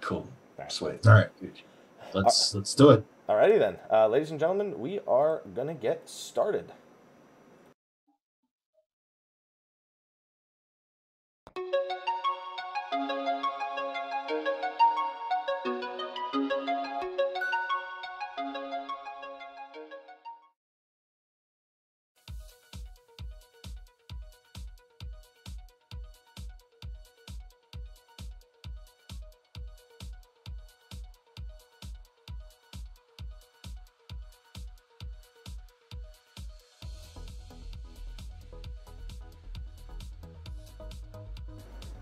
Cool. Sweet. All right. Let's do it. Alrighty then. Ladies and gentlemen, we are going to get started.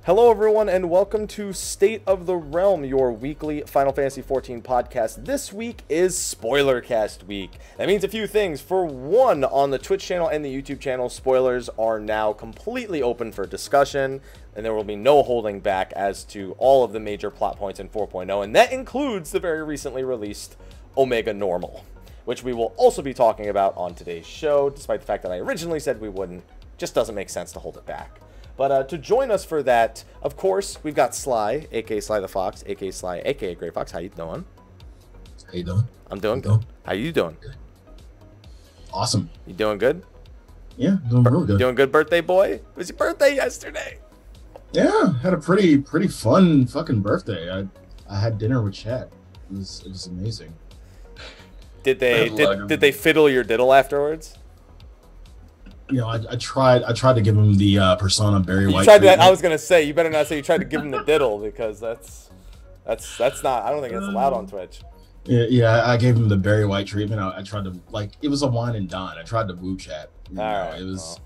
Hello everyone and welcome to State of the Realm, your weekly Final Fantasy XIV podcast. This week is Spoilercast week. That means a few things. For one, on the Twitch channel and the YouTube channel, spoilers are now completely open for discussion, and there will be no holding back as to all of the major plot points in 4.0, and that includes the very recently released Omega Normal, which we will also be talking about on today's show, despite the fact that I originally said we wouldn't. Just doesn't make sense to hold it back. But to join us for that, of course, we've got Slyh, a.k.a. Slythefox, a.k.a. Slyh, a.k.a. Greyfox. How you doing? How you doing? I'm doing good. How you doing? Good. Awesome. You doing good? Yeah, doing real good. Doing good, birthday boy? It was your birthday yesterday. Yeah, had a pretty fun fucking birthday. I had dinner with Chad. It was amazing. Did they fiddle your diddle afterwards? You know, I tried to give him the Persona Barry White. I was gonna say you better not say you tried to give him the diddle, because that's not. I don't think it's allowed on Twitch. Yeah, I gave him the Barry White treatment. I tried to, like, it was a wine and dine. I tried to woo chat. Alright, it was,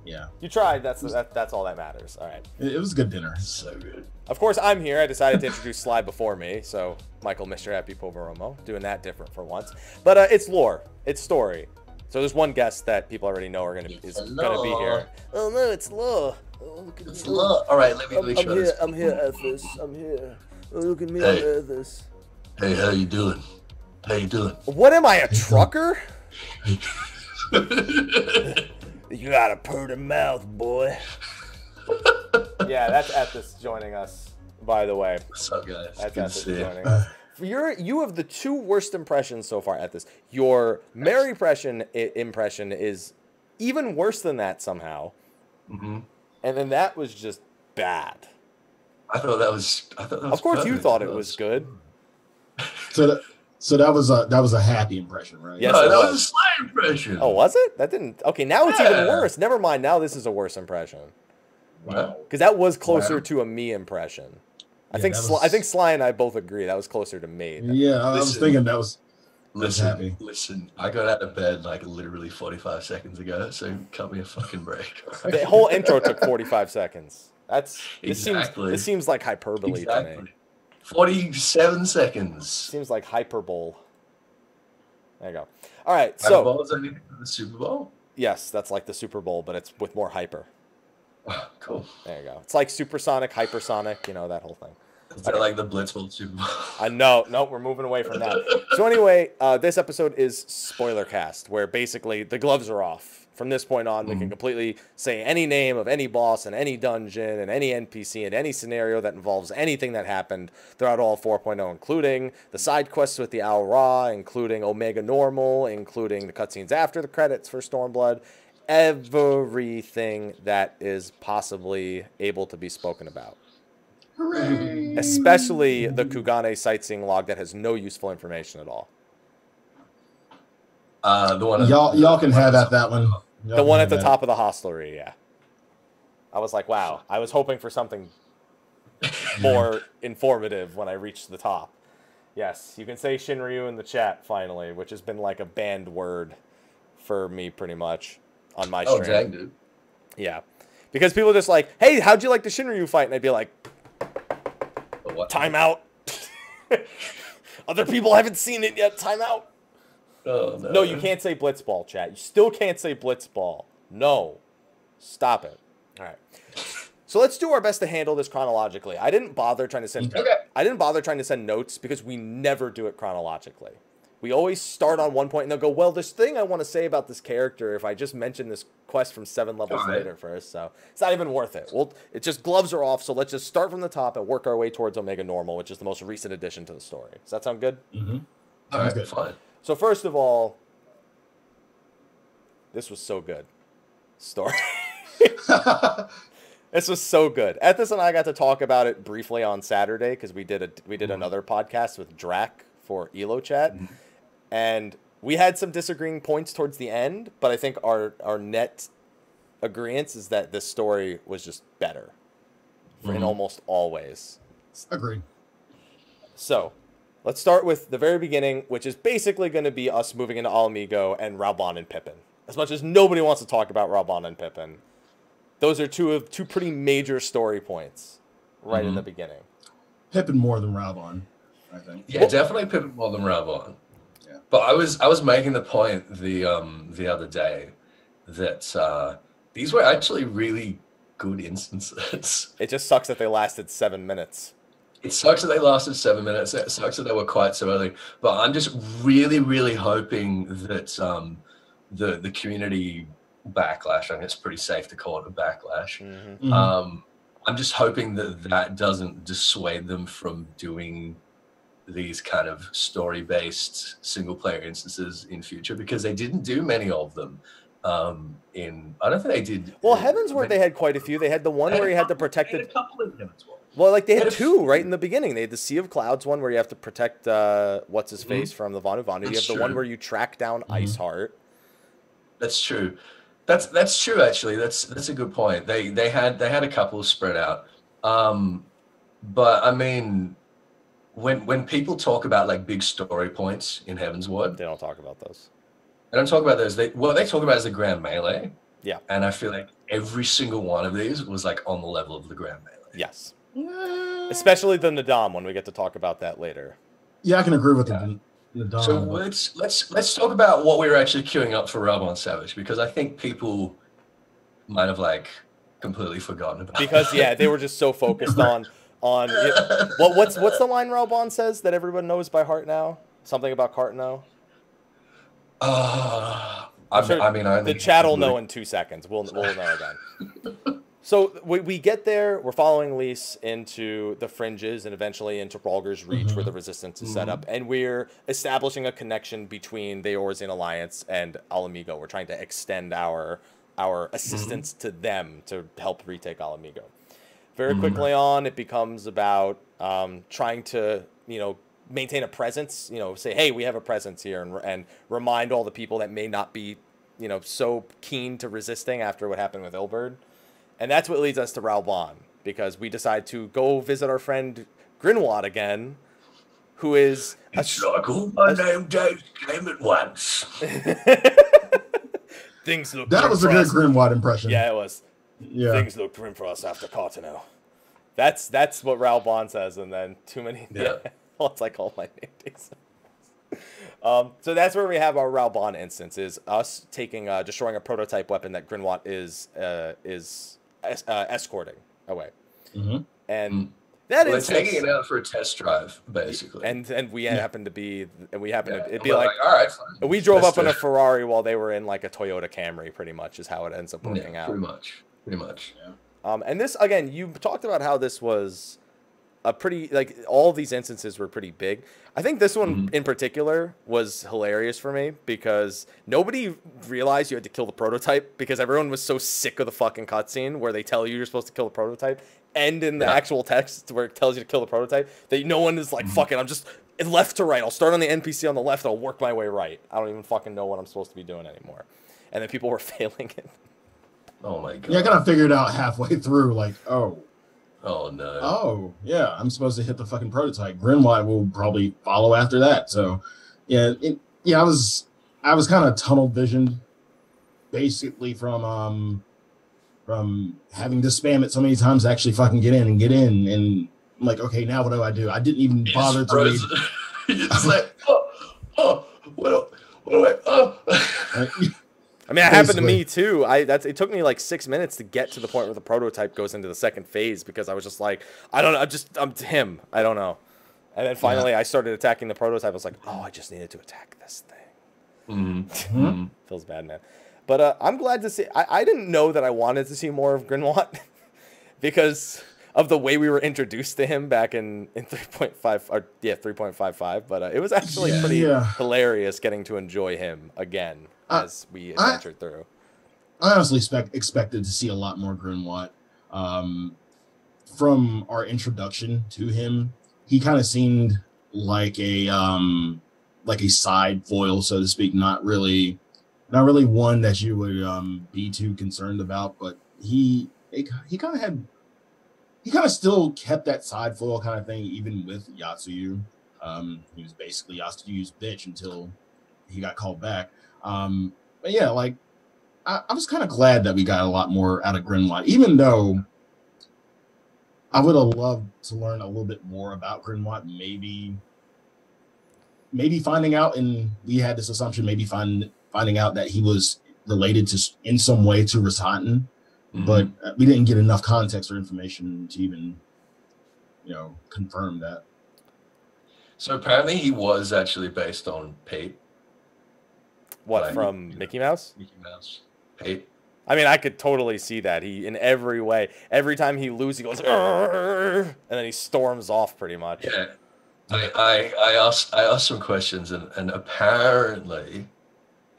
yeah. You tried. That's all that matters. All right. It was a good dinner. So good. Of course, I'm here. I decided to introduce Slyh before me, so Michael, Mr. Happy Poveromo, doing that different for once. But it's lore. It's story. So there's one guest that people already know is gonna be here. Oh no, it's Law. Oh, it's Law. All right, let me show this. I'm here, Ethys. I'm here. Oh, look at me, hey. Ethys. Hey, how you doing? How you doing? What am I, a trucker? You got a purty mouth, boy. Yeah, that's Ethys joining us, by the way. What's up, guys? That's good Ethys joining us. You have the two worst impressions so far at this. Your Mary impression is even worse than that somehow. Mm-hmm. And then that was just bad. I thought that was of course perfect. You thought it was good. So that was a happy impression, right? Yes, no, that was a Slyh impression. Oh, was it? That didn't. Okay, now it's even worse. Never mind. Now this is a worse impression. Wow. Because that was closer to a me impression. I think Slyh and I both agree that was closer to me. Yeah, I was thinking that was. Listen, I got out of bed like literally 45 seconds ago, so cut me a fucking break. Right? The whole intro took 45 seconds. This seems like hyperbole exactly. to me. 47 seconds. Seems like hyperbole. There you go. All right, so is anything for the Super Bowl? Yes, that's like the Super Bowl, but it's with more hyper. Oh, cool. There you go. It's like supersonic, hypersonic, you know, that whole thing. Is that like the Blitzball Super Bowl? No, we're moving away from that. So anyway, this episode is Spoilercast, where basically the gloves are off. From this point on, we can completely say any name of any boss in any dungeon and any NPC in any scenario that involves anything that happened throughout all 4.0, including the side quests with the Al Ra, including Omega Normal, including the cutscenes after the credits for Stormblood, everything that is possibly able to be spoken about. Hooray! Especially the Kugane sightseeing log that has no useful information at all. The one y'all can have that one. The one at the top of the hostelry, yeah. I was like, wow. I was hoping for something more informative when I reached the top. Yes, you can say Shinryu in the chat finally, which has been like a banned word for me pretty much on my stream. Oh, dang, dude. Yeah. Because people are just like, hey, how'd you like the Shinryu fight? And I'd be like, time out. Other people haven't seen it yet. Time out. Oh, no. No, you can't say Blitzball, chat. You still can't say Blitzball. No. Stop it. All right. So let's do our best to handle this chronologically. I didn't bother trying to send notes because we never do it chronologically. we always start on one point and they'll go, well, this thing I want to say about this character, if I just mention this quest from 7 levels later first, so it's not even worth it. It just gloves are off, so let's just start from the top and work our way towards Omega Normal, which is the most recent addition to the story. Does that sound good? Mm-hmm. All right, good. Fine. So first of all, this was so good. Story. This was so good. Ethys and I got to talk about it briefly on Saturday because we did another podcast with Drac for Elo Chat, and we had some disagreeing points towards the end, but I think our net agreement is that this story was just better in almost all ways. Agree. So, let's start with the very beginning, which is basically going to be us moving into Alamigo and Raubon and Pippin. As much as nobody wants to talk about Raubon and Pippin, those are two pretty major story points right in the beginning. Pippin more than Raubon, I think. Yeah, definitely Pippin more than Raubon. Yeah. But I was making the point the other day that these were actually really good instances. It just sucks that they lasted 7 minutes. It sucks that they lasted 7 minutes. It sucks that they were quite so early. But I'm just really, really hoping that the community backlash, I think it's pretty safe to call it a backlash. I'm just hoping that doesn't dissuade them from doing these kind of story-based single-player instances in future, because they didn't do many of them. I don't think they did. Well, Heavensward, they had quite a few. They had the one where you had to protect a couple of Heavensward. Well, like they had two right in the beginning. They had the Sea of Clouds one where you have to protect what's his face from the Vanu Vanu. You have the one where you track down Iceheart. That's true. That's true. Actually, that's a good point. They had a couple spread out. But I mean, when people talk about like big story points in Heavensward, they don't talk about those. They don't talk about those. What they talk about is the Grand Melee. Yeah. And I feel like every single one of these was like on the level of the Grand Melee. Yes. Especially the Nadam when we get to talk about that later. Yeah, I can agree with the Nadam. So let's talk about what we were actually queuing up for Raubon Savage, because I think people might have like completely forgotten about it. Because they were just so focused on what's the line Raubon says that everyone knows by heart now? Something about Cartno? The chat will know in 2 seconds. We'll know again. So we get there. We're following Lys into the fringes and eventually into Rhalgr's Reach, where the resistance is set up, and we're establishing a connection between the Eorzean Alliance and Alamigo. We're trying to extend our assistance to them to help retake Alamigo. Very quickly on, it becomes about trying to maintain a presence. Say, hey, we have a presence here, and remind all the people that may not be so keen to resisting after what happened with Ilberd. And that's what leads us to Raubon, because we decide to go visit our friend Grinwad again, who is... It's like all my name days came at once. Things look that was a good Grinwad impression. Yeah, it was. Yeah. Things look grim for us after Cartano. That's what Raubon says, and then too many... Yeah. Well, it's like all my name days. So that's where we have our Raubon instance, is us destroying a prototype weapon that Grinwad is escorting away. And that is taking it out for a test drive, basically. And we happen to be, it'd be like, all right, fine. We drove up in a Ferrari while they were in like a Toyota Camry, pretty much is how it ends up working out. Pretty much. Yeah. And this, again, you talked about how this was a pretty, like, all of these instances were pretty big. I think this one in particular was hilarious for me, because nobody realized you had to kill the prototype, because everyone was so sick of the fucking cutscene where they tell you you're supposed to kill the prototype, and in the actual text where it tells you to kill the prototype, that no one is like, fuck it, I'm just left to right. I'll start on the NPC on the left, I'll work my way right. I don't even fucking know what I'm supposed to be doing anymore. And then people were failing it. Oh my god. Yeah, I kind of figured out halfway through, like, oh no. Oh, yeah, I'm supposed to hit the fucking prototype. Grinwad will probably follow after that. So, I was kind of tunnel visioned, basically from having to spam it so many times to actually fucking get in. And I'm like, okay, now what do? I didn't even bother to read. It's like, what do I? I mean, it happened to me too. It took me like 6 minutes to get to the point where the prototype goes into the second phase, because I was just like, I don't know, I'm him. I don't know. And then finally I started attacking the prototype. I was like, oh, I just needed to attack this thing. Feels bad, man. But I'm glad to see. I didn't know that I wanted to see more of Grinwat because of the way we were introduced to him back in 3.55. But it was actually pretty hilarious getting to enjoy him again as we adventured through. I honestly expected to see a lot more Grinwat. From our introduction to him, he kind of seemed like a side foil, so to speak, not really one that you would be too concerned about, but he kind of still kept that side foil kind of thing even with Yatsuyu. He was basically Yatsu's bitch until he got called back. But yeah, like I was kind of glad that we got a lot more out of Grinwat, even though I would have loved to learn a little bit more about Grinwat. Maybe finding out, and we had this assumption, maybe finding out that he was related to in some way to Rasatin, but we didn't get enough context or information to even, confirm that. So apparently he was actually based on Pate. What, from Mickey Mouse? Mickey Mouse. Pate. I mean, I could totally see that. He, in every way, every time he loses, he goes, and then he storms off pretty much. Yeah. I asked some questions, and apparently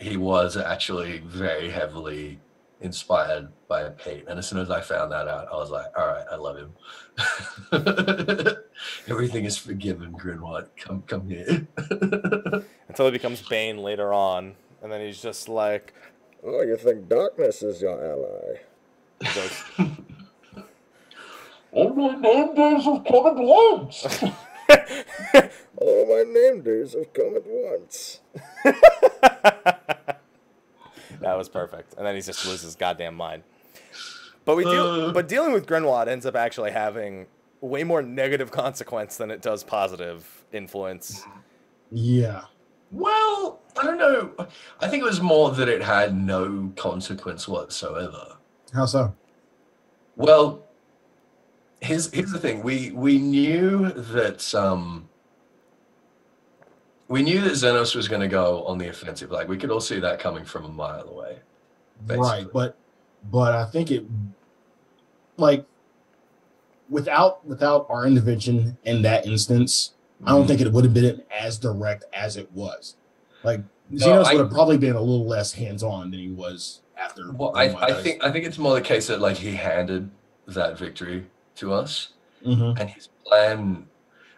he was actually very heavily inspired by Pate. And as soon as I found that out, I was like, all right, I love him. Everything is forgiven, Grinwat. Come here. Until he becomes Bane later on, and then he's just like, oh, you think darkness is your ally? He goes, all my name days have come at once. all my name days have come at once. That was perfect. And then he just loses his goddamn mind. But but dealing with Grinwat ends up actually having way more negative consequence than it does positive influence. Yeah. Well, I don't know. I think it was more that it had no consequence whatsoever. How so? Well, here's the thing. We knew that Xenos was going to go on the offensive. Like, we could all see that coming from a mile away. Basically. Right, but I think it, like, without our intervention in that instance, I don't think it would have been as direct as it was. Like, Xenos would have probably been a little less hands-on than he was after. Well, I think it's more the case that, like, he handed that victory to us, and his plan.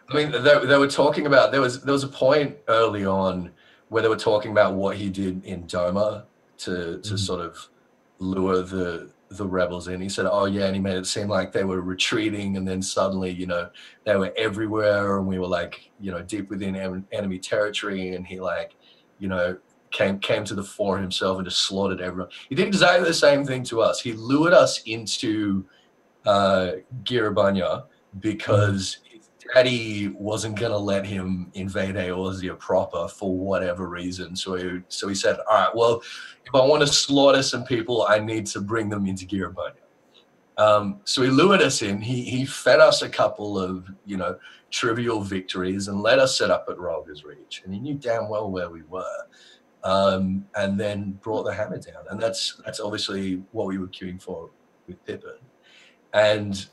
I mean, they were talking about there was a point early on where they were talking about what he did in Doma to sort of lure the rebels in. He said, oh yeah, and he made it seem like they were retreating, and then suddenly, they were everywhere, and we were like, deep within enemy territory, and he came to the fore himself and just slaughtered everyone. He did exactly the same thing to us. He lured us into Girabanya because his daddy wasn't going to let him invade Eorzea proper for whatever reason. So he said, all right, well, if I want to slaughter some people, I need to bring them into Girabanya. So he lured us in. He fed us a couple of, trivial victories and let us set up at Rolga's Reach. And he knew damn well where we were. And then brought the hammer down. And that's obviously what we were queuing for with Pippin. And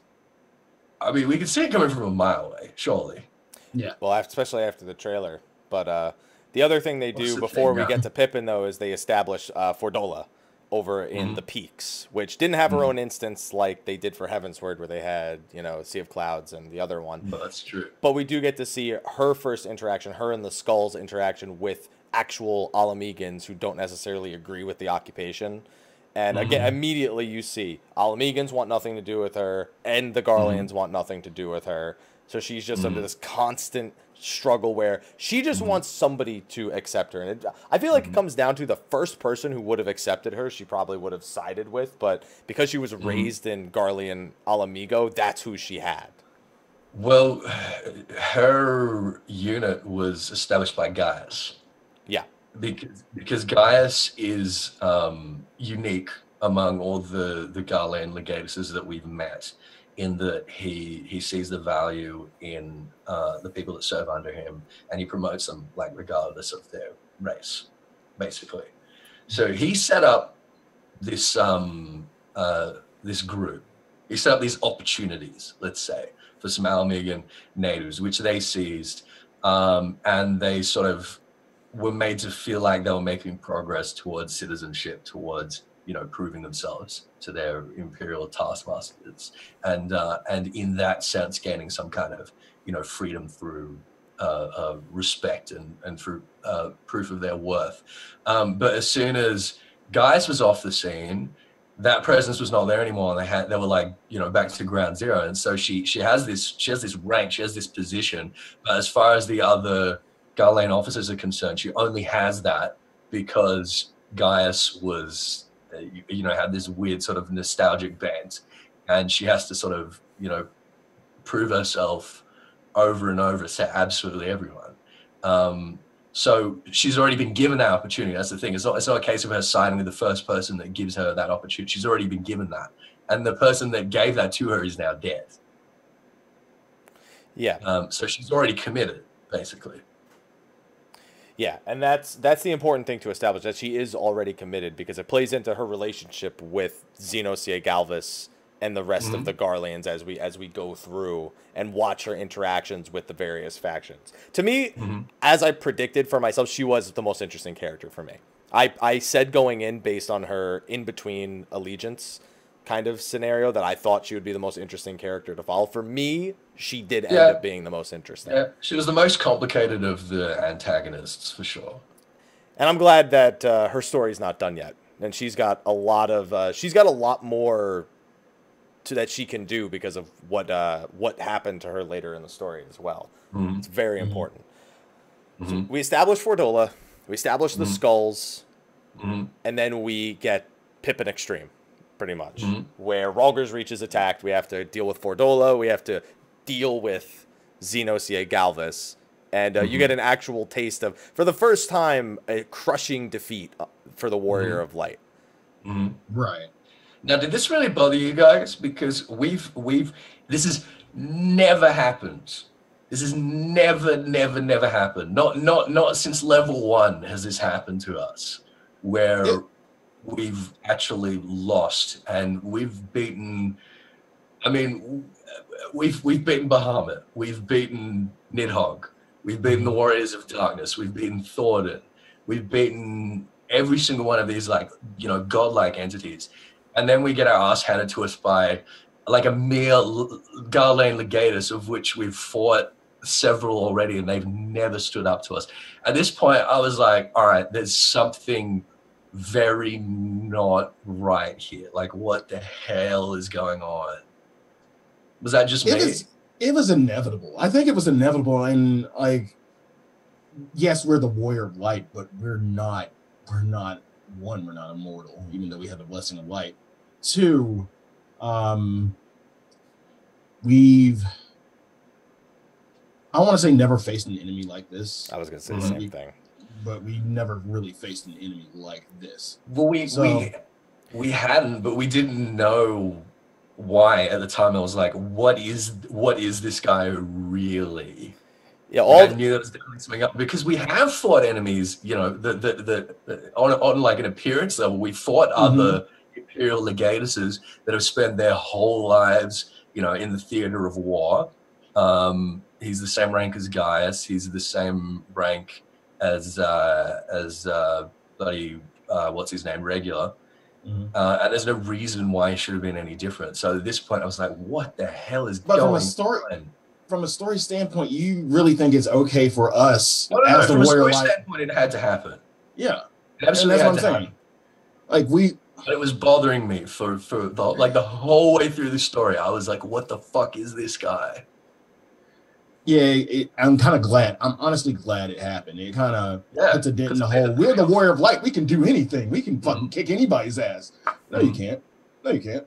I mean, we could see it coming from a mile away, surely. Yeah. Well, especially after the trailer. But the other thing they do before we get to Pippin, though, is they establish Fordola over in the Peaks, which didn't have her own instance like they did for Heavensward, where they had, Sea of Clouds and the other one. But that's true. But we do get to see her first interaction, her and the Skull's interaction with actual Alamegans who don't necessarily agree with the occupation. And again, immediately you see Alamegans want nothing to do with her, and the Garleans want nothing to do with her. So she's just under this constant struggle where she just wants somebody to accept her. And I feel like it comes down to the first person who would have accepted her, she probably would have sided with. But because she was raised in Garlean Alamigo, that's who she had. Well, her unit was established by Gaius. Yeah. Because Gaius is unique among all the Garlean legatuses that we've met in that he sees the value in the people that serve under him, and he promotes them like regardless of their race, basically. So he set up this this group. He set up these opportunities, let's say, for some Almegan natives, which they seized, and they sort of were made to feel like they were making progress towards citizenship, towards proving themselves to their imperial taskmasters, and in that sense gaining some kind of freedom through respect and through proof of their worth. But as soon as Gaius was off the scene, that presence was not there anymore, and they were like back to ground zero. And so she has this rank, she has this position, but as far as the other Garlean officers are concerned, she only has that because Gaius was had this weird sort of nostalgic bent, and she has to sort of prove herself over and over to absolutely everyone. So she's already been given that opportunity. That's the thing. It's not a case of her siding with the first person that gives her that opportunity. She's already been given that, and the person that gave that to her is now dead. Yeah. So she's already committed, basically. Yeah, and that's the important thing to establish, that she is already committed, because it plays into her relationship with Xenosia Galvus and the rest of the Garleans as we go through and watch her interactions with the various factions. To me, as I predicted for myself, she was the most interesting character for me. I said going in, based on her in-between allegiance kind of scenario, that I thought she would be the most interesting character to follow. For me, she did end up being the most interesting. Yeah, she was the most complicated of the antagonists, for sure. And I'm glad that her story's not done yet, and she's got a lot more that she can do because of what happened to her later in the story as well. It's very important. So we established Fordola, we established the skulls, and then we get Pippin Extreme, pretty much, where Rhalgr's Reach is attacked. We have to deal with Fordola. We have to deal with Xenosia Galvus, and you get an actual taste of, for the first time, a crushing defeat for the Warrior of Light. Right. Now, did this really bother you guys? Because this has never happened. This has never happened. Not since level 1 has this happened to us, where we've actually lost, and we've beaten. I mean, we've beaten Bahamut, we've beaten Nidhogg, we've beaten the Warriors of Darkness, we've beaten Thordan, we've beaten every single one of these godlike entities, and then we get our ass handed to us by like a mere Garlean legatus, of which we've fought several already, and they've never stood up to us. At this point, I was like, all right, there's something very not right here. Like, what the hell is going on? Was that just me? It was inevitable. I think it was inevitable. And yes, we're the Warrior of Light, but we're not immortal, even though we have the Blessing of Light. 2, we've, I want to say, never faced an enemy like this. I was going to say the same thing. But we never really faced an enemy like this. Well, we hadn't, but we didn't know why at the time. I was like, what is this guy really? Yeah, I knew that was definitely something up, because we have fought enemies, on like an appearance level. We fought other Imperial legatuses that have spent their whole lives, in the theater of war. He's the same rank as Gaius. He's the same rank as bloody what's his name, Regular. And there's no reason why it should have been any different. So at this point, I was like, what the hell is going on? From a story standpoint, you really think it's okay for us as the Warrior Light? From a story standpoint, it had to happen. Yeah. It absolutely that's what I'm saying. Happen. But it was bothering me for the whole way through the story. I was like, what the fuck is this guy? Yeah, I'm kind of glad. I'm honestly glad it happened. It kind of puts a dent in the whole, we're the Warrior of Light. We can do anything. We can fucking kick anybody's ass. No, you can't. No, you can't.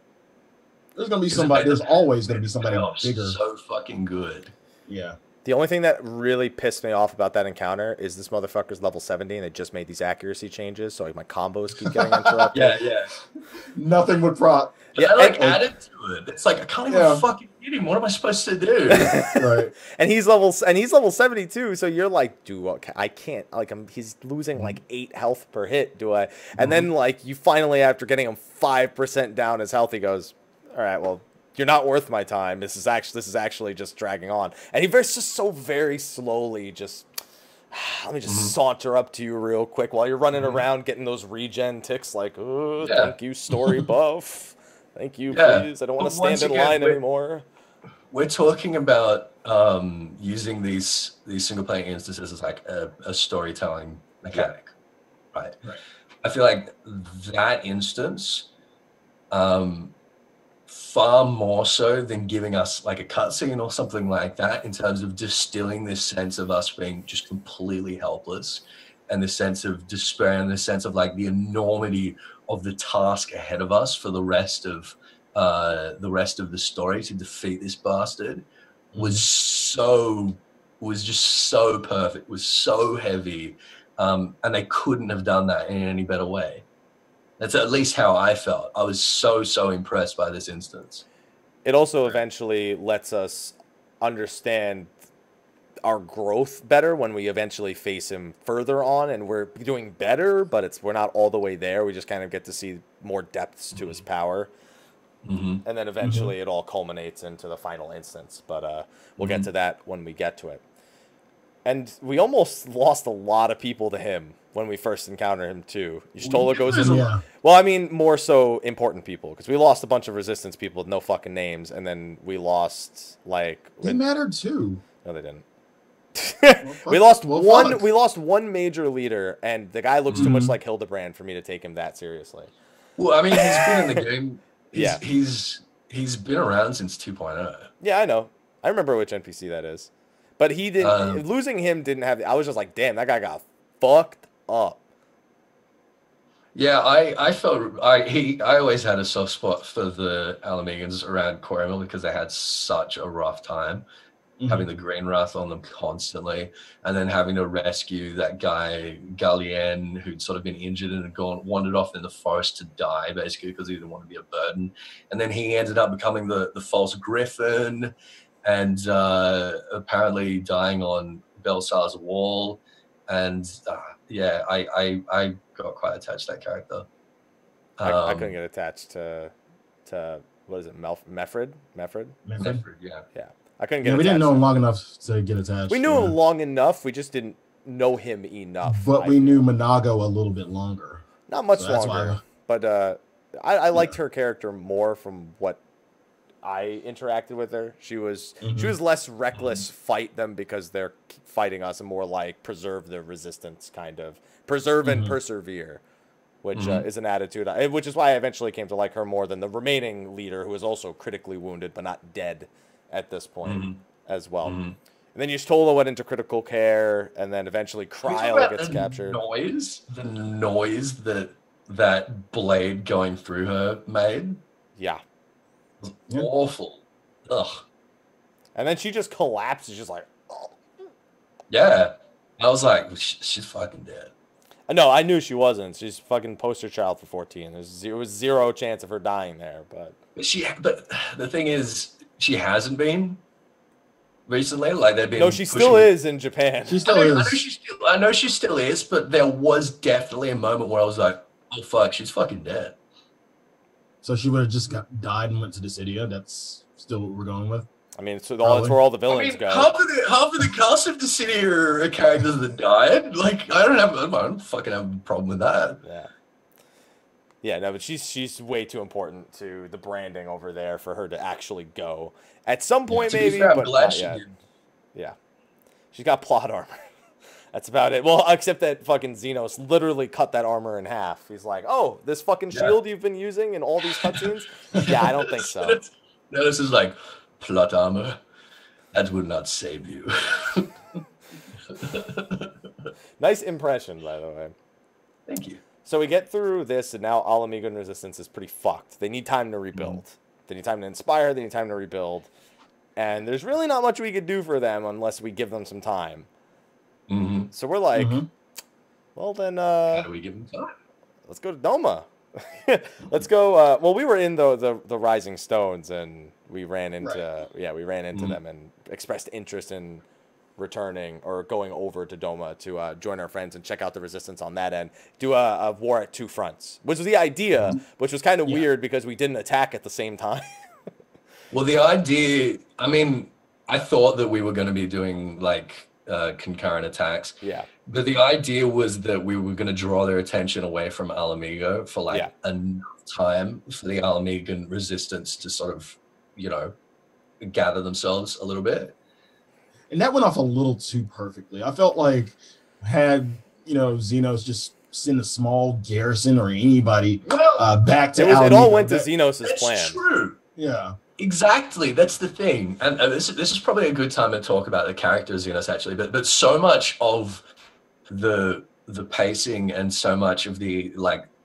There's going to be somebody. There's always going to be somebody bigger. So fucking good. Yeah. The only thing that really pissed me off about that encounter is this motherfucker's level 70 and they just made these accuracy changes, so like my combos keep getting interrupted. Yeah. Nothing would prot. Yeah, I added to it. It's like I can't even fucking hit him. What am I supposed to do? Right. And he's level 72, so you're like, dude, I can't. Like, he's losing like 8 health per hit. Do I? And then like you finally, after getting him 5% down his health, he goes, all right, well, you're not worth my time. This is actually just dragging on. And he just so very slowly just, let me just saunter up to you real quick while you're running around getting those regen ticks like, oh, thank you, story buff. Thank you, please. I don't want to stand in line anymore. We're talking about using these single player instances as like a storytelling mechanic, right? I feel like that instance, far more so than giving us like a cutscene or something like that, in terms of distilling this sense of us being just completely helpless, and the sense of despair, and the sense of like the enormity of the task ahead of us for the rest of the story to defeat this bastard was just so perfect, was so heavy, and they couldn't have done that in any better way. That's at least how I felt. I was so impressed by this instance. It also eventually lets us understand our growth better when we eventually face him further on, and we're doing better, but we're not all the way there. We just kind of get to see more depths to his power. And then eventually it all culminates into the final instance, but we'll get to that when we get to it. And we almost lost a lot of people to him when we first encounter him too. Y'shtola goes in. Well, I mean, more so important people, because we lost a bunch of resistance people with no fucking names, and then we lost like. They mattered too. No, they didn't. We lost one. We lost one major leader, and the guy looks too much like Hildebrand for me to take him that seriously. Well, I mean, he's been in the game. He's been around since 2.0. Yeah, I know. I remember which NPC that is. But he didn't. Losing him didn't have. I was just like, damn, that guy got fucked up. Yeah, I felt I always had a soft spot for the Alamegans around Coromel, because they had such a rough time having the Green Wrath on them constantly, and then having to rescue that guy Galien, who'd sort of been injured and had wandered off in the forest to die, basically because he didn't want to be a burden. And then he ended up becoming the false griffin, and apparently dying on Belsar's wall. And I got quite attached to that character. I couldn't get attached to what is it, Meffred, yeah. I couldn't get attached. We didn't know him long enough to get attached. We knew him long enough. We just didn't know him enough. But we knew Monago a little bit longer. Not much longer. But I liked her character more from what I interacted with her. She was less reckless fight them because they're fighting us, and more like preserve the resistance, kind of preserve and persevere, which is an attitude. Which is why I eventually came to like her more than the remaining leader, who was also critically wounded but not dead at this point as well. And then Y'shtola went into critical care, and then eventually Kryl gets captured. The noise that blade going through her made. Yeah. It was awful. Ugh. And then she just collapses, just like, oh. Yeah. I was like, she's fucking dead. No, I knew she wasn't. She's fucking poster child for 14. There was zero chance of her dying there, but the thing is, she hasn't been recently. Like they've been. No, she still is in Japan. She still is. I know she still is, but there was definitely a moment where I was like, "Oh fuck, she's fucking dead." So she would have just died and went to Dissidia. That's still what we're going with. I mean, so that's where all the villains go. Half of the cast of Dissidia are characters that died. Like I don't fucking have a problem with that. Yeah. Yeah, no, but she's way too important to the branding over there for her to actually go. At some point, maybe, but not yet. Yeah. She's got plot armor. That's about it. Well, except that fucking Xenos literally cut that armor in half. He's like, oh, this fucking shield you've been using in all these cutscenes? Yeah, I don't think so. No, this is like, plot armor? That would not save you. Nice impression, by the way. Thank you. So we get through this, and now Ala Mhigan Resistance is pretty fucked. They need time to rebuild. They need time to inspire. They need time to rebuild. and there's really not much we could do for them unless we give them some time. Mm-hmm. So we're like, well then, how do we give them time? Let's go to Doma. Let's go. Well, we were in the Rising Stones, and we ran into them and expressed interest in returning or going over to Doma to join our friends and check out the resistance on that end. Do a war at two fronts, which was the idea, which was kind of weird because we didn't attack at the same time. Well, the idea, I mean, I thought that we were going to be doing like concurrent attacks. Yeah. But the idea was that we were going to draw their attention away from Alamigo for like enough time for the Alamegan resistance to sort of, you know, gather themselves a little bit. And that went off a little too perfectly. I felt like had, you know, Xenos just send a small garrison or anybody back to Alamigo. It all went to Xenos' plan. That's true. Yeah. Exactly, that's the thing, and this is probably a good time to talk about the characters, Xenos, actually. But so much of the pacing and so much of the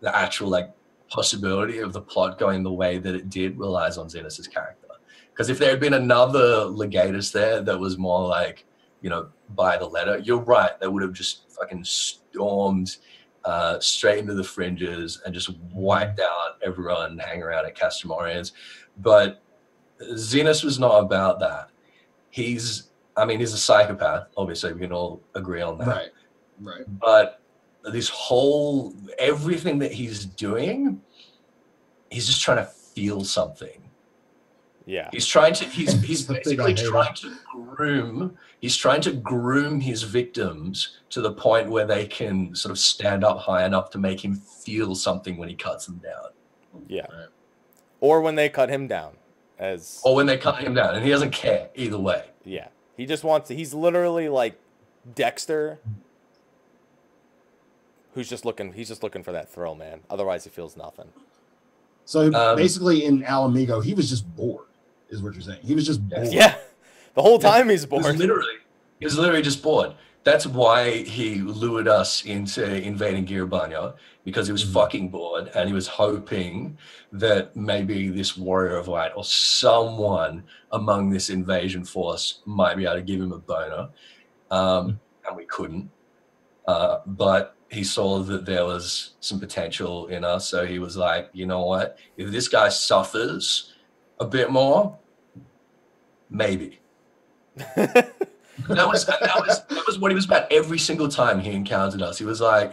actual like possibility of the plot going the way that it did relies on Xenos' character. Because if there had been another Legatus there that was more like, you know, by the letter, you're right, they would have just fucking stormed straight into the fringes and just wiped out everyone hanging around at Castramorians. But Xenos was not about that. He's a psychopath. Obviously, we can all agree on that. Right. But everything that he's doing, he's just trying to feel something. Yeah. He's basically trying to groom his victims to the point where they can sort of stand up high enough to make him feel something when he cuts them down. Yeah. Right. Or when they cut him down. And he doesn't care either way. Yeah. He just wants to, he's literally like Dexter, who's just looking for that thrill, man. Otherwise he feels nothing. So basically in Alamigo, he was just bored, is what you're saying. He was just bored. Yeah. The whole time he's bored. He was literally just bored. That's why he lured us into invading Giribanya, because he was fucking bored and he was hoping that maybe this Warrior of Light or someone among this invasion force might be able to give him a boner. And we couldn't. But he saw that there was some potential in us. So he was like, you know what? If this guy suffers a bit more, maybe. That was what he was about every single time he encountered us. He was like,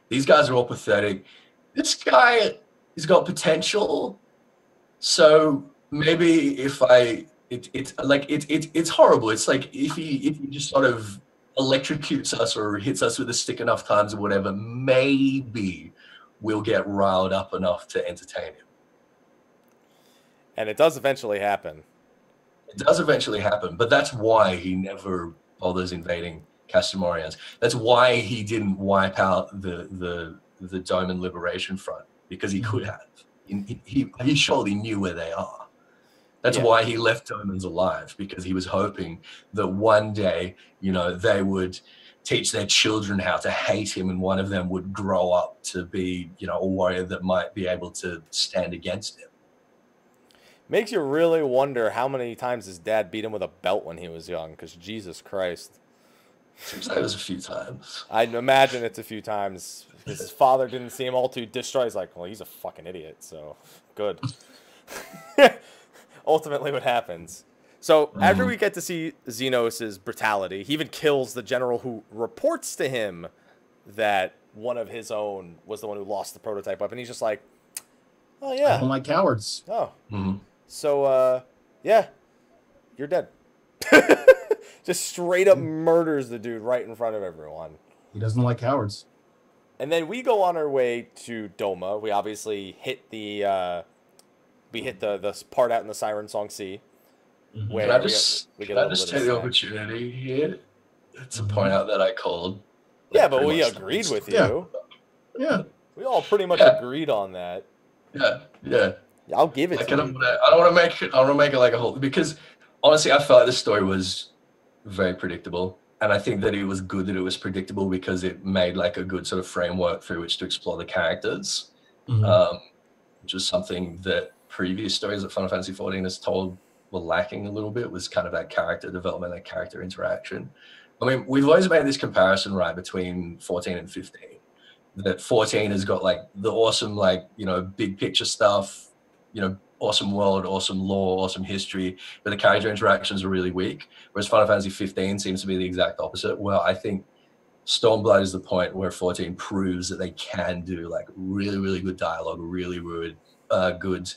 these guys are all pathetic. This guy has got potential. So maybe it's horrible. It's like if he just sort of electrocutes us or hits us with a stick enough times or whatever, maybe we'll get riled up enough to entertain him. And it does eventually happen. It does eventually happen, but that's why he never bothers invading Castramorians. That's why he didn't wipe out the Doman Liberation Front, because he could have. He surely knew where they are. That's why he left Domans alive, because he was hoping that one day, you know, they would teach their children how to hate him, and one of them would grow up to be, you know, a warrior that might be able to stand against him. Makes you really wonder how many times his dad beat him with a belt when he was young, because Jesus Christ. Seems like it was a few times. I'd imagine it's a few times. His father didn't see him all too destroyed. He's like, well, he's a fucking idiot, so good. Ultimately what happens. So after we get to see Xenos' brutality, he even kills the general who reports to him that one of his own was the one who lost the prototype weapon. He's just like, oh, yeah. I don't like cowards. Oh. So, yeah, you're dead. Just straight up murders the dude right in front of everyone. He doesn't like cowards. And then we go on our way to Doma. We obviously hit the part out in the Siren Song Sea. Where can I just take the opportunity here to point out that I called? Yeah, but we agreed with you. Yeah. We all pretty much agreed on that. Yeah. I'll give it to you. I don't want to make it like a whole, because honestly, I felt like this story was very predictable, and I think that it was good that it was predictable because it made like a good sort of framework through which to explore the characters, which is something that previous stories that Final Fantasy XIV has told were lacking a little bit was kind of that character development, that character interaction. I mean, we've always made this comparison, right, between 14 and 15. That 14 has got like the awesome, like, you know, big picture stuff, you know, awesome world, awesome lore, awesome history, but the character interactions are really weak. Whereas Final Fantasy 15 seems to be the exact opposite. Well, I think Stormblood is the point where 14 proves that they can do like really, really good dialogue, really, really good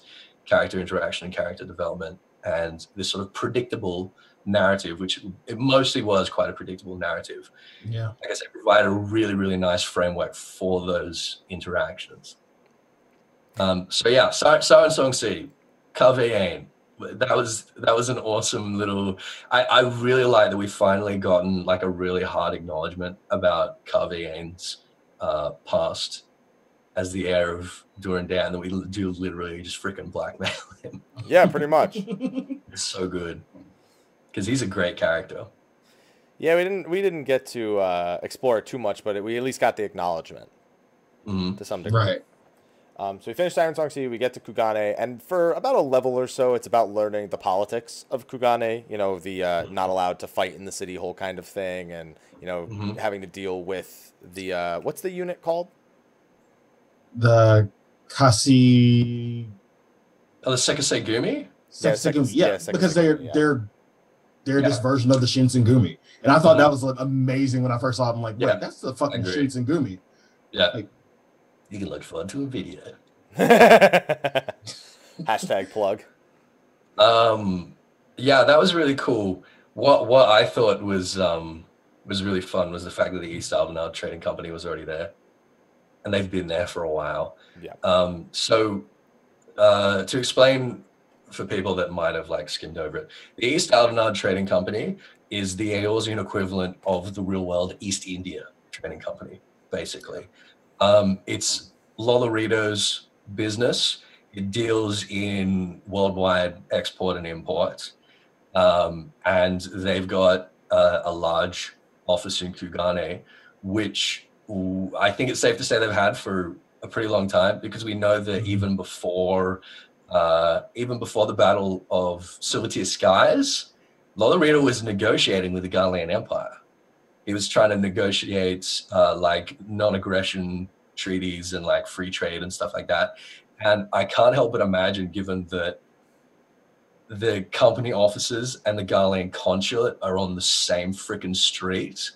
character interaction and character development, and this sort of predictable narrative, which it mostly was quite a predictable narrative. Yeah. I guess it provided a really, really nice framework for those interactions. So yeah, Siren Song C, Kaveyain. That was an awesome little. I really like that we've finally gotten like a really hard acknowledgement about Kaveyain's past as the heir of Durandan, that we do literally just freaking blackmail him. Yeah, pretty much. It's so good because he's a great character. Yeah, we didn't get to explore it too much, but we at least got the acknowledgement to some degree. Right. So we finish Siren Song C, we get to Kugane, and for about a level or so, it's about learning the politics of Kugane, you know, the not allowed to fight in the city hall kind of thing, and, you know, having to deal with the, what's the unit called? The Kasi... Oh, the Sekisegumi? Yeah, because they're this version of the Shinsengumi. And I thought that was like, amazing when I first saw it. I'm like, wait, that's the fucking Shinsengumi. Yeah. Like, you can look forward to a video. Hashtag plug. Yeah, that was really cool. What I thought was really fun was the fact that the East Aldenard Trading Company was already there, and they've been there for a while. Yeah. So to explain for people that might have like skimmed over it, the East Aldenard Trading Company is the Eorzean equivalent of the real world East India Trading Company, basically. It's Lolorito's business. It deals in worldwide export and import. And they've got a large office in Kugane, which I think it's safe to say they've had for a pretty long time, because we know that even before the Battle of Silvertier Skies, Lolorito was negotiating with the Garlean Empire. He was trying to negotiate like non-aggression treaties and like free trade and stuff like that. And I can't help but imagine, given that the company offices and the Garlean consulate are on the same freaking street,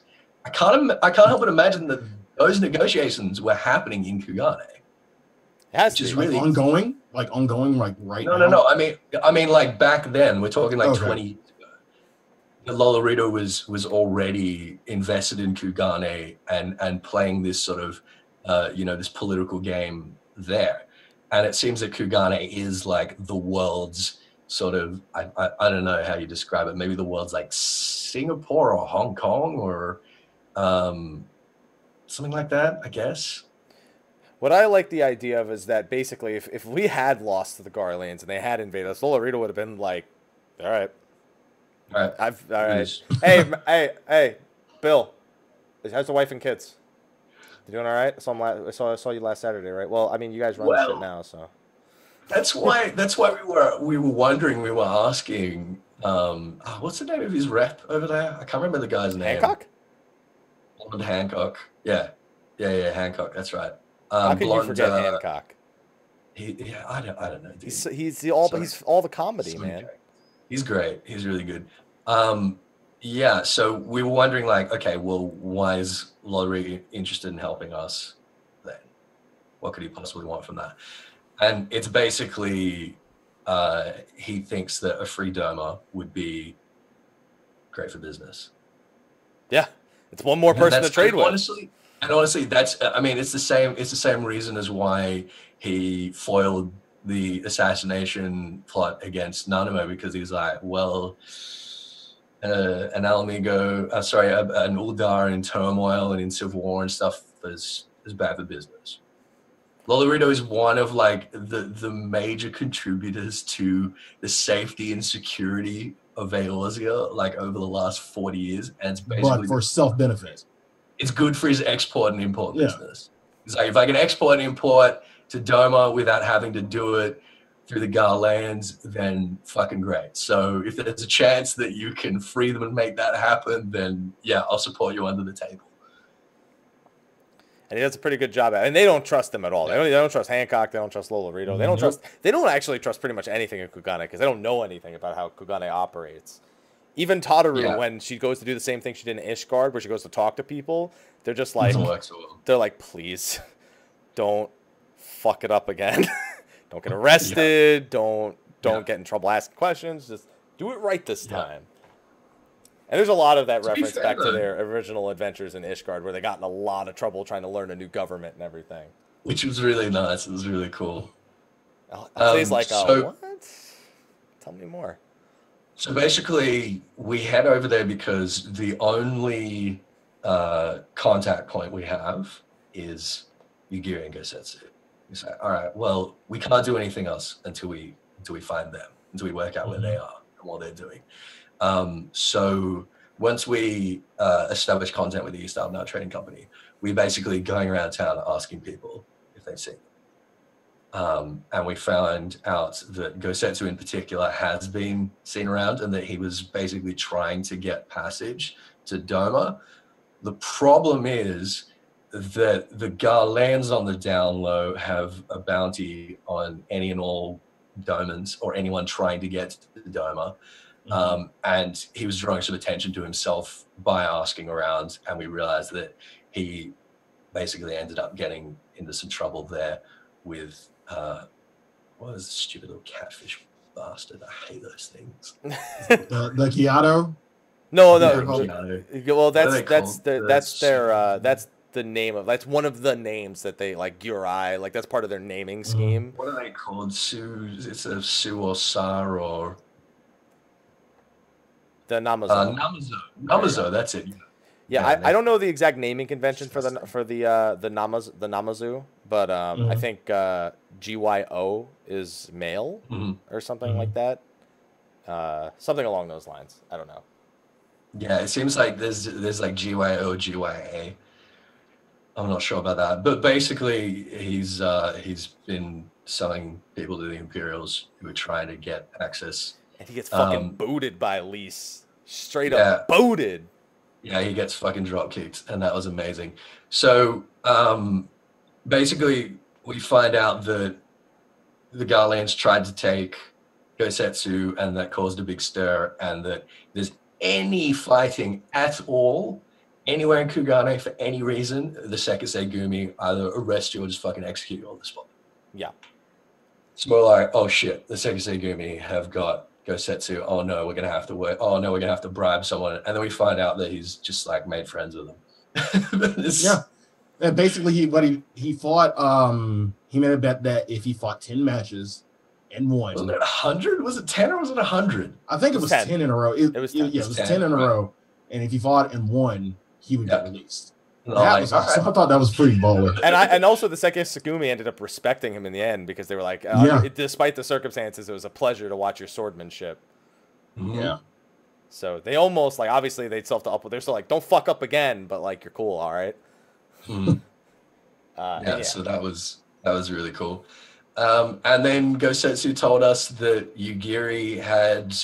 I can't help but imagine that those negotiations were happening in Kugane. Which is really ongoing, like right now. No. I mean, like back then, we're talking like 20 years ago. The Lolorito was already invested in Kugane and playing this sort of, this political game there. And it seems that Kugane is like the world's sort of, I don't know how you describe it, maybe the world's like Singapore or Hong Kong or something like that, I guess. What I like the idea of is that basically if we had lost to the Garleans and they had invaded us, Lolorito would have been like, all right. Hey, Bill, how's the wife and kids? You doing all right? I saw you last Saturday, right? Well, I mean, you guys run the shit now, so. That's why we were wondering, we were asking, what's the name of his rep over there? I can't remember the guy's name. Hancock? Blonde Hancock. Yeah, Hancock. That's right. How could you forget Hancock? I don't know, dude. He's all the comedy, man. Character. He's great. He's really good. Yeah, so we were wondering, like, okay, well, why is Lolorito interested in helping us then? What could he possibly want from that? And it's basically, he thinks that a free Doma would be great for business. Yeah, it's one more person to trade with. Honestly, that's, I mean, it's the same reason as why he foiled the assassination plot against Nanamo, because he's like, well, an Uldar in turmoil and in civil war and stuff is bad for business. Lolorito is one of like the major contributors to the safety and security of Eorzea, like over the last 40 years, and it's basically, but for self-benefit. It's good for his export and import business. It's like, if I can export and import to Doma without having to do it through the Garlands, then fucking great. So if there's a chance that you can free them and make that happen, then yeah, I'll support you under the table. And he does a pretty good job at it. And they don't trust him at all. They don't trust Hancock. They don't trust Lolorito. They don't actually trust pretty much anything in Kugane because they don't know anything about how Kugane operates. Even Tataru, when she goes to do the same thing she did in Ishgard, where she goes to talk to people, they're just like, they're like, please, don't fuck it up again. Don't get arrested. Don't get in trouble asking questions. Just do it right this time. And there's a lot of that reference back to their original adventures in Ishgard, where they got in a lot of trouble trying to learn a new government and everything. Which was really nice. It was really cool. He's like, what? Tell me more. So basically, we head over there because the only contact point we have is Yugiri and Gosetsu. We say, all right, well, we can't do anything else until we find them, until we work out where they are and what they're doing. So once we establish contact with the East Albenar Trading Company, we're basically going around town asking people if they've seen them. And we found out that Gosetsu in particular has been seen around and that he was basically trying to get passage to Doma. The problem is that the Garlands on the down low have a bounty on any and all Domans or anyone trying to get to Doma. And he was drawing some attention to himself by asking around, and we realized that he basically ended up getting into some trouble there with what was the stupid little catfish bastard? I hate those things. the Kyoto? No. Kyoto. Well, that's the name of, that's one of the names that they like, Gyurai, like that's part of their naming scheme. What are they called? It's a Su or Sar or the Namazo. Namazo, that's it. Yeah, I don't know the exact naming convention for the Namazu, but I think GYO is male or something like that. Something along those lines. I don't know. Yeah, it seems like there's like GYO, GYA. I'm not sure about that, but basically he's been selling people to the Imperials who are trying to get access. And he gets fucking booted by Lise. Straight up booted. Yeah, he gets fucking drop kicked, and that was amazing. So basically, we find out that the Garlands tried to take Gosetsu, and that caused a big stir, and that there's any fighting at all anywhere in Kugane for any reason, the Sekisei Gumi either arrest you or just fucking execute you on the spot. Yeah. So we're like, oh shit, the Sekisei Gumi have got Gosetsu. Oh no, we're gonna have to work. Oh no, we're gonna have to bribe someone. And then we find out that he's just like made friends with them. Yeah. And basically he fought he made a bet that if he fought 10 matches and won. Wasn't it 100? Was it 10 or was it 100? I think it was 10 in a row. It was 10. Yeah, it was 10 in a row. And if he fought and won, he would get released. That was awesome. I thought that was pretty baller. And also the Sekisei Gumi ended up respecting him in the end because they were like, despite the circumstances, it was a pleasure to watch your swordmanship. Yeah. So they almost like, obviously they still have to up. They're still like, don't fuck up again, but like you're cool, all right. So that was really cool. And then Gosetsu told us that Yugiri had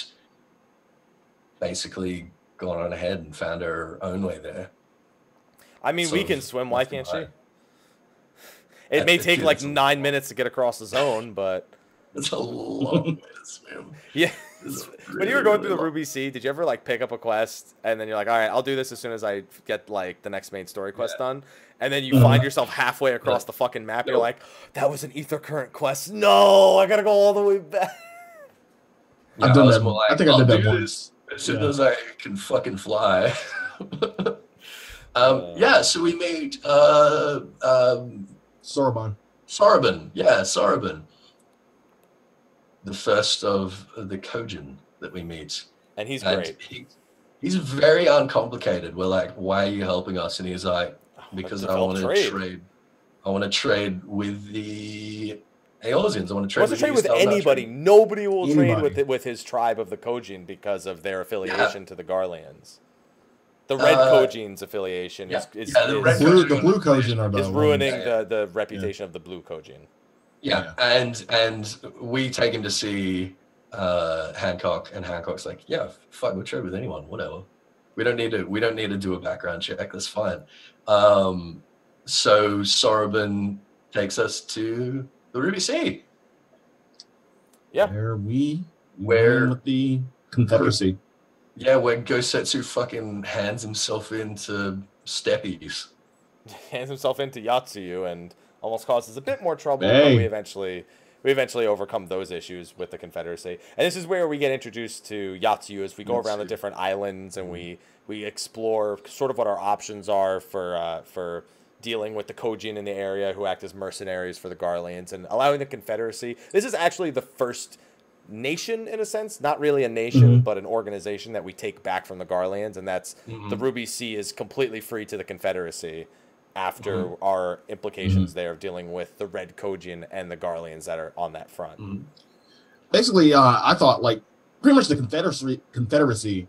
basically gone on ahead and found her own way there. I mean, we can swim. Why can't she? It may take like 9 minutes to get across the zone, but it's a long way to swim. Yeah. When you were going through the Ruby Sea, did you ever like pick up a quest and then you're like, all right, I'll do this as soon as I get like the next main story quest done, and then you find yourself halfway across the fucking map. You're like, that was an Ether Current quest. No, I gotta go all the way back. I've done that. I think I did that once. As soon as I can fucking fly. So we made Sorbonne. Yeah, Sorbonne. The first of the Kojin that we meet. And he's great. He's very uncomplicated. We're like, why are you helping us? And he's like, because I want to trade. I want to trade with the Aeosians. I want to trade with anybody. Nobody will trade with his tribe of the Kojin because of their affiliation to the Garlands. The Red Kojin's affiliation is the Blue Kojin are ruining the reputation of the Blue Kojin. Yeah, and we take him to see Hancock, and Hancock's like, yeah, fuck, we'll trade with anyone, whatever. We don't need to do a background check. That's fine. So Soroban takes us to the Ruby Sea. Yeah, where we with the Confederacy. Yeah, where Gosetsu fucking hands himself into Steppies. Hands himself into Yatsuyu and almost causes a bit more trouble, Hey. but we eventually overcome those issues with the Confederacy. And this is where we get introduced to Yatsuyu as we go around the different islands and we explore sort of what our options are for dealing with the Kojin in the area who act as mercenaries for the Garleans and allowing the Confederacy. This is actually the first nation, in a sense, not really a nation, but an organization that we take back from the Garleans, and that's the Ruby Sea is completely free to the Confederacy after our implications there of dealing with the Red Kojin and the Garleans that are on that front. Basically, I thought like pretty much the Confederacy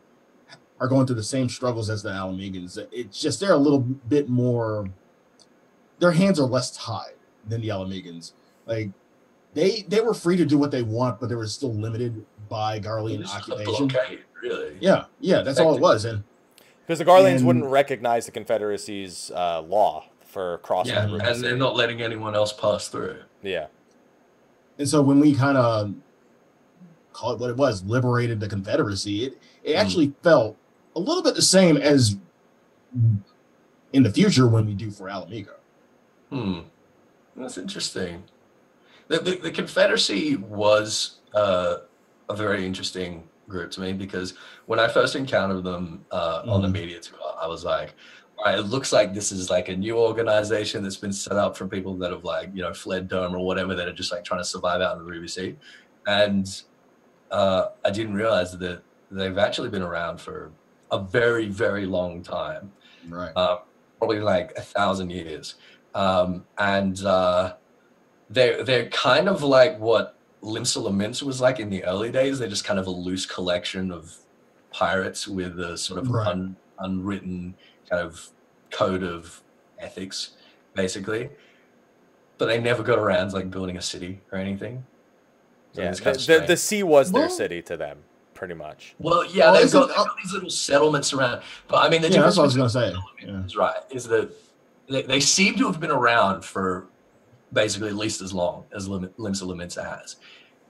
are going through the same struggles as the Alamegans. It's just they're a little bit more. Their hands are less tied than the Alamegans. Like they were free to do what they want, but they were still limited by Garlean occupation. Blockade, really. Yeah, that's all it was. And because the Garleans wouldn't recognize the Confederacy's law for crossing the Ruby and Sea. they're not letting anyone else pass through. Yeah. And so when we kind of call it what it was, liberated the Confederacy, it actually felt a little bit the same as in the future when we do for Alamigo. That's interesting. The Confederacy was a very interesting group to me because when I first encountered them on the media tour, I was like, all right, it looks like this is like a new organization that's been set up for people that have like, fled Dome or whatever, that are just like trying to survive out in the Ruby Sea. And I didn't realize that they've actually been around for a very, very long time. Right. Probably like 1,000 years. And they're kind of like what Limsa Laments was like in the early days. They're just kind of a loose collection of pirates with a sort of unwritten kind of code of ethics, basically. But they never got around to like building a city or anything. So the sea was their city to them, pretty much. Well, yeah, they've got these little settlements around. But I mean, the difference that's what I was going to say. Is right, is that they seem to have been around for basically at least as long as Limsa Lamenta has.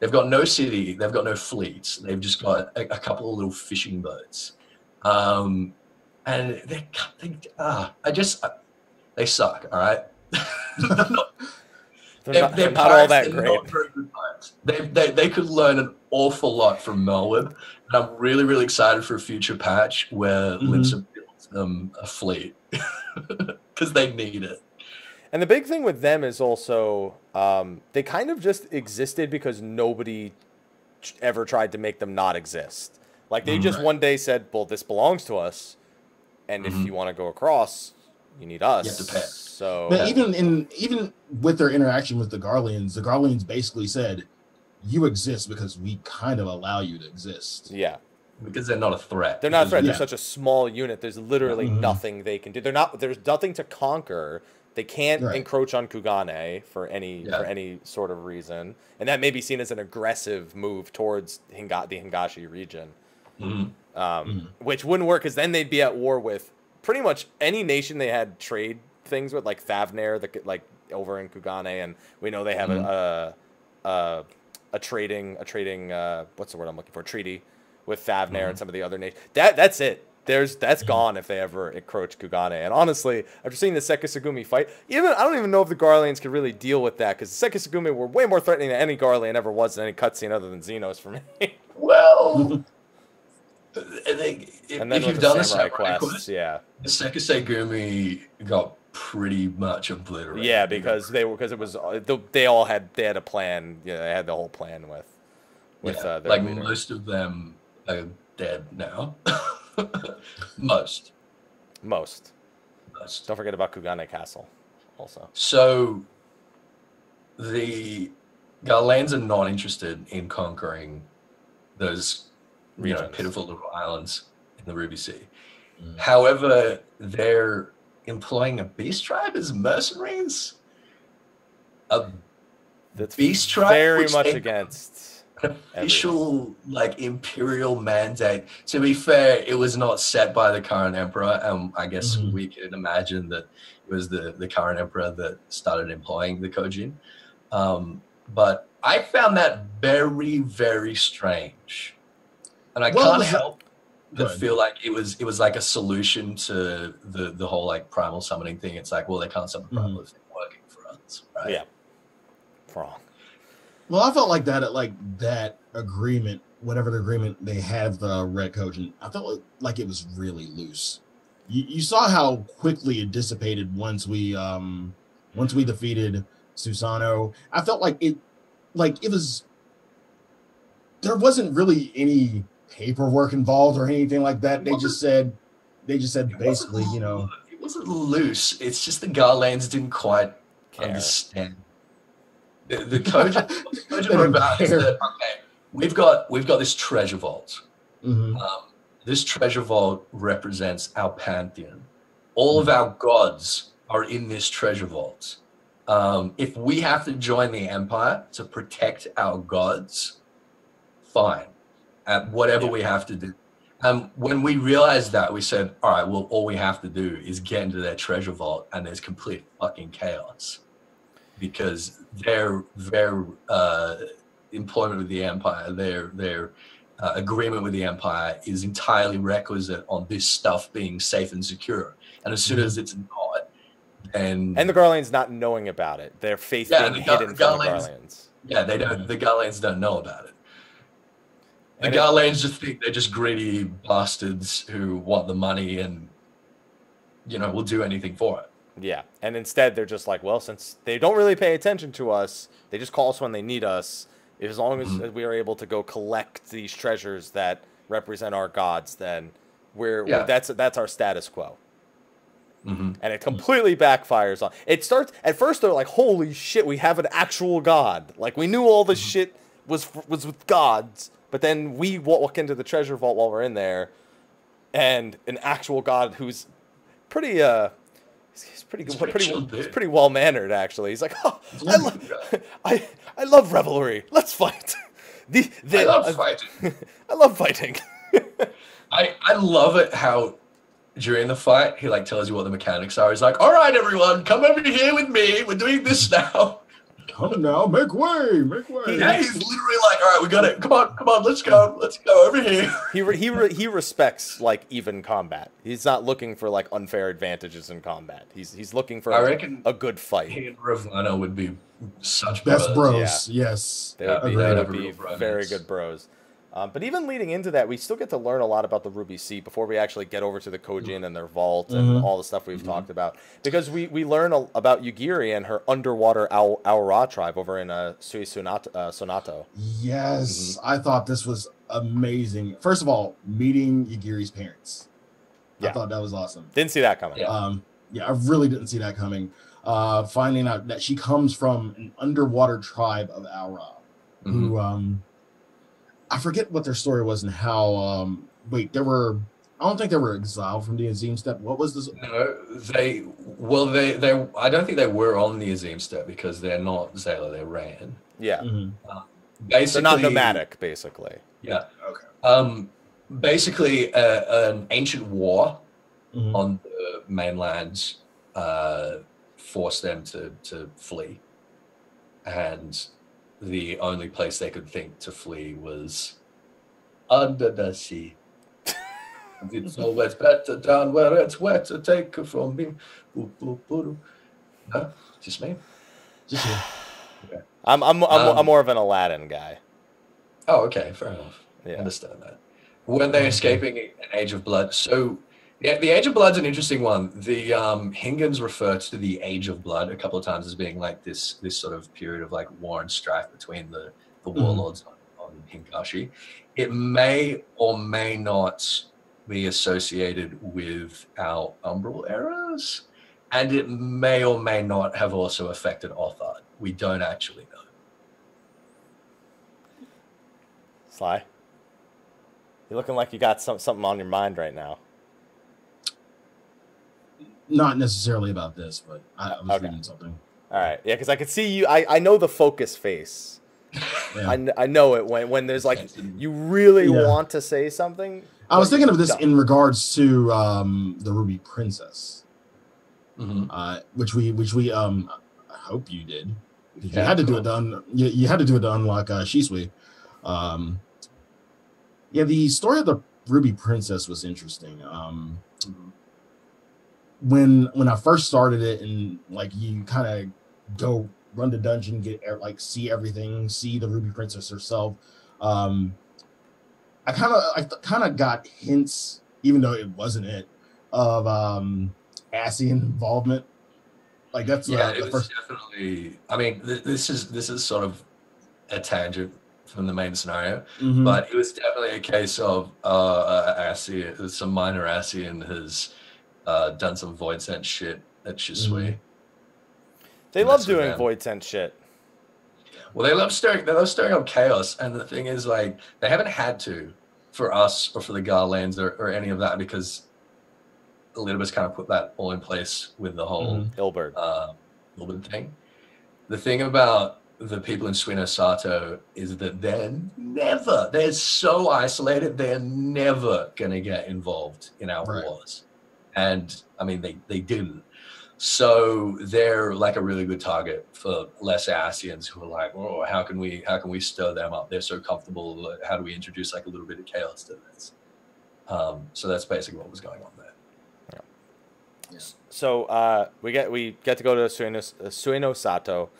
They've got no city, they've got no fleets, they've just got a couple of little fishing boats. And they suck, all right? They're not all that great. Not very good pirates. They could learn an awful lot from Melwood, and I'm really, really excited for a future patch where Limsa builds them a fleet because they need it. And the big thing with them is also they kind of just existed because nobody ever tried to make them not exist. Like they just one day said, well, this belongs to us, and if you want to go across, you need us. You have to pay. So but even with their interaction with the Garleans basically said, you exist because we kind of allow you to exist. Yeah. Because they're not a threat. They're not a threat. They're such a small unit. There's literally nothing they can do. There's nothing to conquer. They can't encroach on Kugane for any sort of reason. And that may be seen as an aggressive move towards the Hingashi region. Which wouldn't work because then they'd be at war with pretty much any nation they had trade things with, like Thavnair, like over in Kugane, and we know they have a trading what's the word I'm looking for? Treaty with Thavnair and some of the other nations. That's it. That's gone if they ever encroach Kugane. And honestly, after seeing the Sekisagumi fight, I don't even know if the Garleans could really deal with that, because the Sekisagumi were way more threatening than any Garlean ever was in any cutscene other than Xenos for me. Well, if you've done the Samurai quests, the Sekisagumi got pretty much obliterated. Yeah, because they had a plan. Yeah, they had the whole plan with their like leader. Most of them are dead now. Most. Don't forget about Kugane Castle, also. So, the Garleans are not interested in conquering those pitiful little islands in the Ruby Sea. However, they're employing a beast tribe as mercenaries. A that's Beast Tribe, very much against official like imperial mandate. To be fair, it was not set by the current emperor, and I guess we can imagine that it was the current emperor that started employing the Kojin. But I found that very, very strange, and I can't help but feel like it was like a solution to the whole like primal summoning thing. It's like, well, they can't summon primal if they're working for us, right? Yeah, wrong. Well, I felt like that at like that agreement, whatever the agreement they had the Red Kojin, I felt like it was really loose. You saw how quickly it dissipated once we defeated Susano. I felt like it was, there wasn't really any paperwork involved or anything like that. They just said basically, you know, it wasn't loose. It's just the Garlands didn't quite understand. The Kojin were about is that, okay, we've got this treasure vault. This treasure vault represents our pantheon. All of our gods are in this treasure vault. If we have to join the Empire to protect our gods, fine. Whatever we have to do. When we realized that, we said, all right, well, all we have to do is get into their treasure vault, and there's complete fucking chaos. Because their employment with the Empire, their agreement with the Empire is entirely requisite on this stuff being safe and secure. And as soon as it's not, and the Garlands not knowing about it, their faith being hidden from the Garlands. Yeah, they don't. The Garlands don't know about it. The Garlands just think they're just greedy bastards who want the money and, you know, will do anything for it. Yeah, and instead they're just like, well, since they don't really pay attention to us, they just call us when they need us. As long as we are able to go collect these treasures that represent our gods, then that's our status quo. And it completely backfires on. It starts at first they're like, holy shit, we have an actual god. Like we knew all this shit was with gods, but then we walk into the treasure vault while we're in there, and an actual god who's pretty he's pretty good. He's pretty well mannered, actually. He's like, oh, I love revelry. Let's fight. I love fighting. I love fighting. I love it how during the fight he like tells you what the mechanics are. He's like, all right, everyone, come over here with me. We're doing this now. Come now, make way, make way. Yeah, he's literally like, all right, we got it. Come on, let's go over here. He respects like even combat. He's not looking for like unfair advantages in combat. He's looking for a good fight. He and Ravana would be such best bros. Yeah. Yes, they would be very good bros. But even leading into that, we still get to learn a lot about the Ruby Sea before we actually get over to the Kojin and their vault and all the stuff we've talked about. Because we learn about Yugiri and her underwater Aura tribe over in Sui Sonato. Yes, I thought this was amazing. First of all, meeting Yugiri's parents. I thought that was awesome. Didn't see that coming. I really didn't see that coming. Finding out that she comes from an underwater tribe of Aura, who I forget what their story was and how. I don't think they were exiled from the Azim Step. What was this? No, they. I don't think they were on the Azim Step because they're not Zayla. They ran. Yeah. Basically, they're not nomadic. Basically. Yeah. Okay. Basically, an ancient war on the mainland forced them to flee, and the only place they could think to flee was under the sea. It's always better down where it's wetter. Take it from me. No, just me. Just you. Okay. I'm more of an Aladdin guy. Oh, okay, fair enough. Yeah. I understand that. When they're escaping an Age of Blood, so yeah, the Age of Blood's an interesting one. The Hingans refer to the Age of Blood a couple of times as being like this sort of period of like war and strife between the warlords on Hinkashi. It may or may not be associated with our Umbral eras, and it may or may not have also affected Othard. We don't actually know. Sly, you're looking like you got something on your mind right now. Not necessarily about this, but I was reading something. All right, yeah, because I could see you. I know the focus face. Yeah. I know it when there's like you really want to say something. I was thinking of this in regards to the Ruby Princess, which we I hope you did. You had to do it to you had to do it to unlock Shisui. Yeah, the story of the Ruby Princess was interesting. When I first started it, and like you kind of go run the dungeon, get like see everything, see the Ruby Princess herself. I kind of got hints, even though it wasn't it, of Asian involvement. Like that's it was definitely. I mean, this is sort of a tangent from the main scenario, but it was definitely a case of some minor Asian has done some void sense shit at Shisui. They love doing void sense shit. Well, they love stirring up chaos, and the thing is, like, they haven't had to for us or for the Garlands or any of that, because Elidibus kind of put that all in place with the whole Ilberd thing. The thing about the people in Suino Sato is that they're so isolated, they're never gonna get involved in our wars. And I mean, they didn't. So they're like a really good target for less Asians who are like, oh, how can we stir them up? They're so comfortable. How do we introduce like a little bit of chaos to this? So that's basically what was going on there. Yeah. So we get to go to Suino Sato.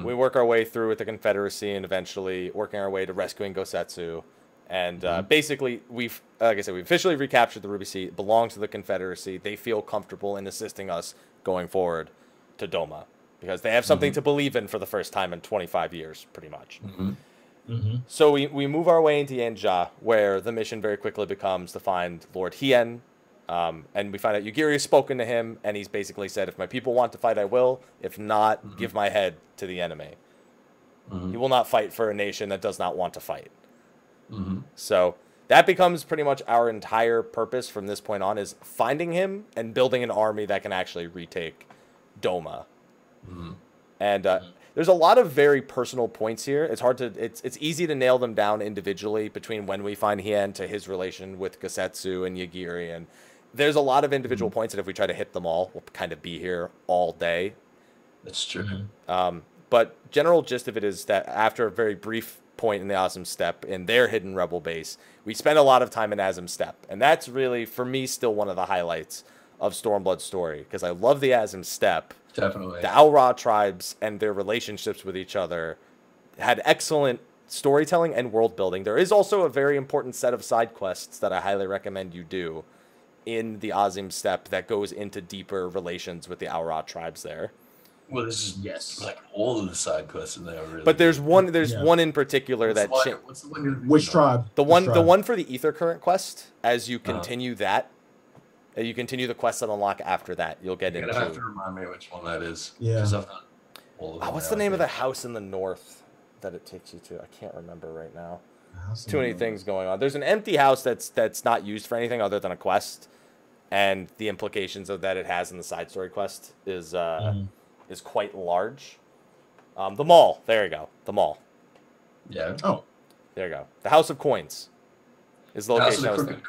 We work our way through with the Confederacy and eventually working our way to rescuing Gosetsu. And basically, like I said, we officially recaptured the Ruby Seat. It belongs to the Confederacy. They feel comfortable in assisting us going forward to Doma because they have something to believe in for the first time in 25 years, pretty much. So we move our way into Yanja, where the mission very quickly becomes to find Lord Hien. And we find out Yugiri has spoken to him, and he's basically said, if my people want to fight, I will. If not, give my head to the enemy. He will not fight for a nation that does not want to fight. So that becomes pretty much our entire purpose from this point on, is finding him and building an army that can actually retake Doma. And there's a lot of very personal points here. It's hard to it's easy to nail them down individually between when we find Hien to his relation with Gosetsu and Yugiri, and there's a lot of individual points that if we try to hit them all, we'll kind of be here all day. That's true. But general gist of it is that after a very brief point in the Azim Steppe in their hidden rebel base, we spend a lot of time in Azim Steppe, and that's really, for me, still one of the highlights of Stormblood's story, because I love the Azim Steppe. Definitely. The Aura tribes and their relationships with each other had excellent storytelling and world building. There is also a very important set of side quests that I highly recommend you do in the Azim Steppe that goes into deeper relations with the Aura tribes there. Well, this is like all of the side quests in there, really. But there's one in particular what's the one? Which tribe? The one for the Ether Current quest. As you continue that, you continue the quests that unlock after that. You'll get into. You're gonna have to remind me which one that is. Yeah. I've done all of them what's the name of the house in the north that it takes you to? I can't remember right now. Too many things going on. There's an empty house that's not used for anything other than a quest, and the implications of that it has in the side story quest is quite large. The mall. There you go. The mall. Yeah. Oh. There you go. The House of Coins is the location I was thinking.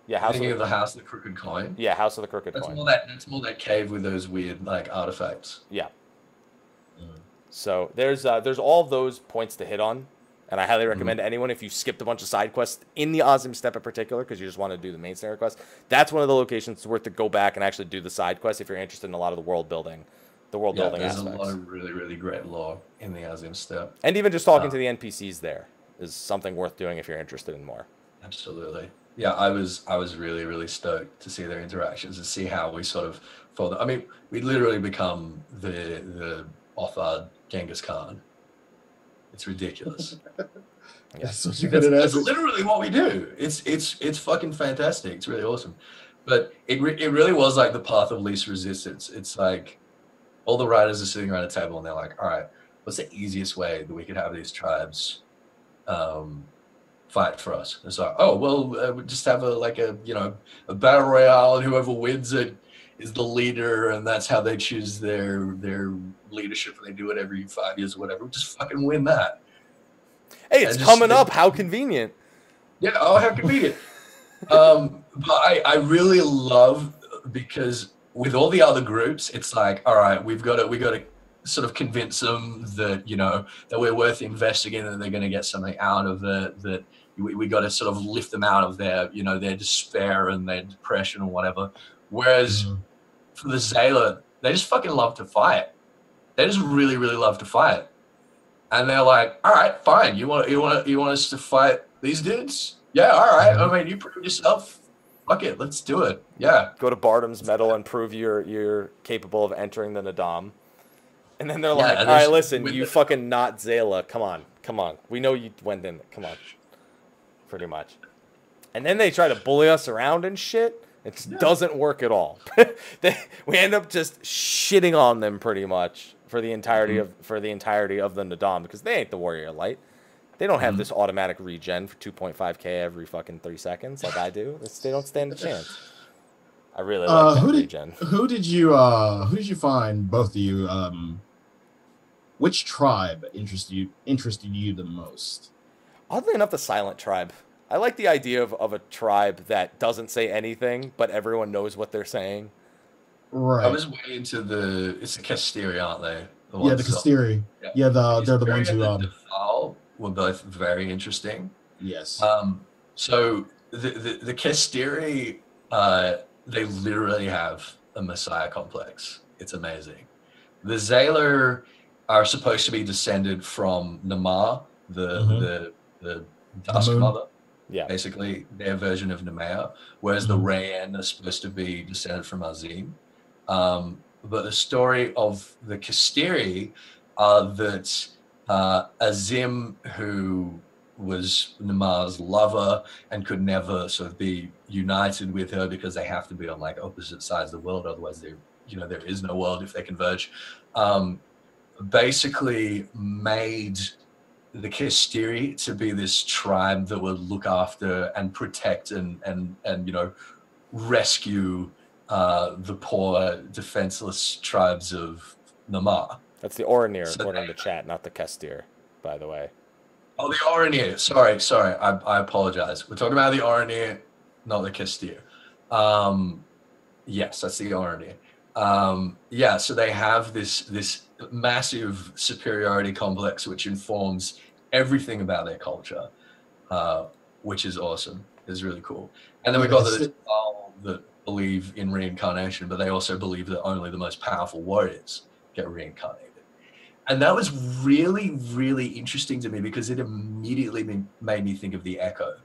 Yeah, House of the House of the Crooked Coin. Yeah, House of the Crooked Coin. That's more that cave with those weird like artifacts. Yeah. So there's all of those points to hit on, and I highly recommend anyone, if you skipped a bunch of side quests in the Azim Steppe in particular, because you just want to do the main scenario quest, that's one of the locations it's worth to go back and actually do the side quests if you're interested in a lot of the world building. Building there's aspects. A lot of really, really great lore in the Azim Steppe. And even just talking to the NPCs there is something worth doing if you're interested in more. Absolutely. Yeah, I was really, really stoked to see their interactions and see how we sort of fold. I mean, we literally become the Othard Genghis Khan. It's ridiculous. That's literally what we do. It's fucking fantastic. It's really awesome. But it really was like the path of least resistance. It's like all the writers are sitting around a table and they're like, all right, what's the easiest way that we could have these tribes fight for us? It's like, oh, well, we just have a battle royale, and whoever wins it is the leader, and that's how they choose their leadership. And they do it every 5 years or whatever. Just fucking win that. Hey, it's coming up. How convenient. Yeah. Oh, how convenient. But I really love, because with all the other groups, it's like, all right, we got to sort of convince them that, that we're worth investing in, and they're going to get something out of it, that we got to sort of lift them out of their, their despair and their depression or whatever. Whereas for the Zayla, they just fucking love to fight. They just really, really love to fight. And they're like, all right, fine. You want us to fight these dudes? Yeah, all right. I mean, you prove yourself. Fuck it, let's do it. Yeah. Go to Bardom's Medal and prove you're capable of entering the Nadam. And then they're like, all right, listen, you fucking not Zayla. Come on. We know you went in. Come on. Pretty much. And then they try to bully us around and shit. It doesn't work at all. We end up just shitting on them pretty much for the entirety of the Nadam, because they ain't the Warrior Light. They don't have this automatic regen for 2.5k every fucking 3 seconds like I do. They don't stand a chance. I really like that regen. Who did you find, both of you? Which tribe interested you the most? Oddly enough, the Silent Tribe. I like the idea of a tribe that doesn't say anything, but everyone knows what they're saying. Right. I was way into it's the Castiri, aren't they? The Castiri. Yeah, they're the ones who the Defile were both very interesting. Yes. So the Castiri, they literally have a messiah complex. It's amazing. The Zayla are supposed to be descended from Namar, the Dusk Mother. Yeah. Basically, their version of Nemea, whereas the Rayan are supposed to be descended from Azim. But the story of the Castiri are that Azim, who was Namar's lover and could never sort of be united with her because they have to be on like opposite sides of the world, otherwise there is no world if they converge, basically made the Castiri to be this tribe that would look after and protect and rescue the poor, defenseless tribes of Namar. That's the Oranir, according to chat, not the Kestir, by the way. Oh, the Oranir. Sorry. I apologize. We're talking about the Oranir, not the Kestir. Yes, that's the Oranir. So they have this massive superiority complex which informs everything about their culture, which is awesome. It's really cool. And then we've got the that believe in reincarnation, but they also believe that only the most powerful warriors get reincarnated. And that was really, really interesting to me because it immediately made me think of the Echo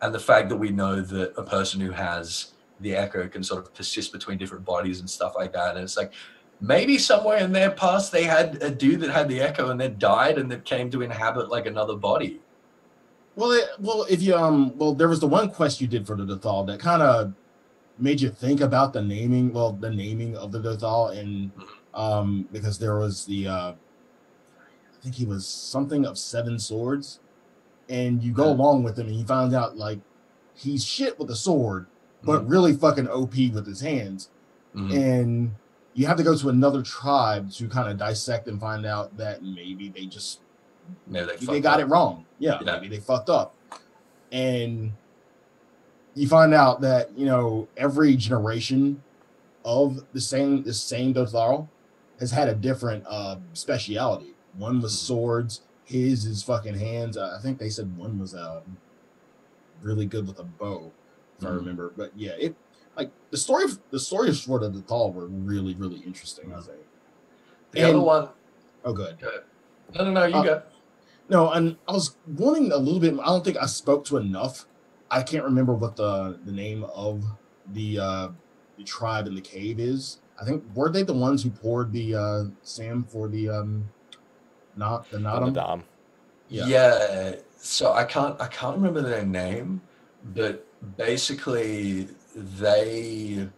and the fact that we know that a person who has the Echo can sort of persist between different bodies and stuff like that. And it's like, maybe somewhere in their past they had a dude that had the Echo and then died and that came to inhabit like another body. Well, if you there was the one quest you did for the Dothal that kind of made you think about the naming of the Dothal, and because there was the I think he was something of 7 swords, and you go along with him and you find out like he's shit with a sword, but really fucking OP with his hands, and you have to go to another tribe to kind of dissect and find out that maybe they got it wrong. Yeah, maybe they fucked up. And you find out that, every generation of the same Dothal has had a different speciality. One was swords, his is fucking hands. I think they said one was really good with a bow, if I remember. But yeah, the story of Sword of Dothal were really, really interesting, I think. Other one. Oh, good. No, you go. No, and I was wanting a little bit. I don't think I spoke to enough. I can't remember what the name of the tribe in the cave is. I think were they the ones who poured the Sam for the Nadam? Yeah. So I can't remember their name, but basically they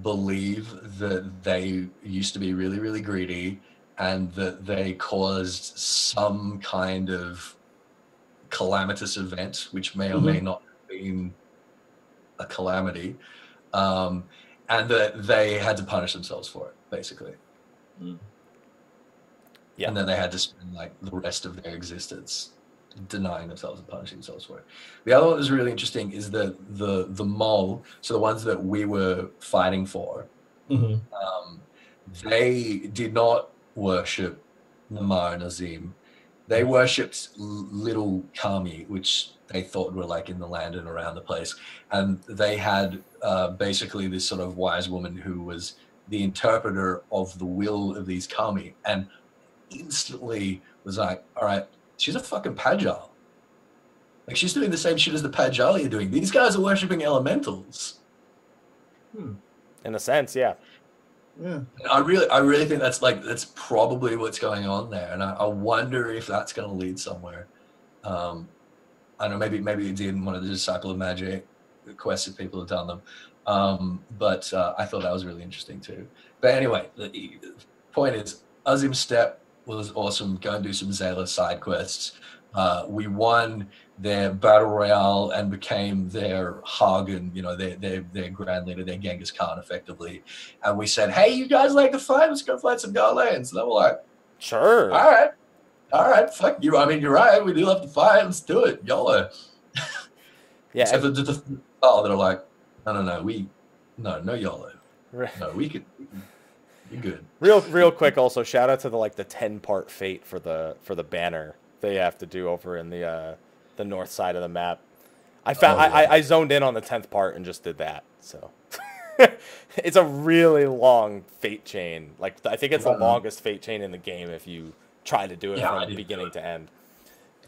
believe that they used to be really, really greedy, and that they caused some kind of calamitous event, which may or may not have been a calamity, and that they had to punish themselves for it, basically. Yeah. And then they had to spend like the rest of their existence denying themselves and punishing themselves for it. The other one that was really interesting is the mole, so the ones that we were fighting for, they did not worship Namar Nazim. They worshipped little Kami, which they thought were like in the land and around the place. And they had basically this sort of wise woman who was the interpreter of the will of these Kami, and instantly was like, all right, she's a fucking Pajal. Like, she's doing the same shit as the Pajali are doing. These guys are worshipping elementals. In a sense, yeah. Yeah. I really think that's probably what's going on there, and I wonder if that's going to lead somewhere. I don't know, maybe it did in one of the Disciple of Magic quests if people have done them, but I thought that was really interesting too. But anyway, the point is, Azim's Step was awesome. Go and do some Zayla side quests. We won their battle royale and became their Hagen, their grand leader, their Genghis Khan, effectively. And we said, "Hey, you guys like to fight? Let's go fight some Gharleans." And they were like, "Sure, all right, fuck you. I mean, you're right. We do love to fight. Let's do it, YOLO." Yeah. So they're like, no YOLO. No, we could. You're good. Real quick. Also, shout out to the 10-part fate for the banner they have to do over in the north side of the map. I zoned in on the 10th part and just did that. So it's a really long fate chain. Like, I think it's the longest fate chain in the game if you try to do it from beginning to end.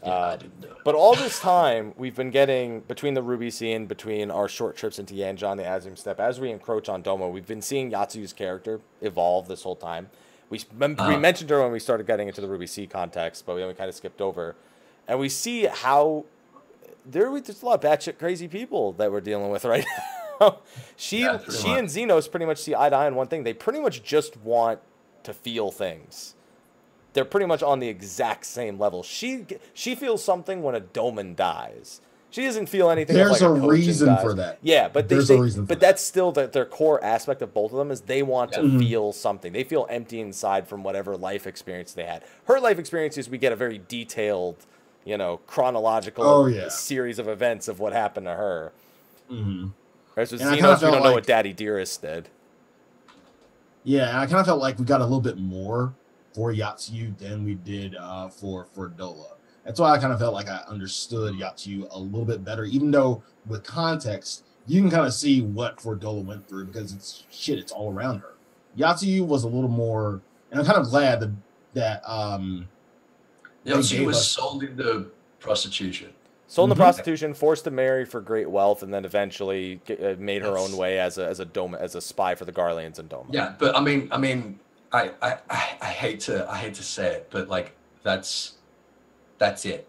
I didn't know. But all this time, we've been getting, between the Ruby Sea, between our short trips into Yanjan, the Azim Steppe, as we encroach on Domo, we've been seeing Yatsuyu's character evolve this whole time. We mentioned her when we started getting into the Ruby Sea context, but then we kind of skipped over. And we see how there's a lot of batshit crazy people that we're dealing with right now. She and Xenos pretty much see eye to eye on one thing. They pretty much just want to feel things. They're pretty much on the exact same level. She feels something when a Doman dies. She doesn't feel anything. There's a reason for that. Yeah, but that's still their core aspect of both of them is they want to feel something. They feel empty inside from whatever life experience they had. Her life experiences, we get a very detailed, chronological series of events of what happened to her. Whereas with Xenos, we don't know what Daddy Dearest did. Yeah, and I kind of felt like we got a little bit more for Yatsuyu than we did for Dola. That's why I kind of felt like I understood Yatsuyu a little bit better, even though with context, you can kind of see what Fordola went through because it's all around her. Yatsuyu was a little more, and I'm kind of glad that Yatsuyu was sold into prostitution. Sold into prostitution, forced to marry for great wealth, and then eventually made her own way as a spy for the Gharleans and Doma. Yeah, but I mean, I hate to say it, but like that's it.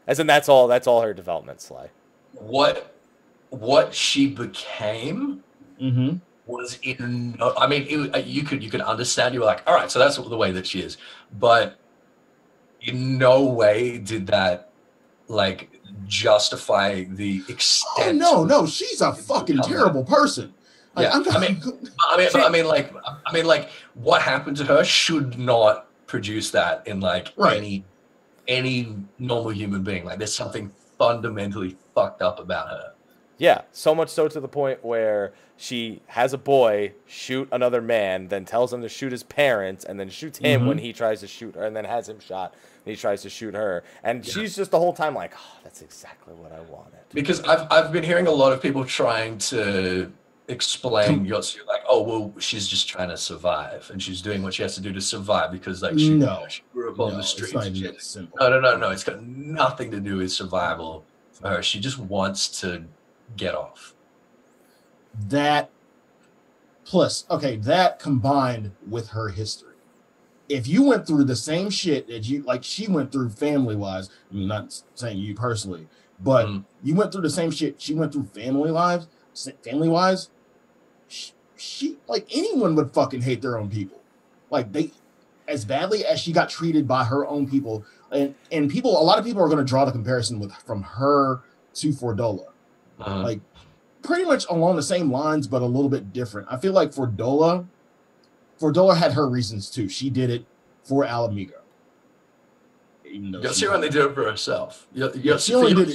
As in, that's all her development, Sly. What she became was in. I mean, you could understand. You were like, all right, so that's the way that she is, but in no way did that like justify the extent. Oh no, she's a fucking terrible person. Like, yeah, I mean, like, what happened to her should not produce that in like any normal human being. Like, there's something fundamentally fucked up about her. Yeah, so much so to the point where she has a boy shoot another man, then tells him to shoot his parents, and then shoots him when he tries to shoot her, and then has him shot, and he tries to shoot her. And she's just the whole time like, oh, that's exactly what I wanted. Because I've been hearing a lot of people trying to explain Yotsu like, oh, well, she's just trying to survive, and she's doing what she has to do to survive because like she grew up on the streets. No, it's got nothing to do with survival for her. She just wants to get off. That combined with her history. If you went through the same shit that she went through family wise, I mean, not saying you personally, but you went through the same shit she went through family wise, she like anyone would fucking hate their own people. Like, they, as badly as she got treated by her own people, and a lot of people are going to draw the comparison from her to Fordola. Like, pretty much along the same lines, but a little bit different. I feel like Fordola had her reasons too. She did it for Alamigo. She only did it for herself. She only did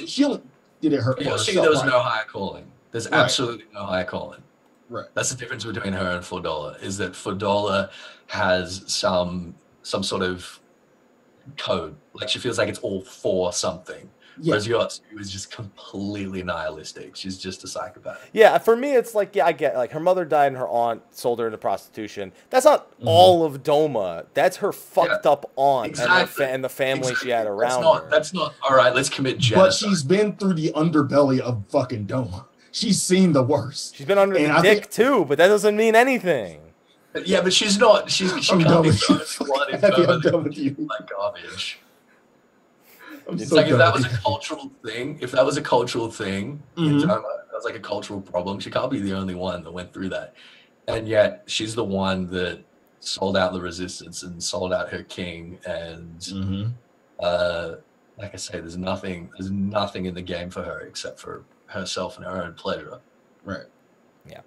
it for herself. There was no higher calling. There's absolutely no higher calling. Right. That's the difference between her and Fordola, is that Fordola has some sort of code. Like, she feels like it's all for something. Yeah. Whereas Yotsu is just completely nihilistic. She's just a psychopath. Yeah, for me, it's like, yeah, I get, like, her mother died and her aunt sold her into prostitution. That's not all of Doma. That's her fucked up aunt and the family she had around her. That's not, all right, let's commit genocide. But she's been through the underbelly of fucking Doma. She's seen the worst. She's been under the dick, too, but that doesn't mean anything. Yeah, but she's not, she can't be the one in Doma like garbage. It's like, if that was a cultural thing, in Doma, that was like a cultural problem, she can't be the only one that went through that. And yet she's the one that sold out the resistance and sold out her king. And like I say, there's nothing in the game for her except for herself and her own pleasure. Right. Yeah.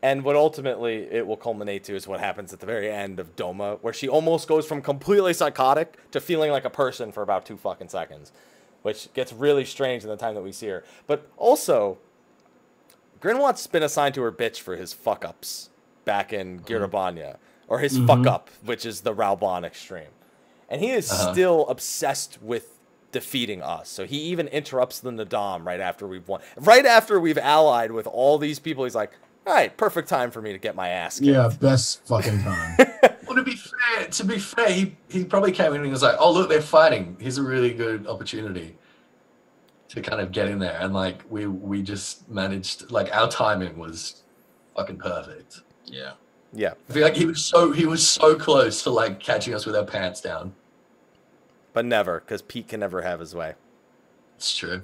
And what ultimately it will culminate to is what happens at the very end of Doma, where she almost goes from completely psychotic to feeling like a person for about 2 fucking seconds, which gets really strange in the time that we see her. But also, Grinwat's been assigned to her bitch for his fuck-ups back in Girabanya, or his fuck-up, which is the Raubon extreme. And he is still obsessed with defeating us. So he even interrupts the Nadam right after we've won. Right after we've allied with all these people, he's like, all right, perfect time for me to get my ass kicked. Yeah, best fucking time. Well, to be fair, he probably came in and was like, oh, look, they're fighting. Here's a really good opportunity to kind of get in there. And, like, we just managed, like, our timing was fucking perfect. Yeah. Yeah. I feel like he was so close to, like, catching us with our pants down. But never, because Pete can never have his way. It's true.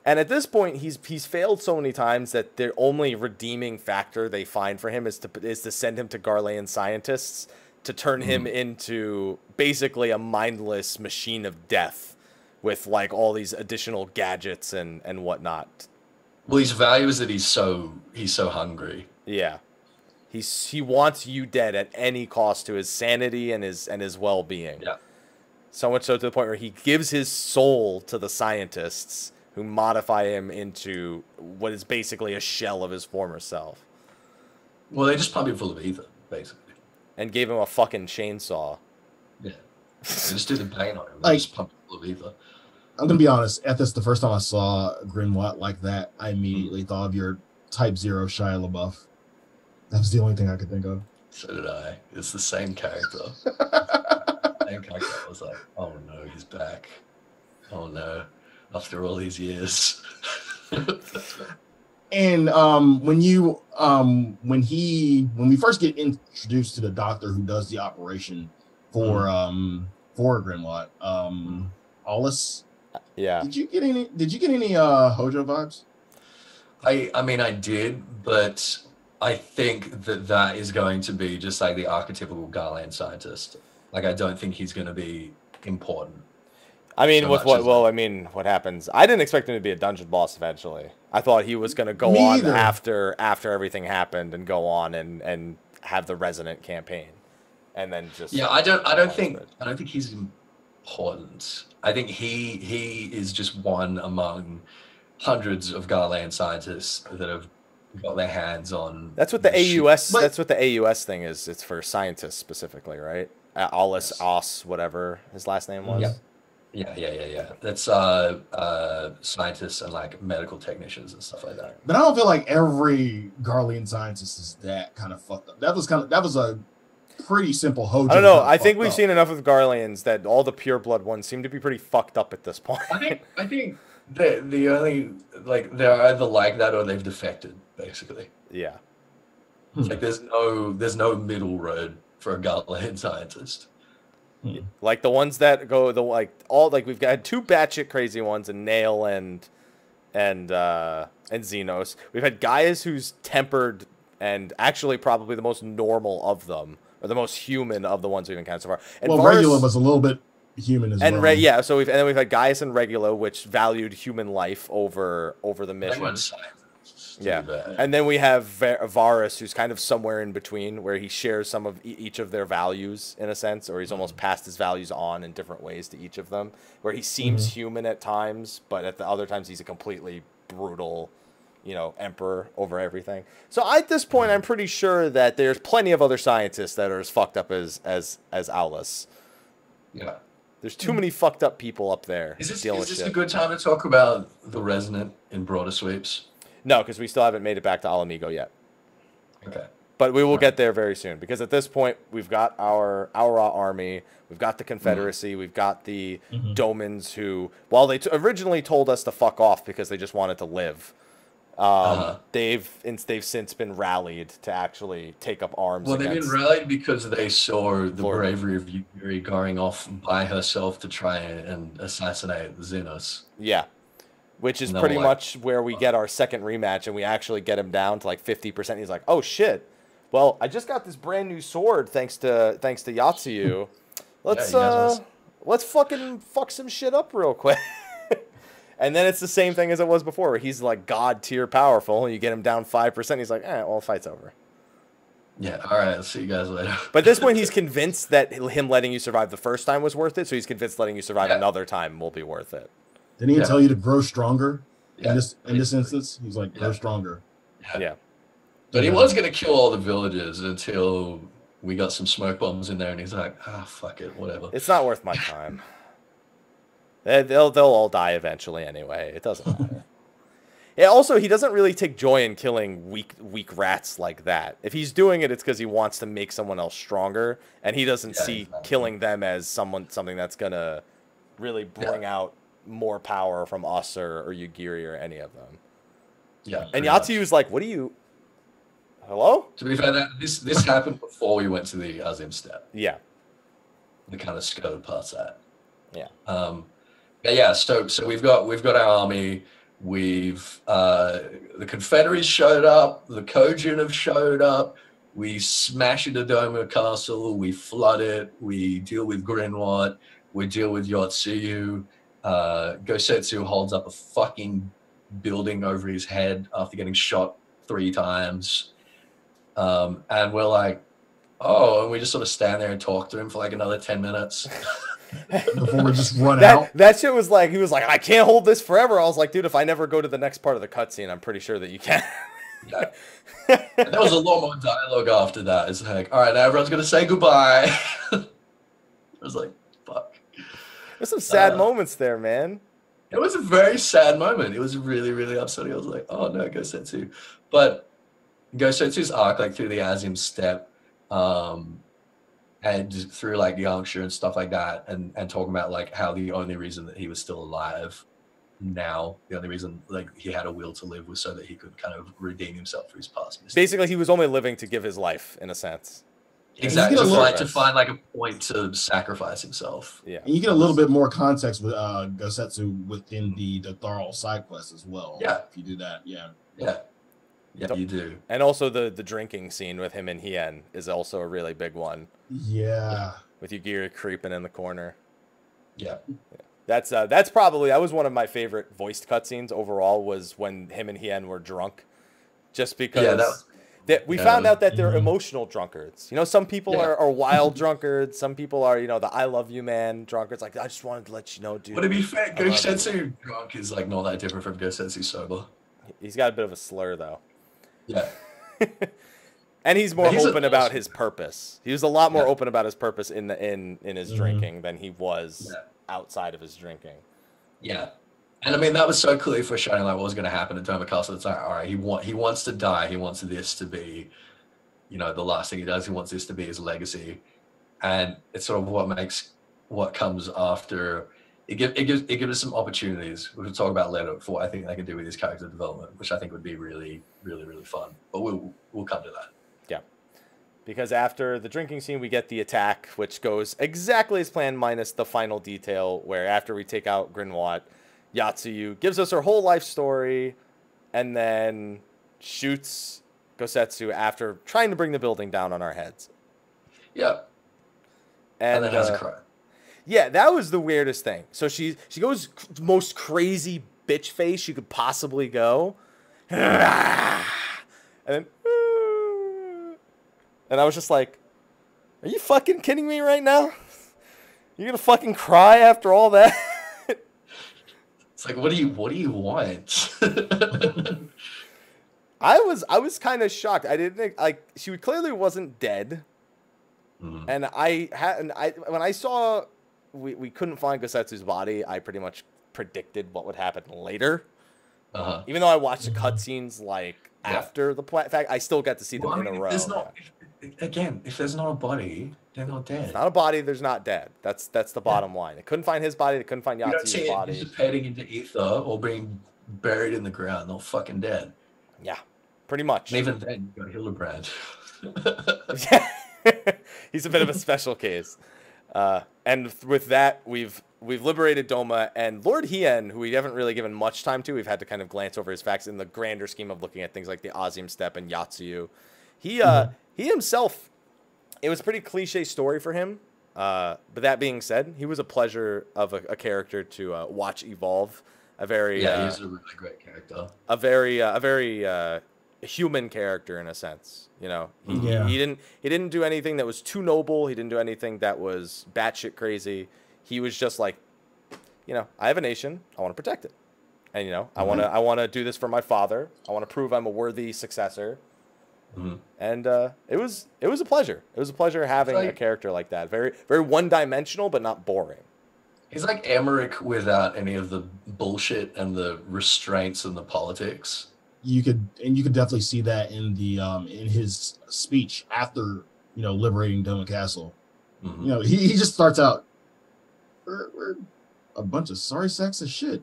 And at this point, he's failed so many times that the only redeeming factor they find for him is to send him to Garlean scientists to turn him into basically a mindless machine of death with, like, all these additional gadgets and whatnot. Well, his value is that he's so hungry. Yeah. He wants you dead at any cost to his sanity and his well-being. Yeah. So much so to the point where he gives his soul to the scientists, who modify him into what is basically a shell of his former self. Well, they just pump him full of ether, basically. And gave him a fucking chainsaw. Yeah. They just did the pain on him. Like, they just pumped him full of ether. I'm going to be honest. Ethys, the first time I saw Grinwat like that, I immediately thought of your Type 0 Shia LaBeouf. That was the only thing I could think of. So did I. It's the same character. I was like, oh no, he's back. Oh no. After all these years. And when we first get introduced to the doctor who does the operation for Grinwat, Alice. Yeah. Did you get any Hojo vibes? I mean I did, but I think that is going to be just like the archetypical Garland scientist. Like, I don't think he's going to be important. I mean, what happens? I didn't expect him to be a dungeon boss eventually. I thought he was going to go on after everything happened and go on and have the resonant campaign, and then just I don't think he's important. I think he is just one among hundreds of Garland scientists that have got their hands on. That's what the AUS. That's what the AUS thing is. It's for scientists specifically, right? Alice Oss, whatever his last name was. Yeah. That's scientists and like medical technicians and stuff like that. But I don't feel like every Garlean scientist is that kind of fucked up. That was a pretty simple Hojo. I don't know. I think we've seen enough of the Garleans that all the pure blood ones seem to be pretty fucked up at this point. I think the only, like, they're either like that or they've defected, basically. Yeah. It's like there's no middle road for a Garlean scientist. Like the ones that go we've got 2 batshit crazy ones, and Nail and Xenos. We've had Gaius, who's tempered and actually probably the most normal of them, or the most human of the ones we've encountered so far. And Regula was a little bit human as well. So we've had Gaius and Regulo, which valued human life over the mission. It's too bad. And then we have Varus, who's kind of somewhere in between, where he shares some of each of their values, in a sense, or he's almost passed his values on in different ways to each of them, where he seems human at times, but at the other times he's a completely brutal, emperor over everything. So at this point, I'm pretty sure that there's plenty of other scientists that are as fucked up as Aulus. Yeah. There's too many fucked up people up there. Is this a good time to talk about the Resonant in broader sweeps? No, because we still haven't made it back to Alamigo yet. Okay. But we will get there very soon, because at this point, we've got our Aura army, we've got the Confederacy, we've got the Domans who, while they originally told us to fuck off because they just wanted to live, they've since been rallied to actually take up arms. Well, they've been rallied because they saw the bravery of Yuri going off by herself to try and assassinate Xenos. Yeah. Which is pretty much where we get our second rematch, and we actually get him down to like 50%. He's like, "Oh shit! Well, I just got this brand new sword thanks to Yatsuyu. Let's fucking fuck some shit up real quick." And then it's the same thing as it was before, where he's like god tier powerful, and you get him down 5%. He's like, well, fight's over. Yeah, all right, I'll see you guys later. But at this point, he's convinced that him letting you survive the first time was worth it, so he's convinced letting you survive another time will be worth it. Didn't he tell you to grow stronger? In this instance, he's like, grow stronger. Yeah. But he was going to kill all the villagers until we got some smoke bombs in there, and he's like, fuck it, whatever. It's not worth my time. They'll all die eventually anyway. It doesn't matter. Yeah, also, he doesn't really take joy in killing weak rats like that. If he's doing it, it's because he wants to make someone else stronger, and he doesn't see killing them as something that's going to really bring out more power from us or Yugiri or any of them. Yeah. And Yatsuyu's like, what do you... Hello? To be fair, this happened before we went to the Azim step. Yeah. The kind of scuttled past that. Yeah. So we've got our army. We've the Confederates showed up. The Kojin have showed up. We smash into Doma Castle. We flood it. We deal with Grinwat. We deal with Yotsuyu. Gosetsu holds up a fucking building over his head after getting shot 3 times. And we're like, and we just sort of stand there and talk to him for like another 10 minutes. Before we just run out. That shit was like, he was like, I can't hold this forever. I was like, dude, if I never go to the next part of the cutscene, I'm pretty sure that you can. Yeah. And there was a lot more dialogue after that. It's like, all right, now everyone's going to say goodbye. I was like, fuck. There's some sad moments there, man. It was a very sad moment. It was really, really upsetting. I was like, oh no, Gosetsu. But Gosetsu's arc, like through the Azim step, and through like Yangsha and stuff like that, and talking about like how the only reason that he was still alive now, the only reason like he had a will to live was so that he could kind of redeem himself for his past mistakes. Basically, he was only living to give his life, in a sense. Exactly, to find like a point to sacrifice himself. Yeah, and you get a little bit more context with Gosetsu within the Thorl side quest as well. Yeah, if you do that, yeah, you do. And also the drinking scene with him and Hien is also a really big one. Yeah, with Yugiri creeping in the corner. Yeah. That's that was one of my favorite voiced cutscenes overall, was when him and Hien were drunk, just because we found out that they're emotional drunkards. You know, some people are wild drunkards. Some people are, the I love you man drunkards. Like, I just wanted to let you know, dude. But to be fair, Gosetsu drunk is like not that different from Gosetsu sober. He's got a bit of a slur though. Yeah. And he's more open about his purpose. He was a lot more open about his purpose in his drinking than he was outside of his drinking. Yeah. And I mean, that was so clearly foreshadowing like what was going to happen at Doma Castle. It's like, all right, he wants to die. He wants this to be, the last thing he does. He wants this to be his legacy. And it's sort of what comes after. It gives us some opportunities. We'll talk about later for what I think they can do with his character development, which I think would be really, really, really fun. But we'll come to that. Yeah. Because after the drinking scene, we get the attack, which goes exactly as planned, minus the final detail, where after we take out Grinwat, Yatsuyu gives us her whole life story, and then shoots Gosetsu after trying to bring the building down on our heads. Yeah. And then has a cry. Yeah, that was the weirdest thing. So she goes most crazy bitch face you could possibly go, and then, and I was just like, are you fucking kidding me right now? You're gonna fucking cry after all that? It's like, what do you want? I was kind of shocked. I didn't think, like, she clearly wasn't dead. Mm. And when I saw we couldn't find Gosetsu's body, I pretty much predicted what would happen later. Even though I watched the cutscenes after the fact, I still got to see them in a row. If there's not a body, they're not dead. It's not a body, there's not dead. That's the bottom line. They couldn't find his body, they couldn't find Yatsu's body. Dissipating into ether or being buried in the ground, they're fucking dead. Yeah, pretty much. And even then, you got Hildebrand. He's a bit of a special case. And with that, we've liberated Doma, and Lord Hien, who we haven't really given much time to. We've had to kind of glance over his facts in the grander scheme of looking at things like the Azim Step and Yatsuyu. He himself, it was a pretty cliche story for him. But that being said, he was a pleasure of a character to watch evolve. He's a really great character. A very human character in a sense. You know, he didn't do anything that was too noble. He didn't do anything that was batshit crazy. He was just like, I have a nation. I want to protect it, and I want to do this for my father. I want to prove I'm a worthy successor. Mm-hmm. And it was a pleasure. It was a pleasure having a character like that. Very very one-dimensional, but not boring. He's like Emmerich without any of the bullshit and the restraints and the politics. You could definitely see that in the in his speech after liberating Doma Castle. Mm-hmm. He just starts out, we're a bunch of sorry sacks of shit,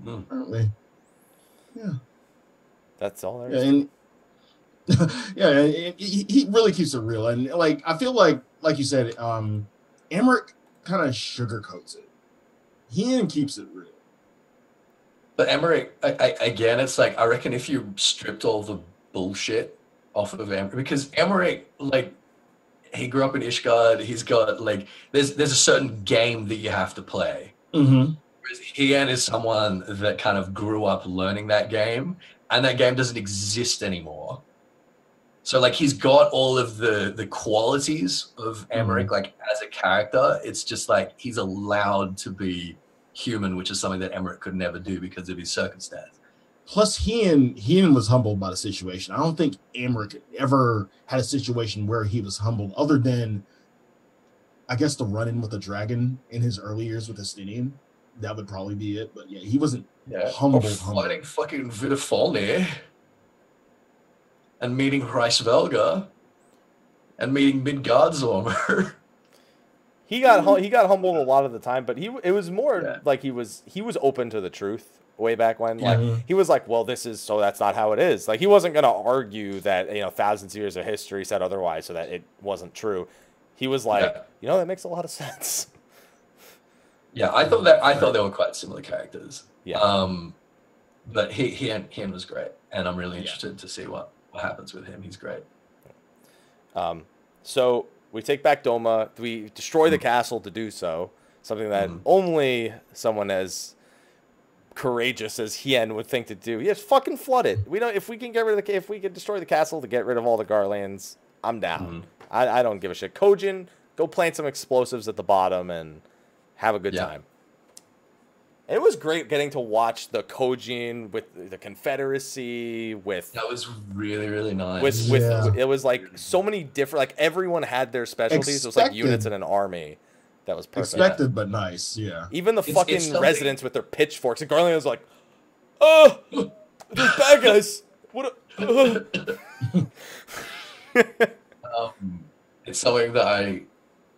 aren't we? Yeah, that's all there is. And he really keeps it real, and I feel like you said, Emmerich kind of sugarcoats it. Hien keeps it real. But Emmerich, again, it's like, I reckon if you stripped all the bullshit off of Emmerich, because Emmerich, he grew up in Ishgard, he's got, there's a certain game that you have to play. Mm-hmm. Whereas Hien is someone that kind of grew up learning that game, and that game doesn't exist anymore. So, he's got all of the qualities of Emmerich, as a character. It's just, he's allowed to be human, which is something that Emmerich could never do because of his circumstance. Plus, Hien was humbled by the situation. I don't think Emmerich ever had a situation where he was humbled, other than, I guess, the run-in with the dragon in his early years with Estinian. That would probably be it. But yeah, he wasn't humbled. Fighting fucking Vidafalni, and meeting Hreisvelga, and meeting Midgardsormr. He got humbled a lot of the time, but it was more like he was open to the truth way back when. He was like, well, that's not how it is. He wasn't gonna argue that thousands of years of history said otherwise, so that it wasn't true. He was like, that makes a lot of sense. Yeah, I thought they were quite similar characters. Yeah. But Hien was great, and I'm really interested to see what happens with him. He's great. So we take back Doma. We destroy the castle to do so. Something that only someone as courageous as Hien would think to do. Yes, fucking flood it. If we can destroy the castle to get rid of all the Garlands, I'm down. I don't give a shit. Kojin, go plant some explosives at the bottom and have a good time. It was great getting to watch the Kojin with the Confederacy. That was really, really nice. It was so many different. Everyone had their specialties. It was like units in an army. That was perfect. Expected, but nice. Yeah. Even the fucking residents with their pitchforks. And Garland was like, "Oh, there's bad guys. What?" It's something that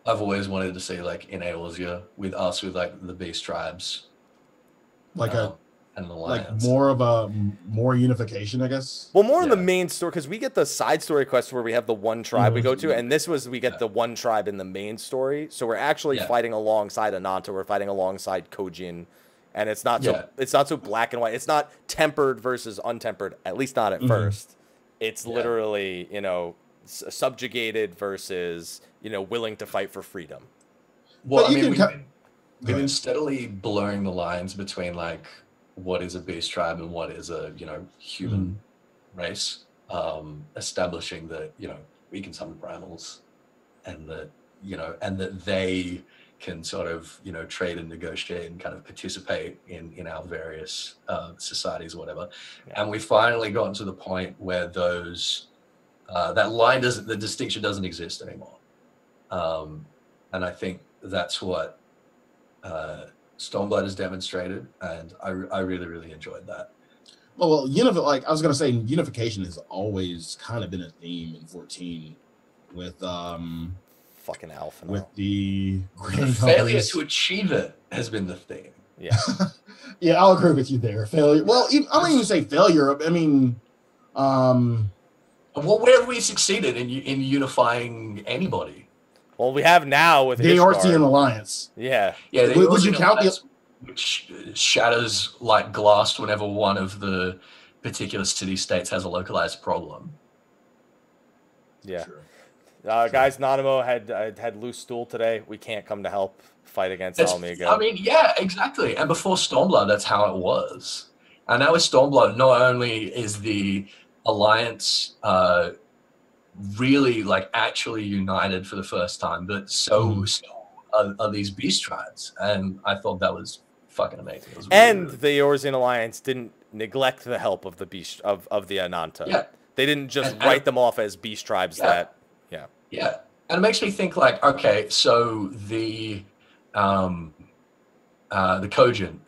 I've always wanted to see, in Eorzea with the beast tribes. And the Lions. More unification, I guess. Well, more in the main story, because we get the side story quests where we have the one tribe we go to, and we get the one tribe in the main story. So we're actually fighting alongside Ananta. We're fighting alongside Kojin, and it's not so black and white. It's not tempered versus untempered, at least not at first. It's literally subjugated versus willing to fight for freedom. Well, we've been steadily blurring the lines between what is a beast tribe and what is a, human race, establishing that, we can summon primals, and that they can sort of, trade and negotiate and kind of participate in our various societies or whatever. Yeah. And we finally gotten to the point where those, the distinction doesn't exist anymore. And I think that's what Stormblood has demonstrated, and I really, really enjoyed that. Well, like I was gonna say, unification has always kind of been a theme in 14 with fucking Alpha. With the failure to achieve it has been the theme. Yeah. Yeah, I'll agree with you there. Failure. Well, I don't even say failure. I mean, well, where have we succeeded in unifying anybody? Well, we have now with the Eorzean Alliance. Yeah. Yeah. Would you count the which shatters like glass whenever one of the particular city-states has a localized problem? Yeah. Sure. Guys, Nanimo had loose stool today. We can't come to help fight against Alamigo. I mean, yeah, exactly. And before Stormblood, that's how it was. And now with Stormblood, not only is the Alliance really like actually united for the first time, but so are these beast tribes. And I thought that was fucking amazing. Really and the Eorzean Alliance didn't neglect the help of the beast of the Ananta. Yeah. They didn't just write them off as beast tribes Yeah. And it makes me think like, okay, so the Cogent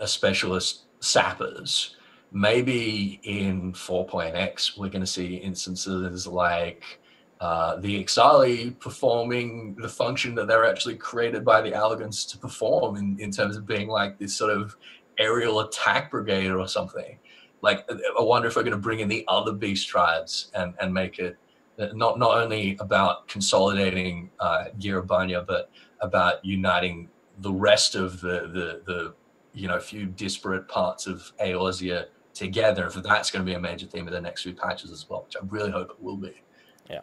are specialist sappers. Maybe in 4.x we're going to see instances like the Ixali performing the function that they're actually created by the Allagans to perform in terms of being like this sort of aerial attack brigade or something. Like, I wonder if we're going to bring in the other beast tribes and make it not only about consolidating Girabanya, but about uniting the rest of the few disparate parts of Eorzea together. If that's going to be a major theme of the next few patches as well, which I really hope it will be. Yeah.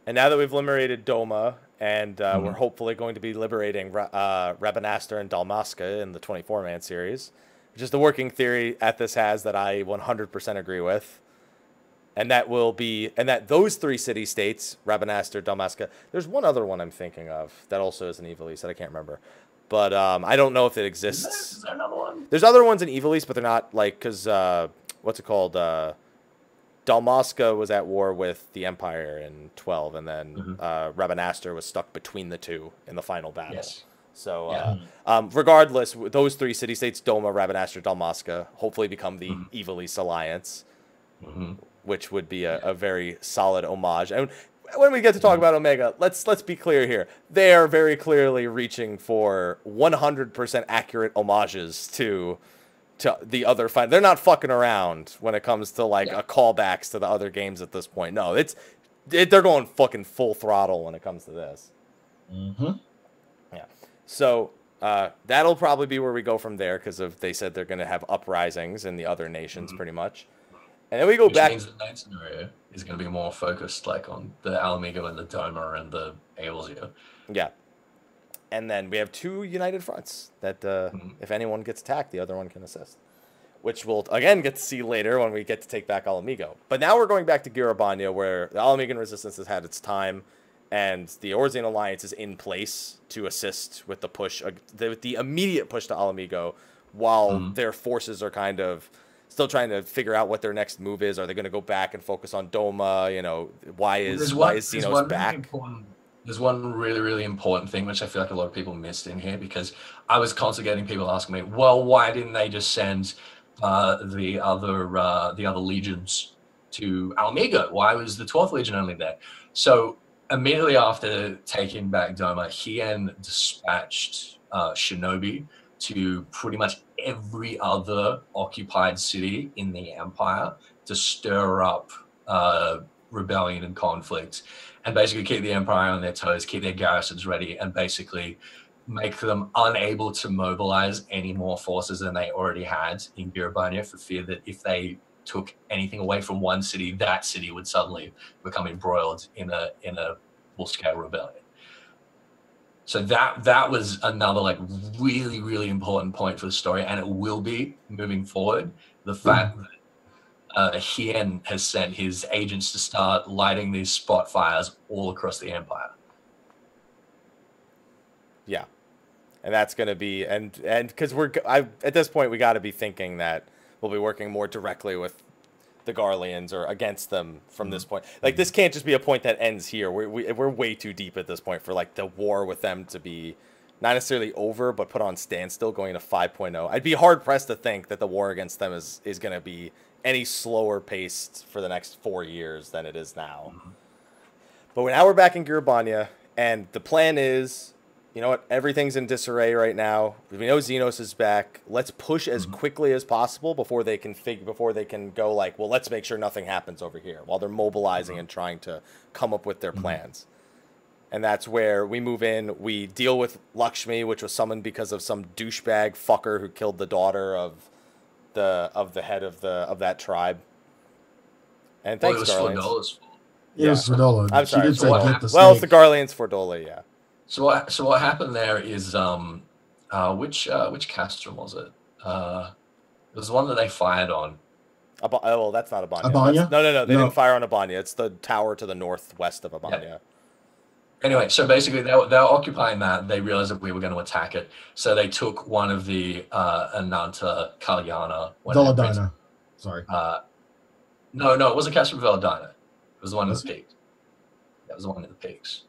And now that we've liberated Doma, and we're hopefully going to be liberating Rabanastre and Dalmasca in the 24-man series, which is the working theory Ethys has that I 100% agree with. And that those three city-states, Rabanastre, Dalmasca, there's one other one I'm thinking of that also is an Evil East that I can't remember. But I don't know if it exists. Is there another one? There's other ones in Evil East, but they're not like, because, what's it called? Dalmasca was at war with the Empire in 12, and then Rabanastre was stuck between the two in the final battle. Yes. So, regardless, those three city-states, Doma, Rabanastre, Dalmasca, hopefully become the Evil East Alliance. Which would be a very solid homage. And when we get to talk about Omega, let's be clear here. They are very clearly reaching for 100% accurate homages to the other fight. They're not fucking around when it comes to like a callbacks to the other games at this point. No, they're going fucking full throttle when it comes to this. Yeah. So that'll probably be where we go from there, because they said they're going to have uprisings in the other nations pretty much. And then we go back. Which means the ninth scenario is going to be more focused like on the Alamigo and the Doma and the Eorzea. Yeah. And then we have two united fronts that if anyone gets attacked, the other one can assist. Which we'll, again, get to see later when we get to take back Alamigo. But now we're going back to Girabanya, where the Alamigan resistance has had its time, and the Eorzean Alliance is in place to assist with the push, the immediate push to Alamigo, while their forces are kind of still trying to figure out what their next move is. Are they going to go back and focus on Doma? Why is Xenos back? There's one really, really important thing which I feel like a lot of people missed in here, because I was constantly getting people asking me, well, why didn't they just send the other legions to Alamigo? Why was the 12th Legion only there? So immediately after taking back Doma, Hien dispatched Shinobi to pretty much every other occupied city in the Empire to stir up rebellion and conflict, and basically keep the Empire on their toes, keep their garrisons ready, and basically make them unable to mobilize any more forces than they already had in Girabanya, for fear that if they took anything away from one city, that city would suddenly become embroiled in a full-scale rebellion. So that was another like really, really important point for the story, and it will be moving forward. The fact that Hien has sent his agents to start lighting these spot fires all across the Empire. Yeah, and that's going to be and because at this point we got to be thinking that we'll be working more directly with the Garleans or against them from this point. Like this can't just be a point that ends here. We're way too deep at this point for like the war with them to be not necessarily over, but put on standstill going to 5.0. I'd be hard pressed to think that the war against them is going to be any slower paced for the next 4 years than it is now. But now we're back in Gurabanya, and the plan is, you know what, everything's in disarray right now. We know Xenos is back. Let's push as quickly as possible before they can go like, well, let's make sure nothing happens over here while they're mobilizing and trying to come up with their plans. And that's where we move in. We deal with Lakshmi, which was summoned because of some douchebag fucker who killed the daughter of the head of that tribe. And thanks, Garleans. It was Fordola. I'm sorry. She did say get the well, it's snake. the Garleans Fordola, yeah. So what happened there is which castrum was it? It was the one that they fired on. Well, that's not Abanya. Abanya? No. They didn't fire on Abanya. It's the tower to the northwest of Abanya. Yeah. Anyway, so basically they were occupying that. They realized that we were going to attack it, so they took one of the Ananta Kalyana. Veladina. Sorry. No, it wasn't Castrum Veladina. It was the one in the peaks. That was the one in the peaks.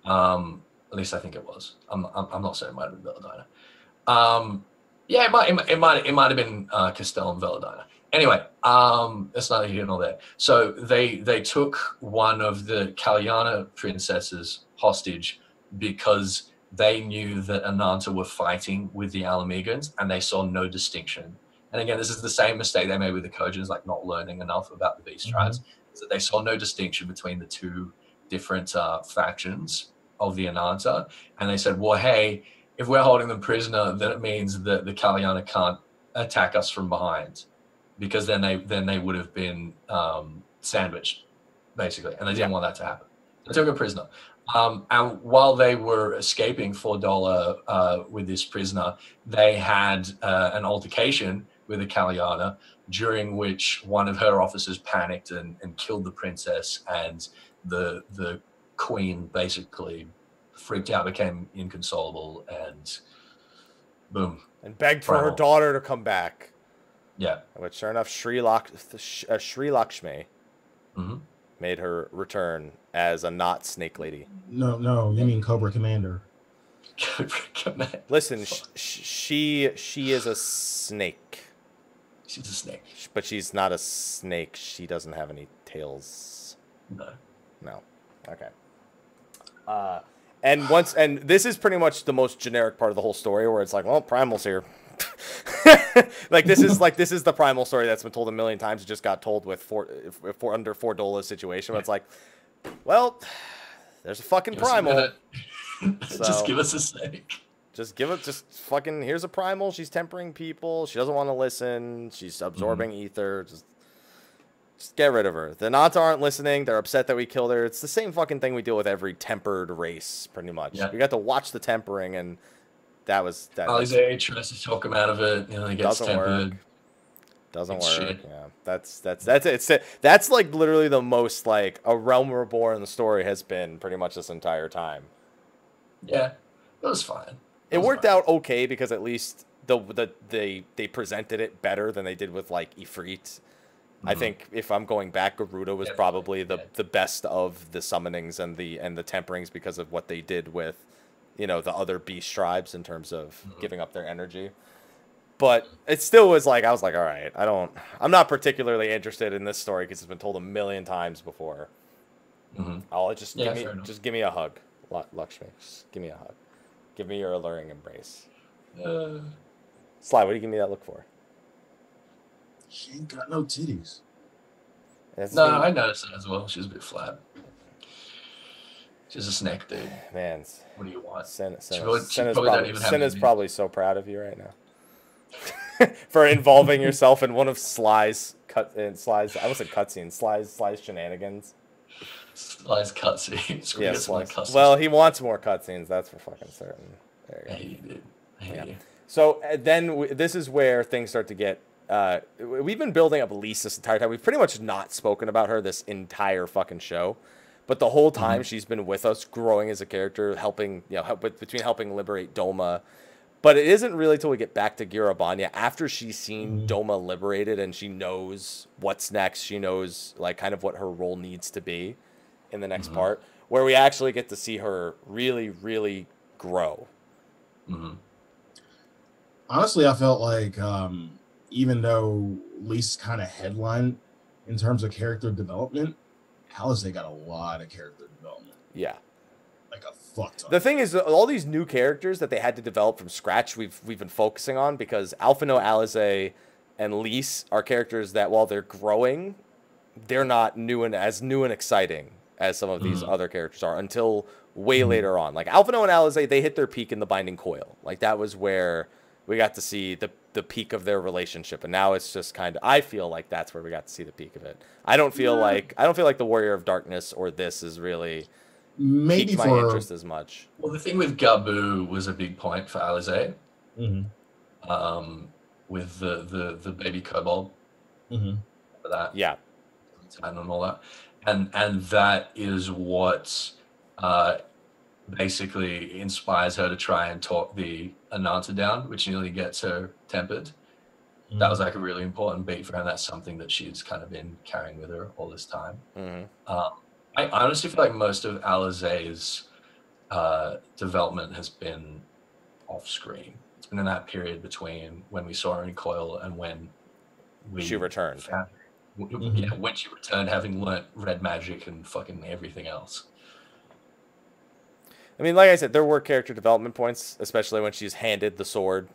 At least I think it was. I'm not certain. It might have been Veladina. Yeah, it might have been Castellum Veladina. Anyway, it's neither here nor there. So they took one of the Kalyana princesses hostage because they knew that Ananta were fighting with the Alamegans and they saw no distinction. And again, this is the same mistake they made with the Kojans, like not learning enough about the beast tribes, is that they saw no distinction between the two different factions of the Ananta. And they said, well, hey, if we're holding them prisoner, then it means that the Kalyana can't attack us from behind, because then they would have been sandwiched, basically, and they didn't want that to happen. They took a prisoner. And while they were escaping $4 with this prisoner, they had an altercation with the Kalyana, during which one of her officers panicked and killed the princess, and the queen basically freaked out, became inconsolable, and boom. And begged for her daughter to come back. Yeah. But sure enough, Sri Lakshmi made her return as a not snake lady. No, you mean Cobra Commander. Cobra Commander. Listen, she is a snake. She's a snake. But she's not a snake. She doesn't have any tails. No. Okay. And this is pretty much the most generic part of the whole story, where it's like, well, Primal's here. this is the Primal story that's been told a million times. It just got told with under Fordola's situation. But it's like, well, there's a fucking Primal. Just give us a snake. Just fucking, here's a Primal. She's tempering people. She doesn't want to listen. She's absorbing ether. Just get rid of her. The Nanta aren't listening. They're upset that we killed her. It's the same fucking thing we deal with every tempered race, pretty much. Yeah. We got to watch the tempering, and that was that. Alizé tries to talk him out of it. He gets tempered. Doesn't work. Shit. Yeah, that's it. That's like literally the most like a Realm Reborn story has been pretty much this entire time. Yeah, it was fine. It worked out okay, because at least they presented it better than they did with like Ifrit. I think if I'm going back, Garuda was probably the best of the summonings and the temperings, because of what they did with, the other beast tribes in terms of giving up their energy. But it still was like, I was like, all right, I'm not particularly interested in this story because it's been told a million times before. I'll just give me a hug, Lakshmi. Just give me a hug. Give me your alluring embrace. Sly, what do you give me that look for? She ain't got no titties. I noticed that as well. She's a bit flat. She's a snake, dude. Man, what do you want? Senna's probably so proud of you right now for involving yourself in one of Sly's I wasn't cutscenes. Sly's shenanigans. Sly's cutscenes. Yeah, Sly's. Well, he wants more cutscenes. That's for fucking certain. There you go. Yeah, you did. Yeah. So then this is where things start to get. We've been building up Lise this entire time. We've pretty much not spoken about her this entire fucking show, but the whole time she's been with us, growing as a character, helping between helping liberate Doma. But it isn't really till we get back to Girabanya after she's seen Doma liberated and she knows what's next. She knows like kind of what her role needs to be in the next part, where we actually get to see her really, really grow. Honestly, I felt like even though Lise kind of headlined in terms of character development, Alisaie got a lot of character development. Yeah. Like a fuck ton. The thing is, all these new characters that they had to develop from scratch, we've been focusing on because Alphinaud, Alisaie, and Lise are characters that while they're growing, they're not new and exciting as some of these other characters are until way later on. Like Alphinaud and Alisaie, they hit their peak in the Binding Coil. Like that was where we got to see the peak of their relationship, and now it's just kind of. I feel like that's where we got to see the peak of it. I don't feel like the Warrior of Darkness or this is really. Maybe my interest as much. Well, the thing with Gabu was a big point for Alisaie. With the baby kobold. For that. Yeah. And all that. And that is what basically inspires her to try and talk the Ananta down, which nearly gets her tempered. That was like a really important beat for her, and that's something that she's kind of been carrying with her all this time. I honestly feel like most of Alisaie's development has been off screen. It's been in that period between when we saw her in Coil and when she returned. Yeah, when she returned, having learnt red magic and fucking everything else. I mean, like I said, there were character development points, especially when she's handed the sword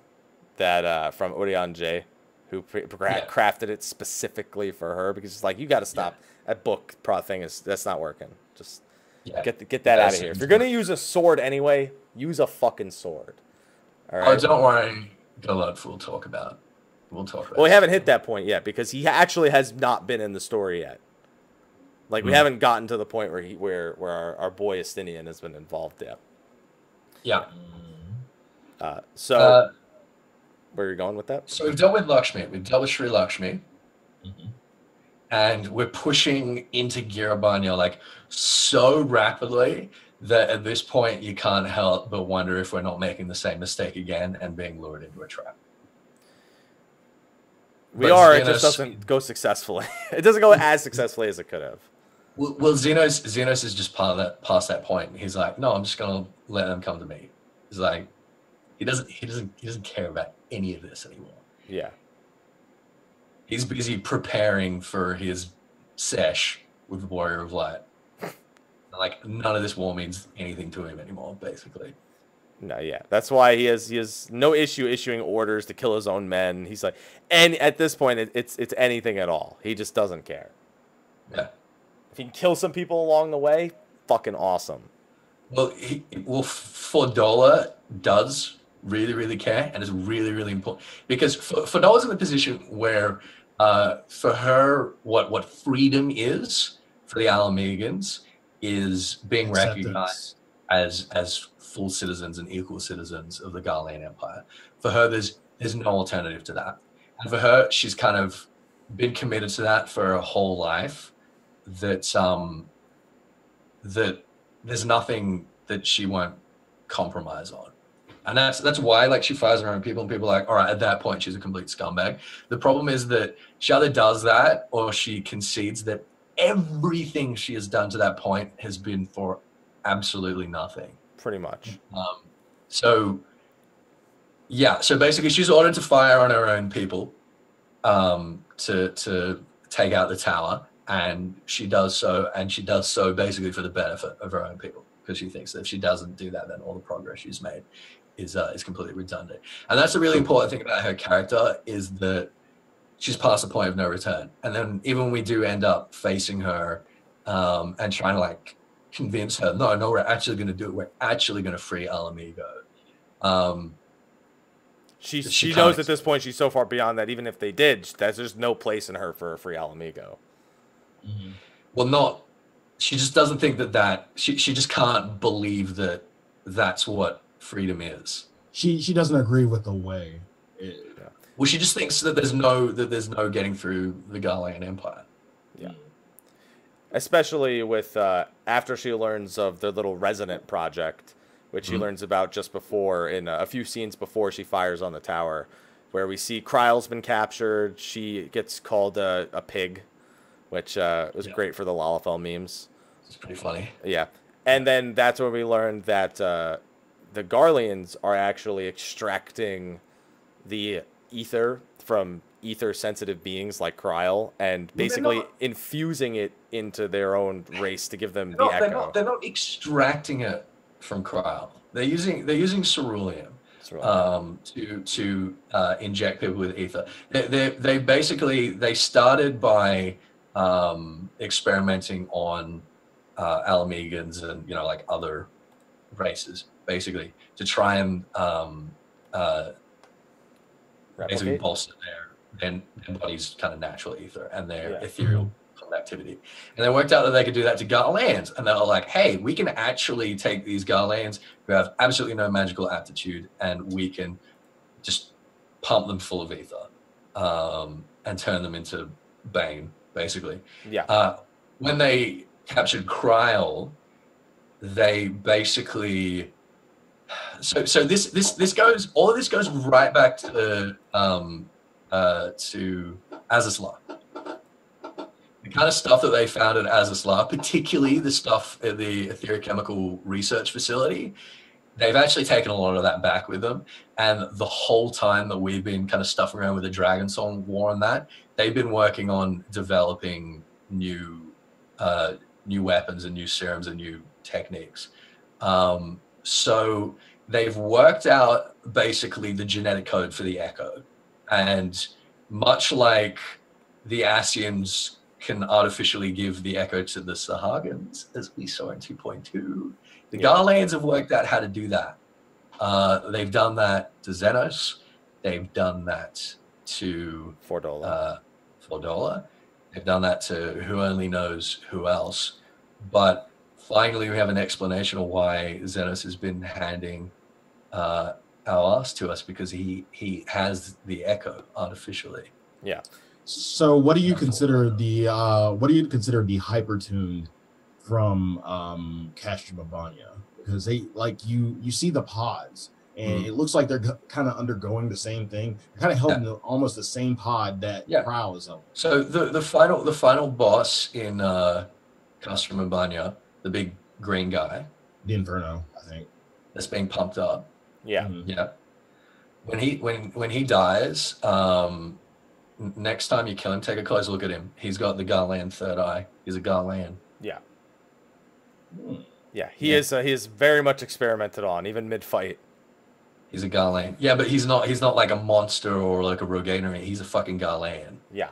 that from Urianger, who crafted it specifically for her, because it's like, you got to stop. That book thing that's not working. Just get that out of here. If you're gonna use a sword anyway, use a fucking sword. All right. Oh, don't worry, Galad, we'll talk about. Well, we haven't hit that point yet because he actually has not been in the story yet. Like we haven't gotten to the point where our boy Estinian has been involved yet. Yeah. So where are you going with that? So we've dealt with Lakshmi. We've dealt with Sri Lakshmi. And we're pushing into Girabanya like so rapidly that at this point you can't help but wonder if we're not making the same mistake again and being lured into a trap. We are. It just doesn't go successfully. It doesn't go as successfully as it could have. Well, Xenos is just past that point. He's like, no, I'm just gonna let them come to me. He's like, he doesn't care about any of this anymore. Yeah. He's busy preparing for his sesh with the Warrior of Light. Like, none of this war means anything to him anymore, basically. No, yeah. That's why he has no issue issuing orders to kill his own men. He's like, and at this point, it's anything at all. He just doesn't care. Yeah. If he can kill some people along the way, fucking awesome. Well, Fordola does really, really care, and is really, really important. Because Fodola's in the position where, for her, what freedom is for the Alamegans is being recognized as full citizens and equal citizens of the Garlean Empire. For her, there's no alternative to that. And for her, she's kind of been committed to that for her whole life. That there's nothing that she won't compromise on. And that's why, like, she fires her own people, and people are like, all right, at that point, she's a complete scumbag. The problem is that she either does that or she concedes that everything she has done to that point has been for absolutely nothing. Pretty much. So basically, she's ordered to fire on her own people to take out the tower, and she does so, basically for the benefit of her own people, because she thinks that if she doesn't do that, then all the progress she's made is completely redundant. And that's a really important thing about her character, is that she's past the point of no return. And then even when we do end up facing her and trying to like convince her, no, we're actually going to do it. We're actually going to free Alamigo. She knows at this point she's so far beyond that. Even if they did, there's no place in her for a free Alamigo. Well, she just doesn't think that she just can't believe that that's what freedom is. She doesn't agree with the way. Well, she just thinks that there's no getting through the Garland Empire. Yeah. Especially with after she learns of the little resonant project, which she learns about just before in a few scenes before she fires on the tower, where we see Kryle's been captured. She gets called a pig, which was great for the Lalafell memes. It's pretty funny. Yeah. And then that's when we learned that the Garleans are actually extracting the ether from ether-sensitive beings like Kryle and basically infusing it into their own race to give them the echo. They're not extracting it from Kryle. They're using ceruleum to inject people with ether. They basically started by experimenting on Alamegans and like other races, basically to try and basically bolster their body's kind of natural ether and their ethereal conductivity. And they worked out that they could do that to Garlands. And they were like, hey, we can actually take these Garlands who have absolutely no magical aptitude and we can just pump them full of ether and turn them into Bane, basically. Yeah. When they captured Kryle, they basically... So this goes... All of this goes right back to Slyh. The kind of stuff that they found at Slyh, particularly the stuff at the Etherochemical Research Facility, they've actually taken a lot of that back with them. And the whole time that we've been kind of stuffing around with the Dragon Song War and that, they've been working on developing new weapons and new serums and new techniques. So they've worked out basically the genetic code for the Echo. And much like the Asians can artificially give the Echo to the Sahagins, as we saw in 2.2, the Garlands have worked out how to do that. They've done that to Xenos. They've done that to Fordola. They've done that to who only knows who else. But finally, we have an explanation of why Xenos has been handing our ass to us, because he has the Echo artificially. Yeah. So what do you consider the hypertuned from Castra Babania? Because they you see the pods and it looks like they're kind of undergoing the same thing. They're kind of held in almost the same pod that Kryle is on. So the final boss in Castra Babania, the big green guy, the Inferno, I think, that's being pumped up. Yeah. Yeah. When he dies, next time you kill him, take a close look at him. He's got the Garland third eye. He's a Garland. Yeah. Yeah, he is very much experimented on, even mid-fight. He's a Garland. Yeah, but he's not like a monster or like a Rogainer. He's a fucking Garland. Yeah.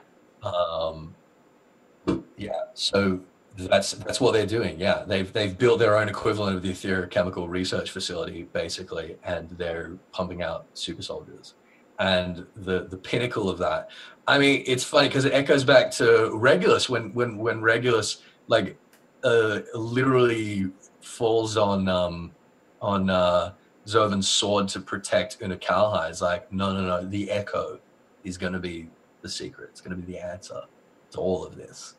Yeah. So that's what they're doing. Yeah, they've built their own equivalent of the Etherochemical Research Facility, basically, and they're pumping out super soldiers. And the pinnacle of that, I mean, it's funny because it echoes back to Regulus when Regulus literally falls on Zovan's sword to protect Unakalhai. It's like, no, the Echo is going to be the secret. It's going to be the answer to all of this.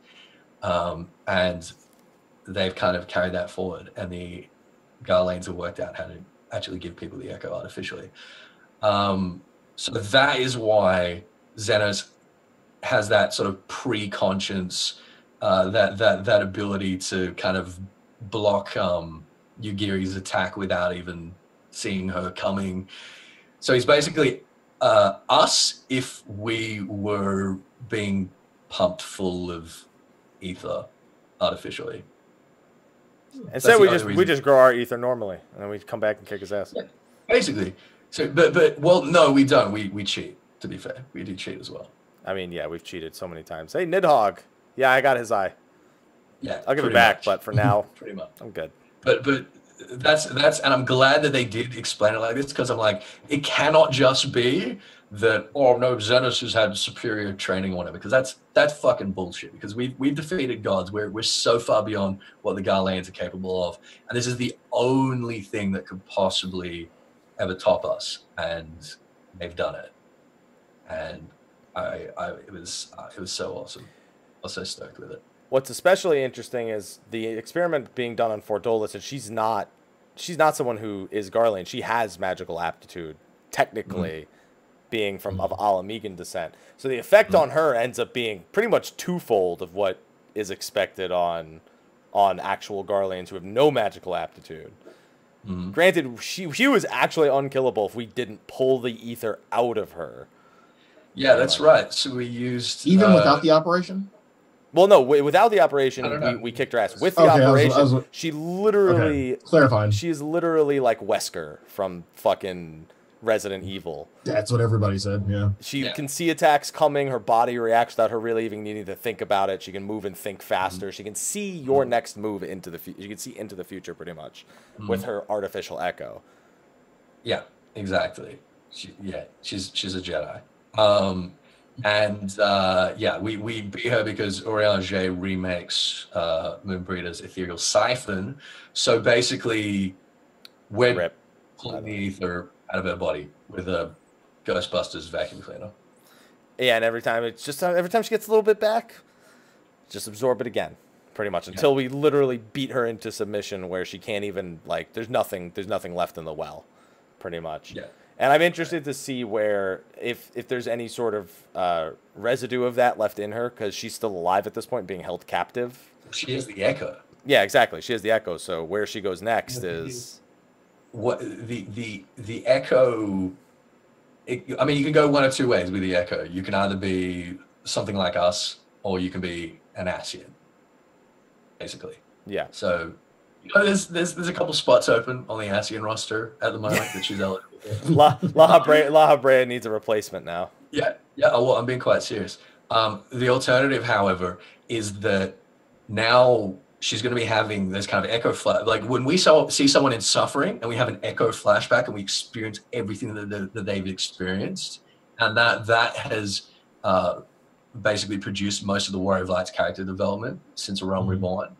And they've kind of carried that forward, and the Garlands have worked out how to actually give people the Echo artificially. So that is why Xenos has that sort of pre-conscience, that ability to kind of block Yugiri's attack without even seeing her coming. So he's basically us if we were being pumped full of ether artificially. Instead, we just grow our ether normally, and then we come back and kick his ass. Yeah, basically. So, but well, no, we don't. We cheat. To be fair, we do cheat as well. I mean, yeah, we've cheated so many times. Hey, Nidhogg. Yeah, I got his eye. Yeah, I'll give it back, but for now, pretty much, I'm good. But that's and I'm glad that they did explain it like this, because I'm like, it cannot just be that, oh no, Xenos has had superior training or whatever, because that's fucking bullshit, because we've defeated gods. We're so far beyond what the Garleans are capable of, and this is the only thing that could possibly ever top us, and they've done it. And it was so awesome. I was so stoked with it. What's especially interesting is the experiment being done on Fordolis, and she's not someone who is Garlean. She has magical aptitude, technically, being of Alamegan descent. So the effect on her ends up being pretty much twofold of what is expected on actual Garleans who have no magical aptitude. Granted, she was actually unkillable if we didn't pull the ether out of her. Yeah, that's right. So we used even without the operation. Well, no, without the operation, we kicked her ass. With the operation, she literally clarifying. She's literally like Wesker from fucking Resident Evil. That's what everybody said. Yeah, she can see attacks coming. Her body reacts without her really even needing to think about it. She can move and think faster. She can see your next move into the future. You can see into the future pretty much with her artificial echo. Yeah, exactly. She's a Jedi. We beat her because Aurianger remakes Moonbreeder's Ethereal Siphon. So basically, we're pulling the ether out of her body with a Ghostbusters vacuum cleaner. Yeah, and every time she gets a little bit back, just absorb it again, pretty much, until we literally beat her into submission where she can't even, like, there's nothing left in the well, pretty much. Yeah. And I'm interested to see where, if there's any sort of residue of that left in her, because she's still alive at this point, being held captive. She has the echo. Yeah, exactly. She has the echo. So where she goes next is what the echo. I mean, you can go one of two ways with the echo. You can either be something like us, or you can be an Ascian, basically. Yeah. So. There's a couple spots open on the Ascian roster at the moment that she's eligible for. La Habrea needs a replacement now. Yeah. Well, I'm being quite serious. The alternative, however, is that now she's going to be having this kind of echo flash. Like when we see someone in suffering and we have an echo flashback and we experience everything that they've experienced, and that has basically produced most of the Warrior of Light's character development since A Realm Reborn.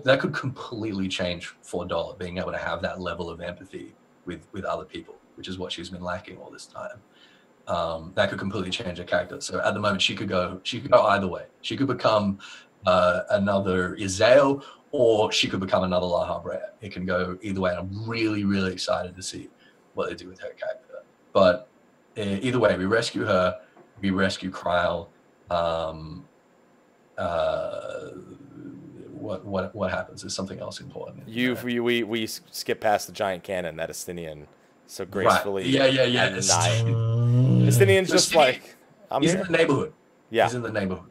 That could completely change $4 being able to have that level of empathy with other people, which is what she's been lacking all this time. That could completely change her character. So at the moment, she could go either way. She could become another Izael, or she could become another La Habrea. It can go either way. And I'm really, really excited to see what they do with her character. But either way, we rescue her. We rescue Kryl. What happens? Is something else important? We skip past the giant cannon that Estinian so gracefully. Right. Yeah. Estinian's just like, he's in the neighborhood. Yeah, he's in the neighborhood.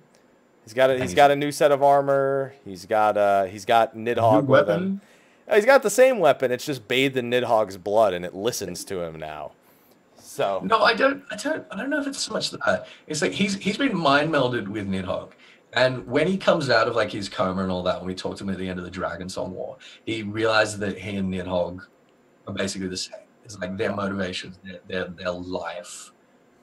He's got a new set of armor. He's got Nidhogg with him. He's got the same weapon. It's just bathed in Nidhogg's blood, and it listens to him now. So no, I don't know if it's so much that. It's like he's been mind melded with Nidhogg. And when he comes out of like his coma and all that, when we talked to him at the end of the Dragon Song War, he realized that he and Nidhogg are basically the same. It's like their motivations, their life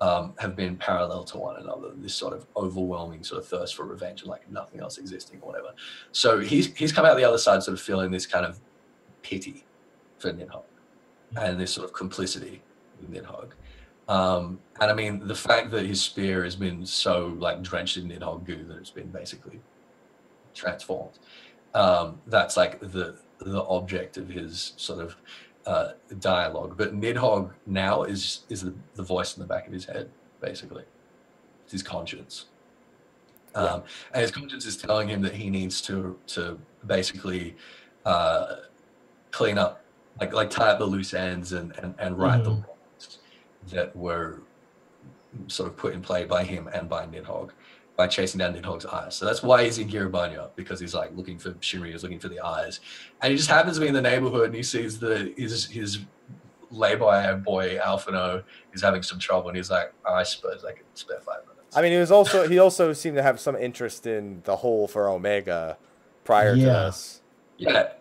have been parallel to one another. This sort of overwhelming sort of thirst for revenge and like nothing else existing or whatever. So he's come out the other side sort of feeling this kind of pity for Nidhogg and this sort of complicity with Nidhogg. And I mean, the fact that his spear has been so like drenched in Nidhogg goo that it's been basically transformed. That's like the object of his sort of dialogue. But Nidhogg now is the voice in the back of his head, basically. It's his conscience. And his conscience is telling him that he needs to basically clean up, like tie up the loose ends and right the wrongs that were sort of put in play by him and by Nidhogg by chasing down Nidhogg's eyes. So that's why he's in Girabanya, because he's like looking for Shinri, he's looking for the eyes. And he just happens to be in the neighborhood and he sees his lay-by boy Alphino is having some trouble and he's like, I suppose I could spare 5 minutes. I mean, he also seemed to have some interest in the whole for Omega prior to this. Yeah.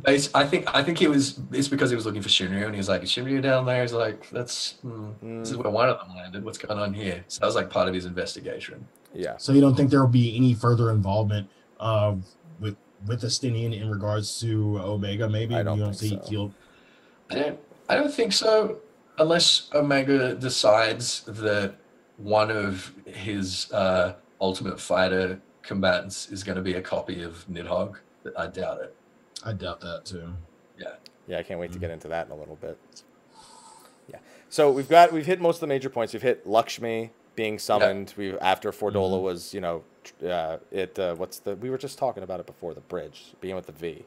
I think it's because he was looking for Shinryu, and he was like, is Shinryu down there? He's like, this is where one of them landed. What's going on here? So that was like part of his investigation. Yeah. So you don't think there will be any further involvement with Estinian in regards to Omega? Maybe I don't you don't think see so. I don't think so, unless Omega decides that one of his Ultimate Fighter combatants is going to be a copy of Nidhogg. I doubt it. I doubt that too. Yeah, I can't wait to get into that in a little bit. Yeah. So we've hit most of the major points. We've hit Lakshmi being summoned. After Fordola was, we were just talking about it before, the bridge, being with the V.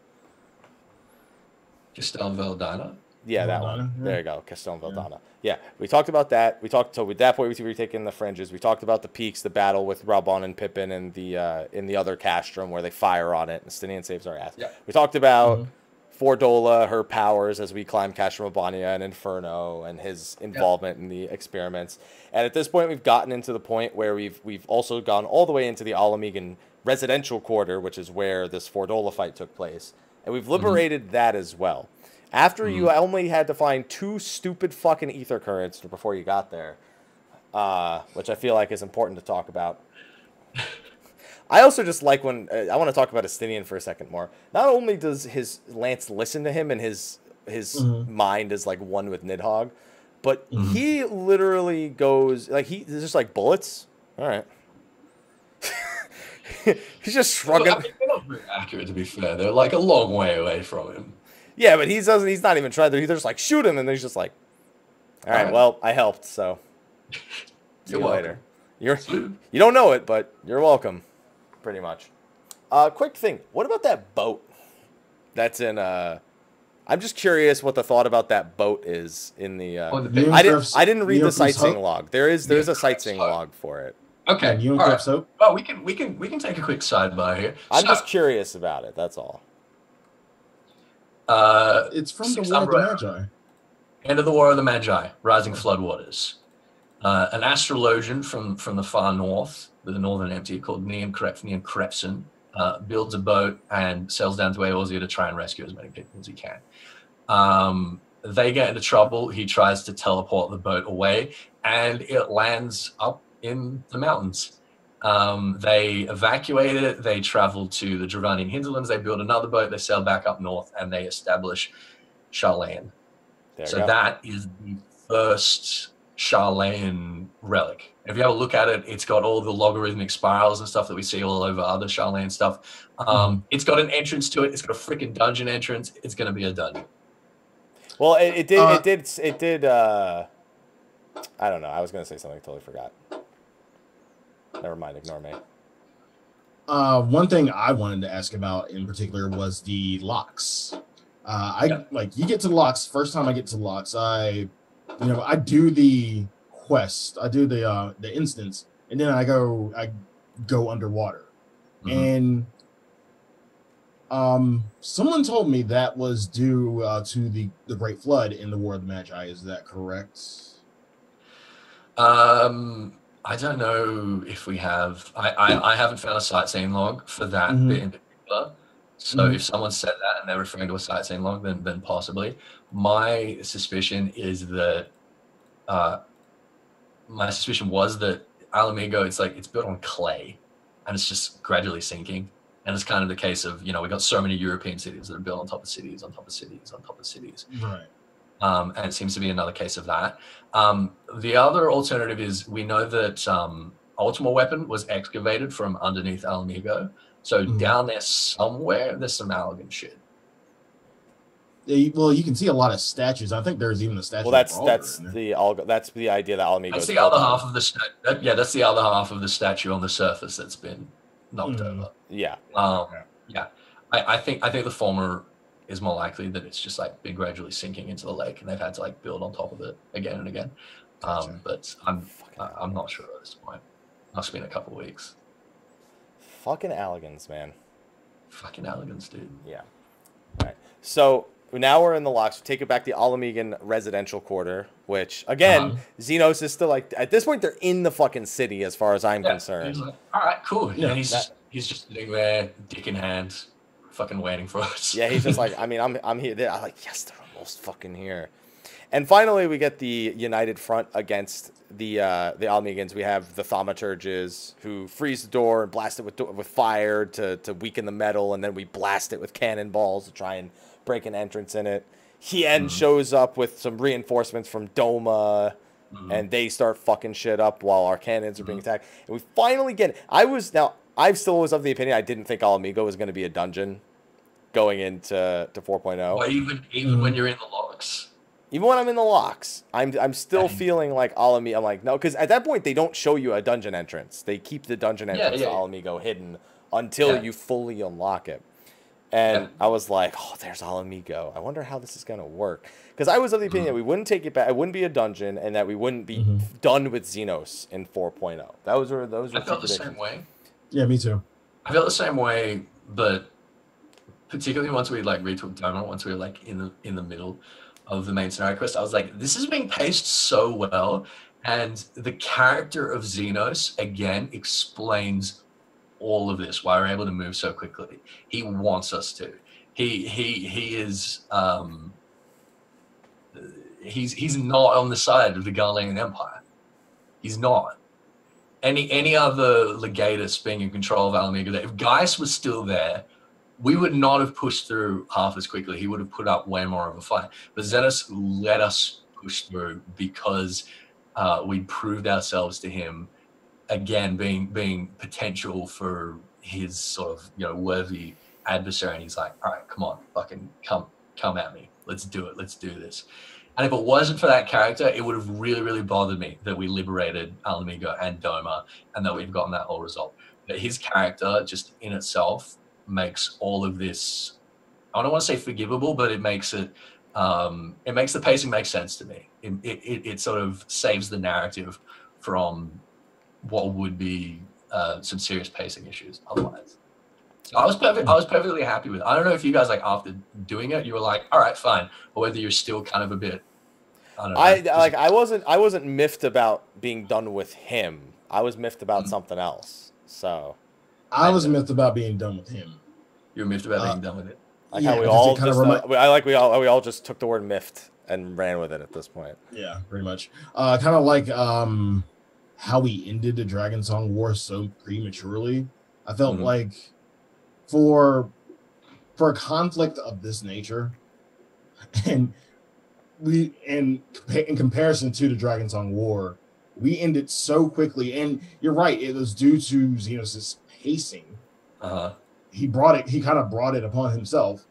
Castel Veldana? Yeah, that one. Yeah. There you go, Castel Veldana. Yeah, we talked about that. So at that point, we were taking the fringes. We talked about the peaks, the battle with Raubon and Pippin, and in the other castrum where they fire on it, and Stinian saves our ass. Yeah. We talked about Fordola, her powers as we climb Castrum Albania and Inferno, and his involvement in the experiments. And at this point, we've gotten into the point where we've also gone all the way into the Alamegan residential quarter, which is where this Fordola fight took place, and we've liberated that as well. After you only had to find 2 stupid fucking ether currents before you got there, which I feel like is important to talk about. I also just like when I want to talk about Estinian for a second more. Not only does his Lance listen to him and his mind is like one with Nidhogg, but he literally goes like there's just like bullets. All right. He's just shrugging. I mean, they're not very accurate, to be fair. They're like a long way away from him. Yeah, but he's not even trying. They're just like, shoot him, and he's just like, all right, well, I helped, so see you later. You don't know it, but you're welcome, pretty much. Quick thing, what about that boat that's in I'm just curious what the thought about that boat is in the I didn't read the sightseeing log. There's a sightseeing log for it. Okay. You don't grab soap? Well, we can take a quick sidebar here. I'm just curious about it, that's all. It's from the War of the Magi. End of the War of the Magi, Rising Floodwaters. An astrologian from the far north, the northern empire, called Nian Krepson, builds a boat and sails down to Eorzea to try and rescue as many people as he can. They get into trouble. He tries to teleport the boat away, and it lands up in the mountains. They evacuate it. They travel to the Dravanian hinterlands. They build another boat. They sail back up north, and they establish Sharlayan. So that is the first Sharlayan relic. If you have a look at it, it's got all the logarithmic spirals and stuff that we see all over other Sharlayan stuff. It's got an entrance to it. It's got a freaking dungeon entrance. It's going to be a dungeon. Well, it did. I don't know. I was going to say something. I totally forgot. Never mind. Ignore me. One thing I wanted to ask about in particular was the locks. You get to the locks. First time I get to the locks, I do the quest. I do the instance, and then I go underwater. And someone told me that was due to the Great Flood in the War of the Magi. Is that correct? I don't know if we have. I haven't found a sightseeing log for that bit in particular. So if someone said that and they're referring to a sightseeing log, then possibly. My suspicion is that Alamigo, it's built on clay, and it's just gradually sinking. And it's kind of the case of, we got so many European cities that are built on top of cities, on top of cities, on top of cities. Right. And it seems to be another case of that. The other alternative is we know that Ultima Weapon was excavated from underneath Alamigo. So down there somewhere, there's some Allergan shit. Well, you can see a lot of statues. I think there's even a statue. Well, that's the idea that Alamigo. That's the other half of the that's the other half of the statue on the surface that's been knocked over. Yeah. I think the former is more likely, that it's just been gradually sinking into the lake, and they've had to build on top of it again and again. But I'm not sure at this point. Must have been a couple of weeks. Fucking Allergans, man. Fucking Allergans, dude. Yeah. All right. So now we're in the locks. We take it back to the Alamegan residential quarter, which again, Xenos is still at this point they're in the fucking city as far as I'm concerned. He's all right, cool. Yeah, and he's just sitting there, dick in hand, fucking waiting for us. Yeah, he's just like, I mean, I'm here. I'm like, yes, they're almost fucking here. And finally, we get the united front against the Almegans. We have the thaumaturges who freeze the door and blast it with fire to weaken the metal, and then we blast it with cannonballs to try and break an entrance in it. Hien shows up with some reinforcements from Doma, and they start fucking shit up while our cannons are being attacked. And we finally get it. I still was of the opinion I didn't think Alamigo was going to be a dungeon going into 4.0. Well, even when you're in the locks. Even when I'm in the locks, I'm still feeling like Alamigo. I'm like, no, because at that point they don't show you a dungeon entrance. They keep the dungeon entrance to Alamigo hidden until you fully unlock it. And I was like, oh, there's Alamigo. I wonder how this is gonna work. Because I was of the opinion that we wouldn't take it back. It wouldn't be a dungeon, and that we wouldn't be done with Xenos in 4.0. Those were I felt the same way. Yeah, me too. I felt the same way, but particularly once we like retook Doma, once we were like in the middle of the main scenario quest, I was like, this is being paced so well, and the character of Xenos again explains all of this, why we're able to move so quickly. He wants us to. He is he's not on the side of the Garlean Empire. He's not. Any other legatus being in control of Alamigo, if Gaius was still there, we would not have pushed through half as quickly. He would have put up way more of a fight. But Xenos let us push through because we proved ourselves to him, again, being potential for his sort of worthy adversary. And he's like, all right, come on, fucking come at me. Let's do it. Let's do this. And if it wasn't for that character, it would have really, really bothered me that we liberated Alamigo and Doma and that we've gotten that whole result. But his character just in itself makes all of this, I don't want to say forgivable, but it makes the pacing make sense to me. It sort of saves the narrative from what would be some serious pacing issues otherwise. So I was perfectly happy with it. I don't know if you guys, like, after doing it, you were like, all right, fine, or whether you're still kind of a bit, I don't know. I wasn't miffed about being done with him. I was miffed about something else. So I was miffed about being done with him. You were miffed about being done with it. Like how we all just, we all just took the word miffed and ran with it at this point. Yeah, pretty much. Kind of like how we ended the Dragon Song War so prematurely. I felt like for a conflict of this nature, and in comparison to the Dragon Song War, we ended so quickly. And you're right, it was due to Xenos' pacing. He kind of brought it upon himself.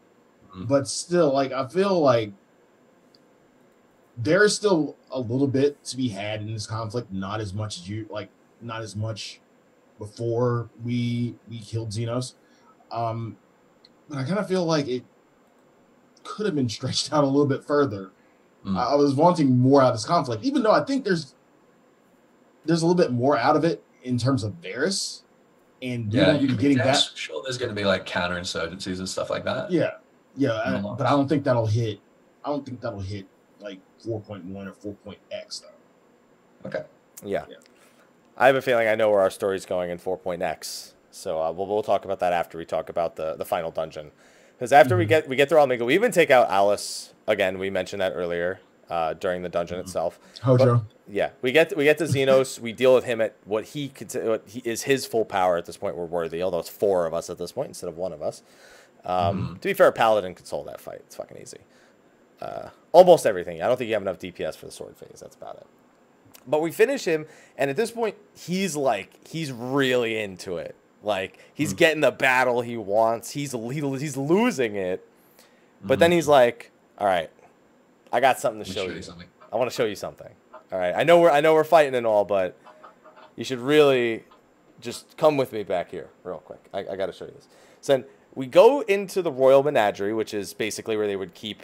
But still, like, I feel like there's still a little bit to be had in this conflict. Not as much before we killed Xenos. But I kind of feel like it could have been stretched out a little bit further. I was wanting more out of this conflict, even though I think there's a little bit more out of it in terms of Varys. And you're getting that. Sure, there's going to be like counterinsurgencies and stuff like that. But I don't think that'll hit. Like 4.1 or 4.x though. Okay. Yeah. I have a feeling I know where our story's going in 4.x. So we'll talk about that after we talk about the final dungeon. Because after we get through Alamigo, we even take out Alice again. We mentioned that earlier during the dungeon itself. Hojo. But, we get to Xenos. We deal with him at what he is his full power at this point. We're worthy, although it's 4 of us at this point instead of 1 of us. To be fair, Paladin can solve that fight. It's fucking easy. Almost everything. I don't think you have enough DPS for the sword phase. That's about it. But we finish him, and at this point, he's really into it. Like, he's getting the battle he wants. He's losing it. But then he's like, all right, I got something to show you. I want to show you something. All right, I know we're fighting and all, but you should really just come with me back here real quick. I got to show you this. So then we go into the Royal Menagerie, which is basically where they would keep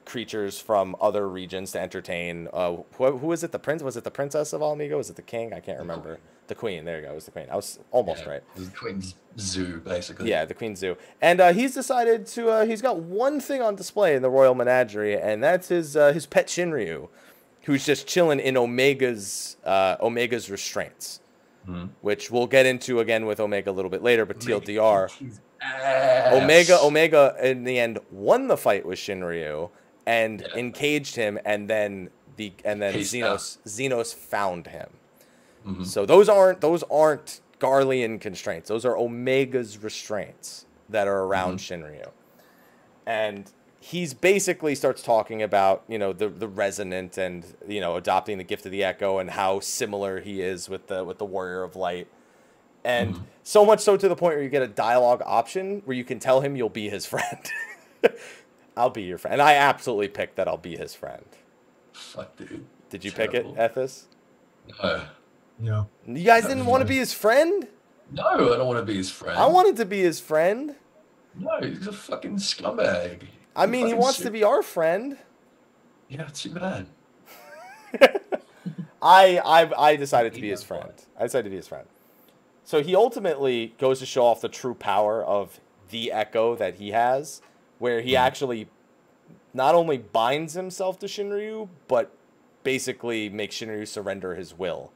creatures from other regions to entertain. Who is it? The prince? Was it the princess of Alamigo? Was it the king? I can't remember. The queen. There you go. It was the queen. I was almost right. The queen's zoo, basically. Yeah, the queen's zoo. And he's decided to. He's got one thing on display in the Royal Menagerie, and that's his pet Shinryu, who's just chilling in Omega's restraints, which we'll get into again with Omega a little bit later. But TLDR. He's Omega in the end won the fight with Shinryu and engaged him, and then Xenos found him. Mm-hmm. So those aren't Garlean constraints. Those are Omega's restraints that are around Shinryu. And he's basically starts talking about, the resonant and, adopting the gift of the echo and how similar he is with the Warrior of Light. And so much so to the point where you get a dialogue option where you can tell him you'll be his friend. I'll be your friend. And I absolutely picked that I'll be his friend. Fuck, dude. Did you pick it, Ethys? No. You guys didn't want to be his friend? No, I don't want to be his friend. I wanted to be his friend. No, he's a fucking scumbag. I mean, he wants to be our friend. Yeah, too bad. I decided to be his friend. I decided to be his friend. So he ultimately goes to show off the true power of the echo that he has, where he actually not only binds himself to Shinryu, but basically makes Shinryu surrender his will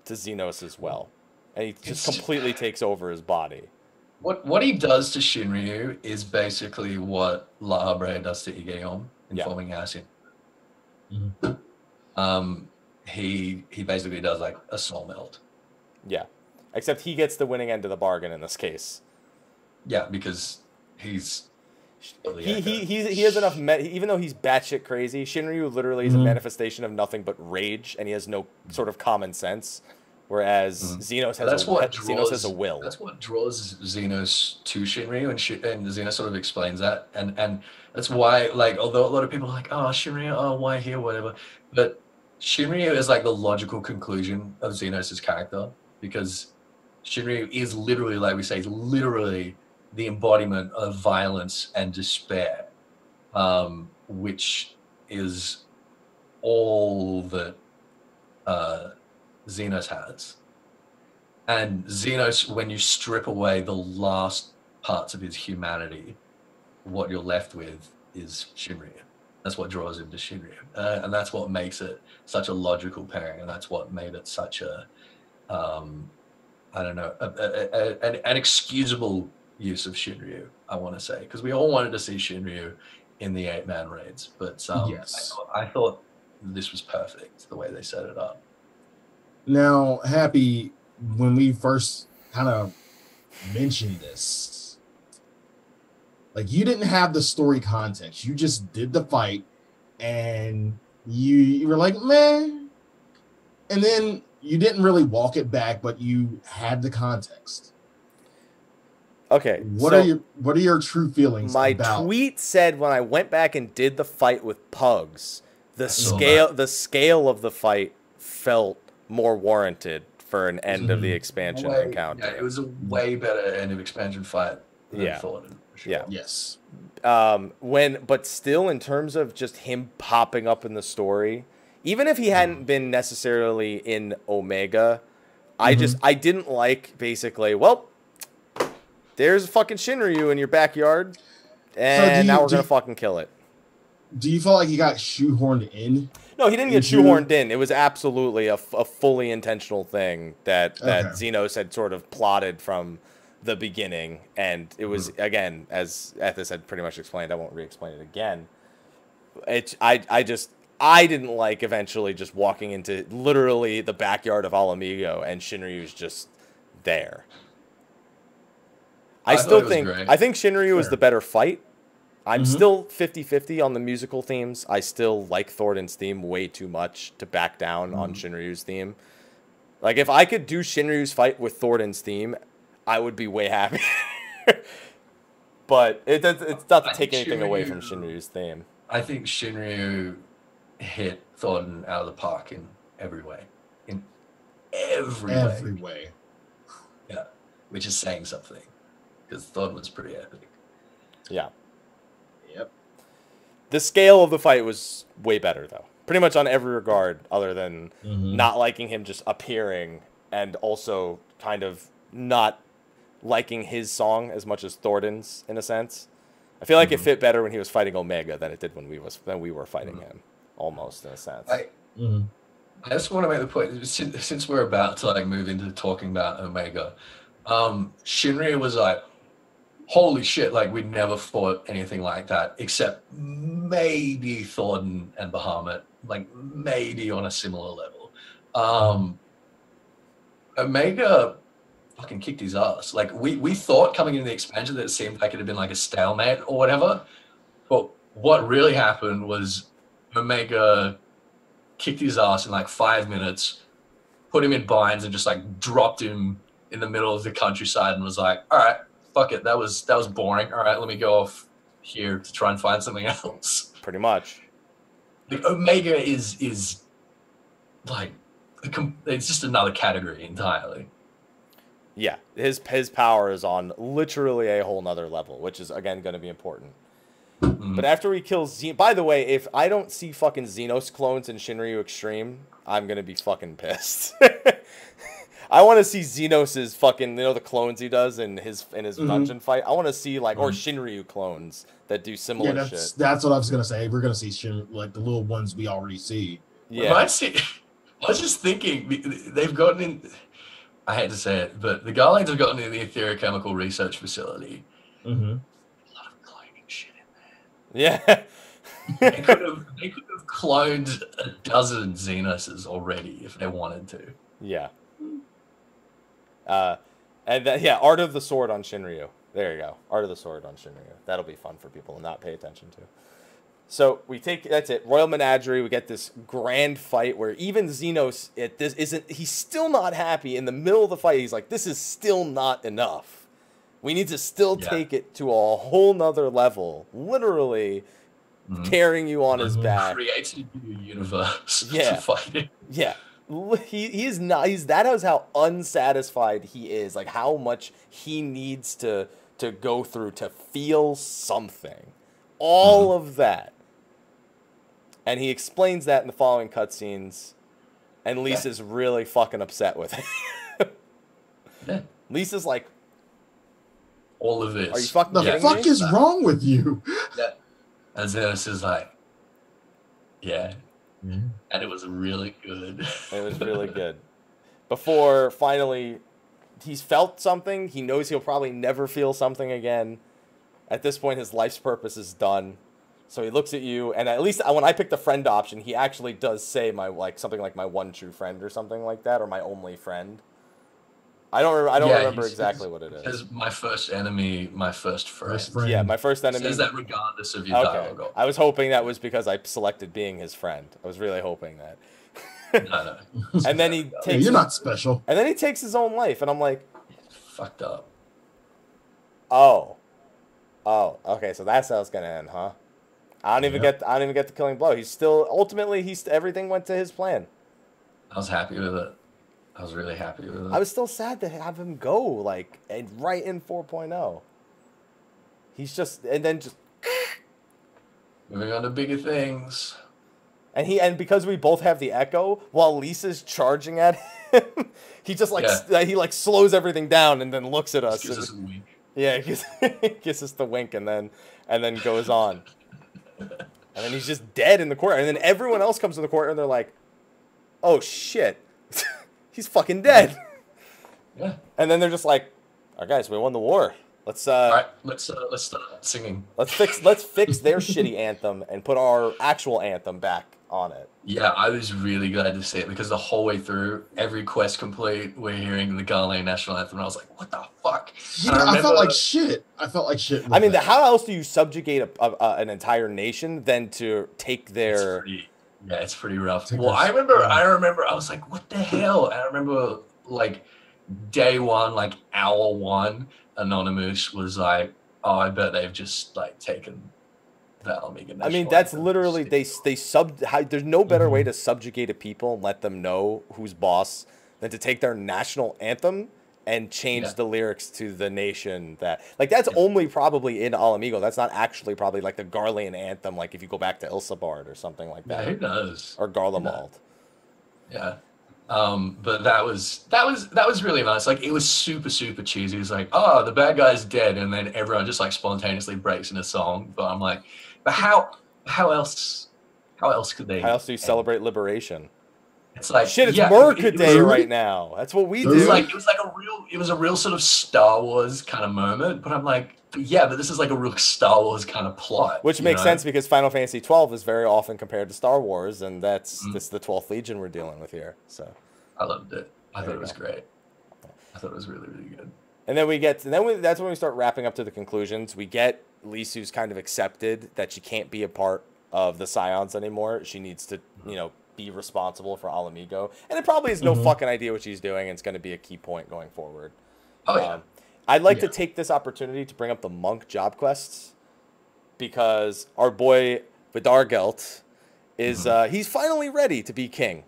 to Xenos as well. And he just completely takes over his body. What he does to Shinryu is basically what La Habrea does to Igeon in forming acid. He basically does like a soul melt. Yeah. Except he gets the winning end of the bargain in this case. Yeah, because he's... He has enough... even though he's batshit crazy, Shinryu literally is a manifestation of nothing but rage, and he has no sort of common sense. Whereas Xenos has a will. That's what draws Xenos to Shinryu, and Xenos sort of explains that. And that's why, like, although a lot of people are like, oh, Shinryu, oh, why here, whatever. But Shinryu is like the logical conclusion of Xenos' character, because Shinryu is literally, like we say, literally the embodiment of violence and despair, which is all that Xenos has. And Xenos, when you strip away the last parts of his humanity, what you're left with is Shinryu. That's what draws him to Shinryu. And that's what makes it such a logical pairing, and that's what made it such a an excusable use of Shinryu, I want to say, because we all wanted to see Shinryu in the 8-man raids, but I thought this was perfect the way they set it up. Now, Happy, when we first kind of mentioned this, like, you didn't have the story context. You just did the fight, and you were like, man, and then you didn't really walk it back, but you had the context. Okay. What are your true feelings? My tweet said when I went back and did the fight with Pugs, the scale of the fight felt more warranted for an end of the expansion encounter. Yeah, it was a way better end of expansion fight than Thornton. Sure. Yeah. Yes. But still, in terms of just him popping up in the story, even if he hadn't been necessarily in Omega, I didn't like basically, well, there's fucking Shinryu in your backyard, and now we're going to fucking kill it. Do you feel like he got shoehorned in? No, he didn't get shoehorned in. It was absolutely a fully intentional thing that Xenos had sort of plotted from the beginning. And it was, again, as Ethys had pretty much explained, I won't re-explain it again. I didn't like eventually just walking into literally the backyard of Alamigo and Shinryu's just there. I think Shinryu is the better fight. I'm still 50-50 on the musical themes. I still like Thornton's theme way too much to back down on Shinryu's theme. Like, if I could do Shinryu's fight with Thornton's theme, I would be way happy. But it's not to take anything away from Shinryu's theme. I think Shinryu hit Thornton out of the park in every way. In every way. Yeah, which is saying something. Because Thornton was pretty epic. Yeah. Yep. The scale of the fight was way better, though. Pretty much on every regard, other than not liking him just appearing, and also kind of not liking his song as much as Thornton's, in a sense. I feel like it fit better when he was fighting Omega than it did when we were fighting him, almost, in a sense. I just want to make the point, since we're about to like move into talking about Omega, Shinryu was like holy shit, like we'd never fought anything like that, except maybe Thornton and Bahamut, like maybe on a similar level. Omega fucking kicked his ass. Like we thought coming into the expansion that it seemed like it had been like a stalemate or whatever. But what really happened was Omega kicked his ass in like 5 minutes, put him in binds, and just like dropped him in the middle of the countryside and was like, all right, fuck it. That was boring. All right, let me go off here to try and find something else. Pretty much. Like Omega is like, it's just another category entirely. Yeah, his power is on literally a whole nother level, which is, again, going to be important. But after he kills by the way, if I don't see fucking Xenos clones in Shinryu Extreme, I'm going to be fucking pissed. I want to see Xenos's fucking, the clones he does in his dungeon fight. I want to see, like, or Shinryu clones that do similar shit. That's what I was going to say. We're going to see, like, the little ones we already see. Yeah. I was just thinking, they've gotten in, I hate to say it, but the Garlands have gotten in the Etherochemical Research Facility. Yeah. They could have cloned a dozen Xenoses already if they wanted to. Yeah. And then, yeah, Art of the Sword on Shinryu. There you go. Art of the Sword on Shinryu. That'll be fun for people to not pay attention to. So that's it. Royal Menagerie. We get this grand fight where even Xenos he's still not happy in the middle of the fight. He's like, this is still not enough. We need to still take it to a whole nother level. Literally carrying you on his back. Creates a new universe to fight it. Yeah. He is not. That is how unsatisfied he is. Like how much he needs to go through to feel something. All of that. And he explains that in the following cutscenes. And Lisa's really fucking upset with it. Lisa's like, all of this. Are you fucking kidding me? The fuck is wrong with you? Yeah. And Xenos is like, yeah. And it was really good. It was really good. Before finally he's felt something. He knows he'll probably never feel something again. At this point, his life's purpose is done. So he looks at you, and at least when I picked the friend option, he actually does say something like my one true friend or something like that, or my only friend. I don't remember exactly what it is. It says my first enemy, my first friend. Yeah, my first enemy. It says that regardless of your dialogue. I was hoping that was because I selected being his friend. I was really hoping that. No. And then he takes. You're not special. And then he takes his own life, and I'm like, fucked up. Oh, okay. So that's how it's gonna end, huh? I don't even get the killing blow. He's still ultimately everything went to his plan. I was happy with it. I was really happy with it. I was still sad to have him go right in 4.0. He's just moving on to bigger things. And because we both have the echo, while Lisa's charging at him, he just he slows everything down and then looks at us. Gives us a wink. Yeah, gives us the wink and then goes on. And then he's just dead in the court. And then everyone else comes to the court and they're like, "Oh shit." He's fucking dead. Yeah. And then they're just like, "All right, guys, we won the war. Let's all right, let's start singing. Let's fix their shitty anthem and put our actual anthem back on it." Yeah, I was really glad to see it because the whole way through, every quest complete, we're hearing the Ghanaian national anthem, and I was like, "What the fuck?" Yeah, I felt like shit. I mean, how else do you subjugate an entire nation than to take their? It's pretty rough. Well, I remember. I was like, "What the hell?" And I remember, like, day one, like hour one, Anonymous was like, "Oh, I bet they've just taken the Amiga." I mean, that's literally there's no better way to subjugate a people and let them know who's boss than to take their national anthem and change the lyrics to the nation that's only probably in Al Amigo. That's not actually probably like the Garlean anthem, like if you go back to Ilsabard or something like that. Yeah, who knows? Or Garlemald. Yeah. But that was really nice. Like, it was super, super cheesy. It was like, "Oh, the bad guy's dead," and then everyone just spontaneously breaks in a song. But I'm like, but how else could they? How else do you celebrate liberation? It's like shit. It's Mercaday right now. That's what we do. It was a real sort of Star Wars kind of moment. But I'm like, yeah, but this is like a real Star Wars kind of plot, which makes sense because Final Fantasy XII is very often compared to Star Wars, and this is the 12th Legion we're dealing with here. So I loved it. I thought it was great. I thought it was really, really good. And then that's when we start wrapping up to the conclusions. We get Lisu's kind of accepted that she can't be a part of the Scions anymore. She needs to, be responsible for Ala Mhigo. And it probably has no fucking idea what she's doing, and it's going to be a key point going forward. Oh, yeah. I'd like to take this opportunity to bring up the monk job quests, because our boy Vidargelt is he's finally ready to be king.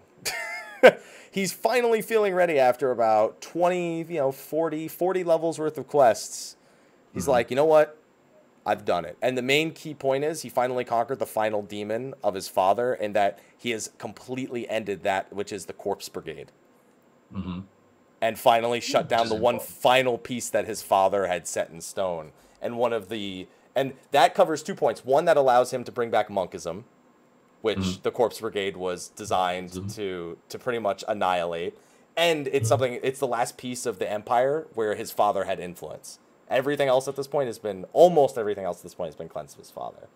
He's finally feeling ready after about 20, 40 levels worth of quests. He's like, you know what? I've done it. And the main key point is he finally conquered the final demon of his father, and that he has completely ended that, which is the Corpse Brigade. And finally shut down the one final piece that his father had set in stone. And that covers 2 points. One, that allows him to bring back monkism, which the Corpse Brigade was designed to pretty much annihilate. And it's it's the last piece of the Empire where his father had influence. Everything else at this point almost everything else at this point has been cleansed of his father.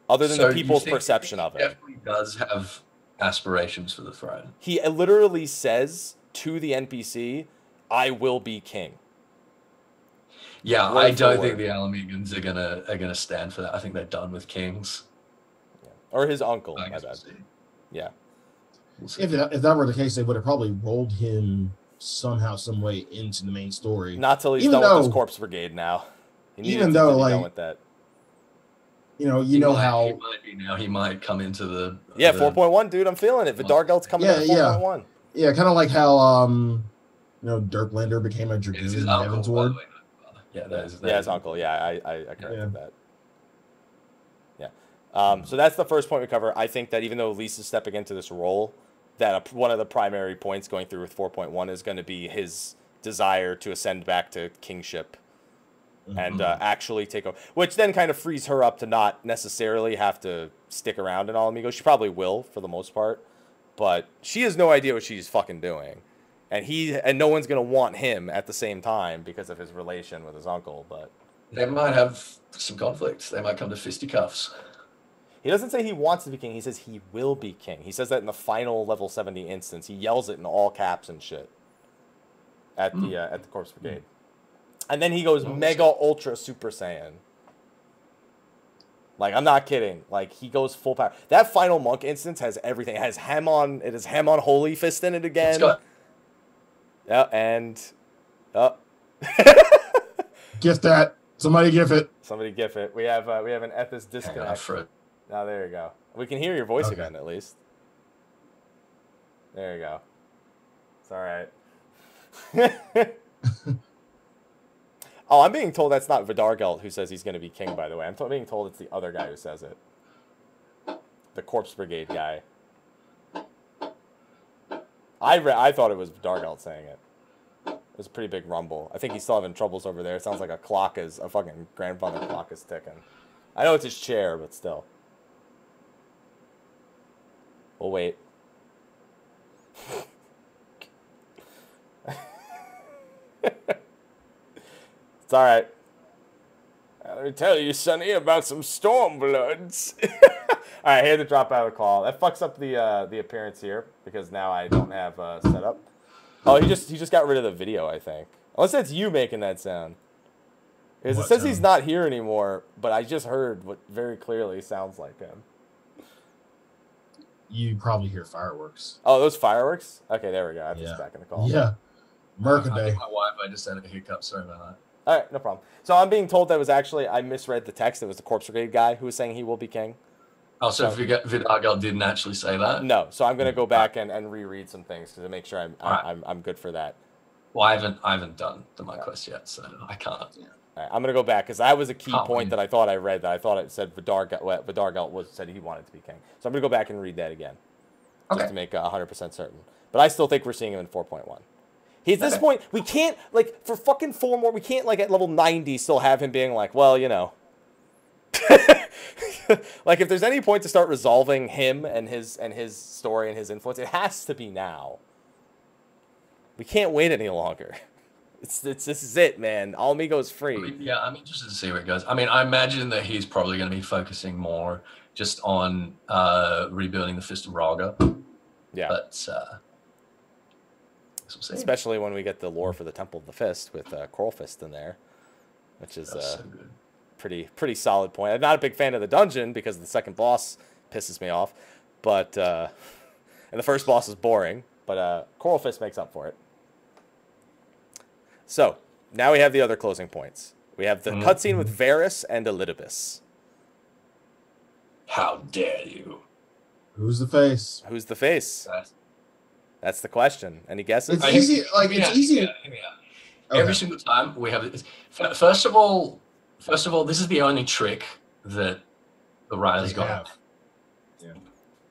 Other than the people's perception of it. He definitely does have aspirations for the throne. He literally says to the NPC, I will be king. Yeah, I don't think the Ala Mhigans are gonna stand for that. I think they're done with kings. Yeah. Or his uncle, my bad. Yeah. If that were the case, they would have probably rolled him somehow, some way into the main story. Not till he's done with his Corpse Brigade now. Even though, like, with that. How he might be now. He might come into the 4.1, dude. I'm feeling it. Vidargelt's coming in 4.1. Yeah, kind of like how Dirklander became a dragoon in Heaven's Ward. His uncle. Yeah, I corrected that. Yeah. So that's the first point we cover. I think that even though Lisa's stepping into this role, that one of the primary points going through with 4.1 is going to be his desire to ascend back to kingship and actually take over, which then kind of frees her up to not necessarily have to stick around in Ala Mhigo. She probably will for the most part, but she has no idea what she's fucking doing. And no one's going to want him at the same time because of his relation with his uncle, but they might have some conflicts. They might come to fisticuffs. He doesn't say he wants to be king. He says he will be king. He says that in the final level 70 instance. He yells it in all caps and shit at the Corpse Brigade. And then he goes Mega Ultra Super Saiyan. Like, I'm not kidding. Like, he goes full power. That final monk instance has everything. It has Hamon Holy Fist in it again. Yeah, and gift that. Somebody gif it. Somebody gif it. We have an Ethys disconnect. Now there you go. We can hear your voice again at least. There you go. It's all right. Oh, I'm being told that's not Vidargelt who says he's going to be king, by the way. I'm being told it's the other guy who says it. The Corpse Brigade guy. I thought it was Vidargelt saying it. It was a pretty big rumble. I think he's still having troubles over there. It sounds like a fucking grandfather clock is ticking. I know it's his chair, but still. We'll wait. It's all right. Let me tell you, Sonny, about some Stormbloods. All right, I had to drop out of the call. That fucks up the appearance here because now I don't have set up. Oh, he just got rid of the video, I think. Unless that's you making that sound. Because it says he's not here anymore, but I just heard what very clearly sounds like him. You probably hear fireworks. Oh, those fireworks? Okay, there we go. I'm just back in the call. Yeah. Mercaday. I think my Wi-Fi just sent a hiccup. Sorry about that. All right, no problem. So I'm being told that was actually, I misread the text. It was the Corpse Brigade guy who was saying he will be king. Oh, so Vidargelt didn't actually say that? No, so I'm going to go back and reread some things to make sure I'm good for that. Well, I haven't done the mic quest yet, so I can't. Yeah. All right, I'm going to go back because that was a key point that I thought I read. That I thought it said Vidargelt said he wanted to be king. So I'm going to go back and read that again, just to make 100% certain. But I still think we're seeing him in 4.1. At this point, we can't, like, for fucking 4 more, we can't, like, at level 90 still have him being like, well, you know. Like, if there's any point to start resolving him and his story and his influence, it has to be now. We can't wait any longer. It's this is it, man. Almigo's free. I'm interested to see where it goes. I imagine that he's probably going to be focusing more just on rebuilding the Fist of Raga. Yeah. But we'll see. Especially when we get the lore for the Temple of the Fist with Coral Fist in there, which is so good. Pretty solid point. I'm not a big fan of the dungeon because the second boss pisses me off, but and the first boss is boring, but Coral Fist makes up for it. So now we have the other closing points. We have the cutscene with Varys and Elidibus. How dare you? Who's the face? Who's the face? That's the question. Any guesses? It's easy. Like, it's easy. Okay. Every single time we have it. First of all, this is the only trick that the writers got. Yeah.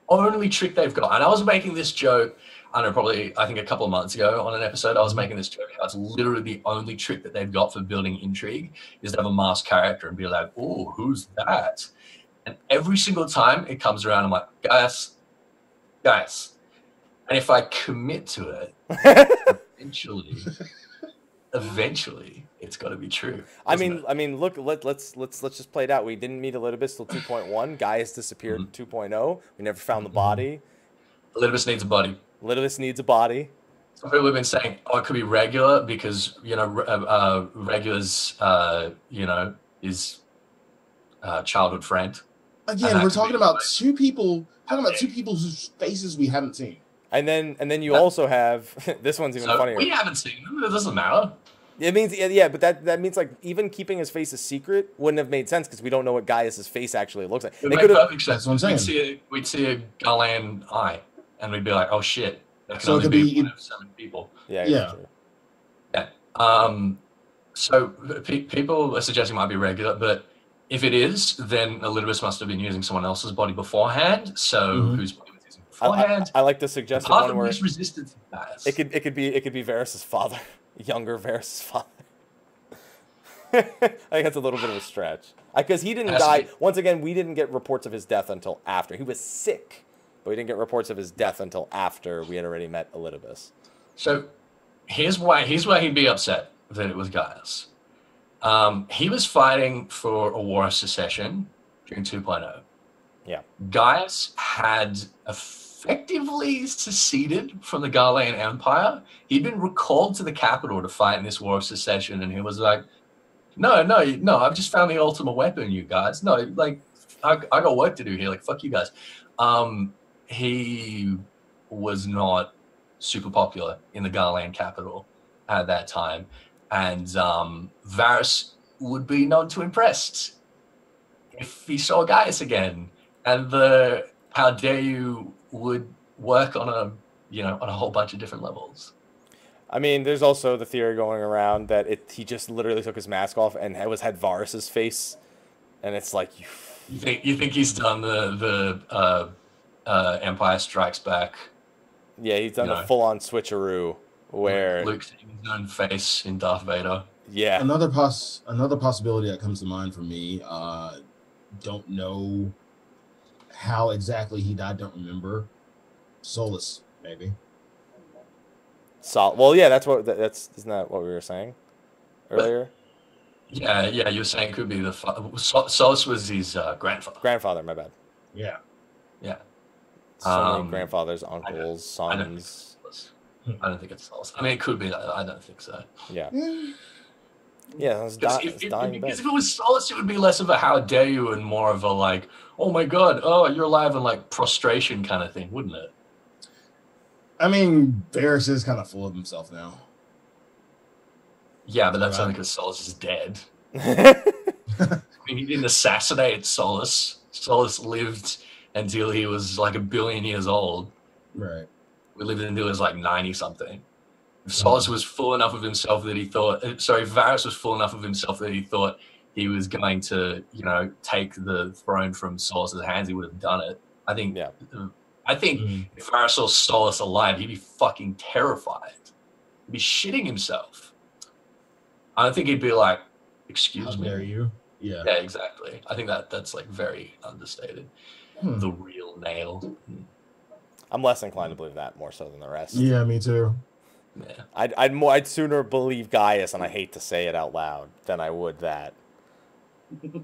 Only trick they've got. And I was making this joke, I don't know, I think a couple of months ago on an episode, I was making this joke. How it's literally the only trick that they've got for building intrigue is to have a masked character and be like, oh, who's that? And every single time it comes around, I'm like, guys. And if I commit to it, eventually, it's got to be true. I mean, look, let's just play it out. We didn't meet Elidibus till 2.1. Gaius disappeared in 2.0. We never found the body. Elidibus needs a body. Elidibus needs a body. Some people have been saying, it could be Regular because Regular's his childhood friend. Again, we're talking about two people. Two people whose faces we haven't seen. And then you also have this one's even funnier. We haven't seen them. It doesn't matter. It means but that means like even keeping his face a secret wouldn't have made sense because we don't know what Gaius's face actually looks like. It would make perfect sense. That's what I'm saying. We'd see a Garland eye, and we'd be like, "Oh shit!" That can only be one of 7 people. Yeah. So people are suggesting it might be Regular, but if it is, then Elidibus must have been using someone else's body beforehand. So whose body was using beforehand? I like the suggested one where resistance it could be Varys' father, younger Varys' father. I think that's a little bit of a stretch because he didn't die. Once again, we didn't get reports of his death until after he was sick, but we didn't get reports of his death until after we had already met Elidibus. So here's why he'd be upset that it was Gaius. He was fighting for a war of secession during 2.0. Yeah. Gaius had effectively seceded from the Garlean Empire. He'd been recalled to the capital to fight in this war of secession, and he was like, no, I've just found the ultimate weapon, you guys. No, like, I got work to do here. Like, fuck you guys. He was not super popular in the Garlean capital at that time. And Varys would be none too impressed if he saw Gaius again. And the how dare you would work on a whole bunch of different levels. I mean, there's also the theory going around that he just literally took his mask off and had Varys' face, and it's like you think he's done the Empire Strikes Back. Yeah, he's done the full-on switcheroo where Luke seeing his own face in Darth Vader. Yeah. Another possibility that comes to mind for me. Don't know how exactly he died. Don't remember. Solus, maybe. Well, yeah, isn't that what we were saying earlier? Yeah, you were saying it could be Solus was his grandfather. Grandfather, my bad. Yeah. So many grandfathers, uncles, sons. I don't think it's Solus. I mean, it could be. I don't think so. Yeah. Yeah, it's dying. Because if it was Solus, it would be less of a "how dare you" and more of a like, "Oh my god, oh you're alive," and like prostration kind of thing, wouldn't it? I mean, Varys is kind of full of himself now. Yeah, but that's only because Solus is dead. I mean, he didn't assassinate Solus. Solus lived until he was like 1 billion years old. Right. We lived until he was like 90-something. If Solus was full enough of himself that he thought... Varys was full enough of himself that he thought he was going to, take the throne from Solus's hands, he would have done it. I think if Varys saw Solus alive, he'd be fucking terrified. He'd be shitting himself. I don't think he'd be like, excuse me. How dare you? Yeah. Yeah, exactly. I think that's like very understated. The real nail. I'm less inclined to believe that more so than the rest. Yeah, me too. Yeah. I'd sooner believe Gaius, and I hate to say it out loud, than I would that.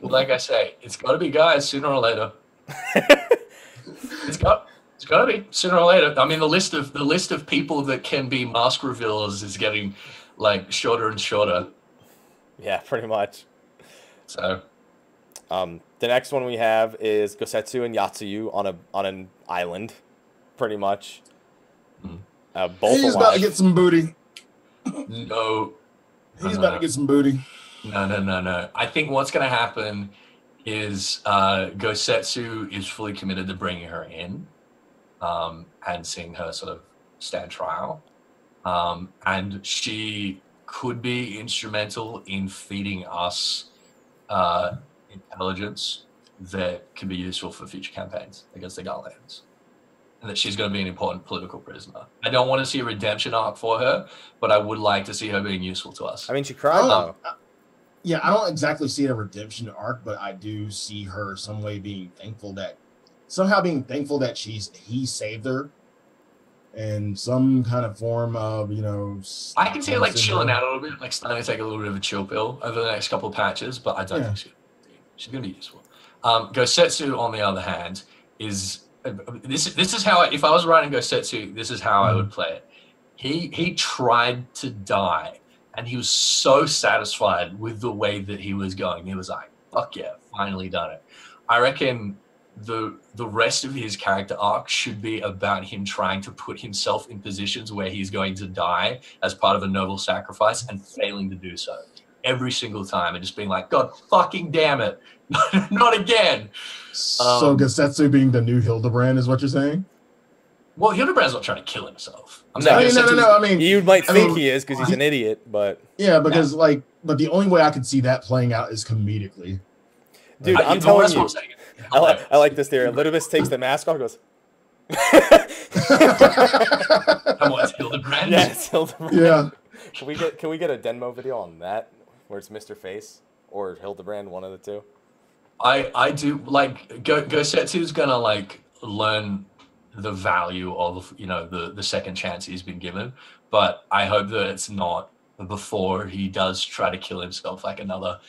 Like I say, it's got to be Gaius sooner or later. It's got to be sooner or later. I mean, the list of people that can be mask revealers is getting like shorter and shorter. Yeah, pretty much. So, the next one we have is Gosetsu and Yatsuyu on an island, pretty much. Both He's about to get some booty. No. He's about to get some booty. No. I think what's going to happen is Gosetsu is fully committed to bringing her in and seeing her sort of stand trial. And she could be instrumental in feeding us intelligence that can be useful for future campaigns against the Garlands. And that she's going to be an important political prisoner. I don't want to see a redemption arc for her, but I would like to see her being useful to us. I mean, she cried though. Yeah, I don't exactly see a redemption arc, but I do see her some way being thankful that he saved her in some kind of form of, I can see her like chilling out a little bit, like starting to take a little bit of a chill pill over the next couple of patches, but I don't think she's going to be useful. Gosetsu, on the other hand, is this is how if I was writing Gosetsu, this is how I would play it. He tried to die, and he was so satisfied with the way that he was going. He was like, "Fuck yeah, finally done it." I reckon the rest of his character arc should be about him trying to put himself in positions where he's going to die as part of a noble sacrifice and failing to do so every single time, and just being like, "God fucking damn it, not again." So Gosetsu being the new Hildebrand is what you're saying? Well, Hildebrand's not trying to kill himself. No. I mean, you might think he is because he's an idiot, but because but the only way I could see that playing out is comedically. Dude, I'm telling you, I like this theory. Elidibus takes the mask off and goes, Come on, it's Hildebrand. Yeah, it's Hildebrand. Yeah. Can we get a Denmo video on that where it's Mr. Face or Hildebrand, one of the two? I do like Gosetsu's gonna like learn the value of the second chance he's been given, but I hope that it's not before he does try to kill himself like another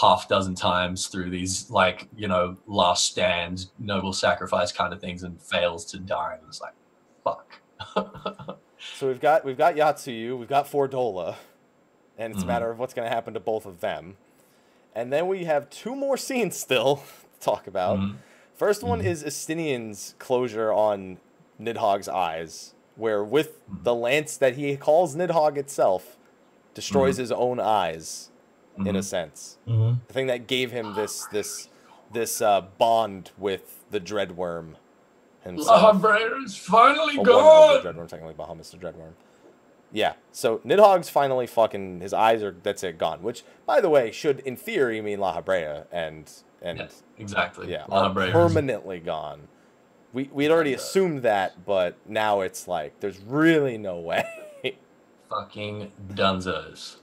half dozen times through these last stand noble sacrifice kind of things and fails to die, and it's like fuck. So we've got Yatsuyu, we've got Fordola, and it's a matter of what's going to happen to both of them. And then we have two more scenes still to talk about. First one is Estinian's closure on Nidhogg's eyes, where with the lance that he calls Nidhogg itself, destroys his own eyes, in a sense. The thing that gave him this bond with the Dreadworm himself. Lahabrea is finally One gone. of the Dreadworm, technically Bahamut's the Dreadworm. Yeah, so Nidhogg's finally fucking, his eyes are, that's it, gone. Which, by the way, should, in theory, mean Lahabrea and exactly. Yeah, are permanently gone. We'd already assumed that, but now it's like, there's really no way. Fucking dunzos.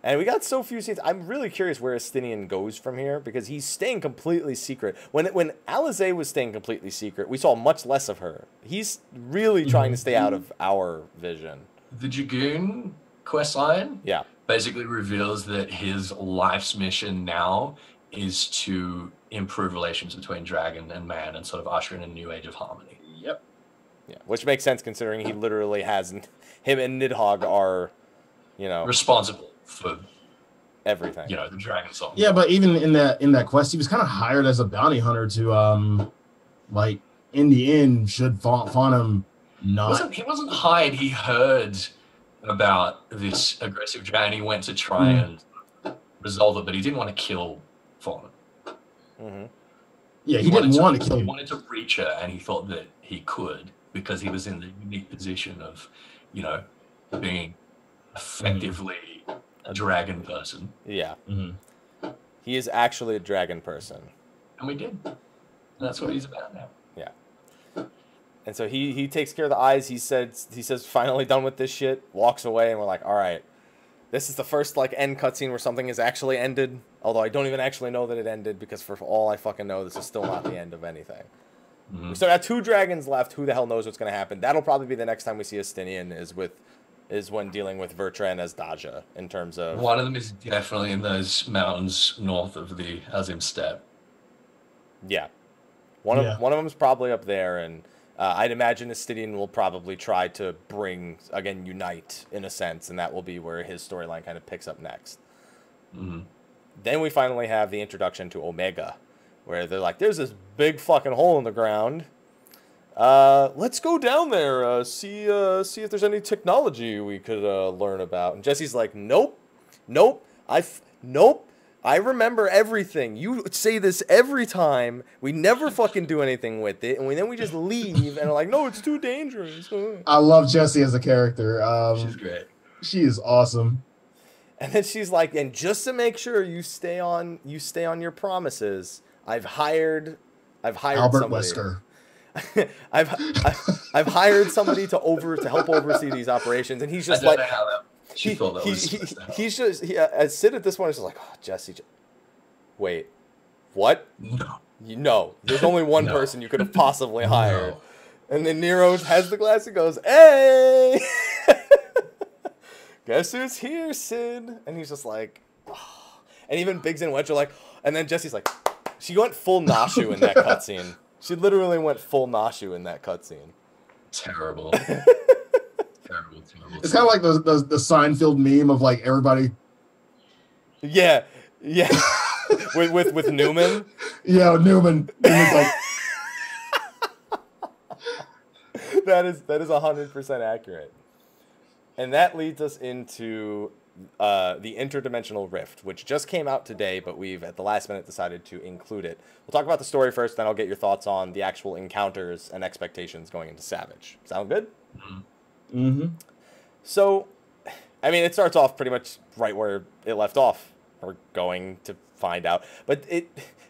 And we got so few scenes. I'm really curious where Estinian goes from here, because he's staying completely secret. When Alizé was staying completely secret, we saw much less of her. He's really trying to stay out of our vision. The Dragoon questline basically reveals that his life's mission now is to improve relations between dragon and man and sort of usher in a new age of harmony. Yep. Yeah, which makes sense considering he literally has, him and Nidhogg are, responsible for everything. The dragon song. Yeah, but even in that quest, he was kind of hired as a bounty hunter to, like, in the end, should Faunum not... He wasn't hired. He heard about this aggressive dragon. He went to try and resolve it, but he didn't want to kill Faunum. Yeah, he didn't want to kill him. He him. wanted to reach her, and he thought that he could because he was in the unique position of, being effectively a dragon person. Yeah. He is actually a dragon person. And we did. And that's what he's about now. Yeah. And so he takes care of the eyes. He says finally done with this shit, walks away, and we're like, all right, This is the first like end cutscene where something is actually ended. Although I don't even actually know that it ended, because for all I fucking know, this is still not the end of anything. We still got 2 dragons left. Who the hell knows what's going to happen? That'll probably be the next time we see Estinian is when dealing with Vertra and Azdaja in terms of... One of them is definitely in those mountains north of the Azim Steppe. Yeah. One of them is probably up there, and I'd imagine Estinian will probably try to unite in a sense, and that will be where his storyline kind of picks up next. Then we finally have the introduction to Omega, where they're like, there's this big fucking hole in the ground. Let's go down there, see if there's any technology we could learn about. And Jesse's like, nope. I remember everything. You say this every time. We never fucking do anything with it, and then we just leave and are like, no, it's too dangerous. I love Jessie as a character. She's great. She is awesome. And then she's like, and just to make sure you stay on your promises, I've hired Albert somebody. Wesker. I've hired somebody to help oversee these operations, and he's just like, he's just as Sid at this point is just like, oh, Jesse, wait, what? No, there's only one person you could have possibly hired. And then Nero has the glass and goes, hey. Guess who's here, Sid? And he's just like, oh. And even Biggs and Wedge are like, and then Jesse's like, she went full Nashu in that cutscene. She literally went full Nashu in that cutscene. Terrible. Terrible. It's kind of like the Seinfeld meme of like everybody. Yeah. with Newman. Yeah, Newman. Newman's like. That is 100% accurate. And that leads us into the interdimensional rift, which just came out today, but we've at the last minute decided to include it. We'll talk about the story first, then I'll get your thoughts on the actual encounters and expectations going into Savage. Sound good? Mm-hmm. So, I mean, it starts off pretty much right where it left off. We're going to find out. But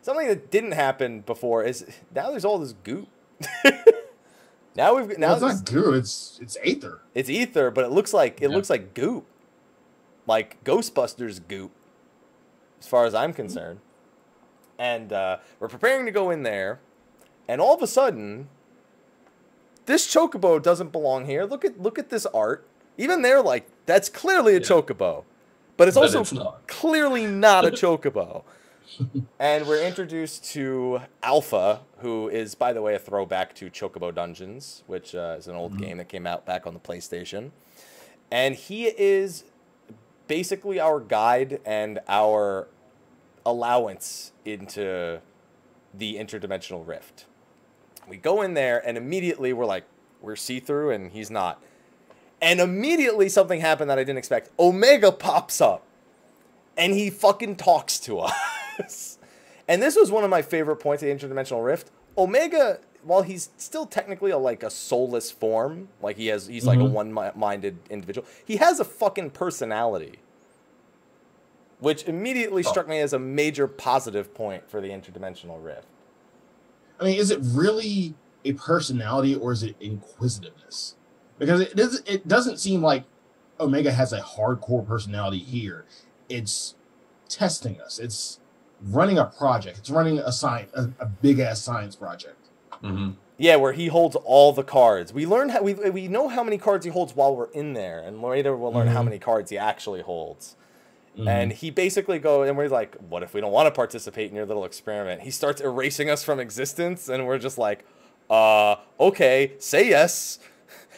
something that didn't happen before is now there's all this goop. Now it's not goo. It's ether. It's ether, but it looks like goop, like Ghostbusters goop, as far as I'm concerned. And we're preparing to go in there, and all of a sudden, this chocobo doesn't belong here. Look at this art. Even they're like, that's clearly a chocobo, but it's clearly not a chocobo. And we're introduced to Alpha, who is, by the way, a throwback to Chocobo Dungeons, which is an old game that came out back on the PlayStation. And he is basically our guide and our allowance into the interdimensional rift. We go in there, and immediately we're see-through, and he's not. And immediately something happened that I didn't expect. Omega pops up, and he fucking talks to us. And this was one of my favorite points of the interdimensional rift. Omega, while he's still technically a soulless form, like he's like a one-minded individual, he has a fucking personality, which immediately struck me as a major positive point for the interdimensional rift. I mean, is it really a personality, or is it inquisitiveness? Because it doesn't seem like Omega has a hardcore personality here. It's testing us. It's running a project. It's running a big ass science project. Yeah, where he holds all the cards. We know how many cards he holds while we're in there, and later we'll learn how many cards he actually holds. And he basically and we're like, what if we don't want to participate in your little experiment? He starts erasing us from existence, and we're just like, okay, say yes.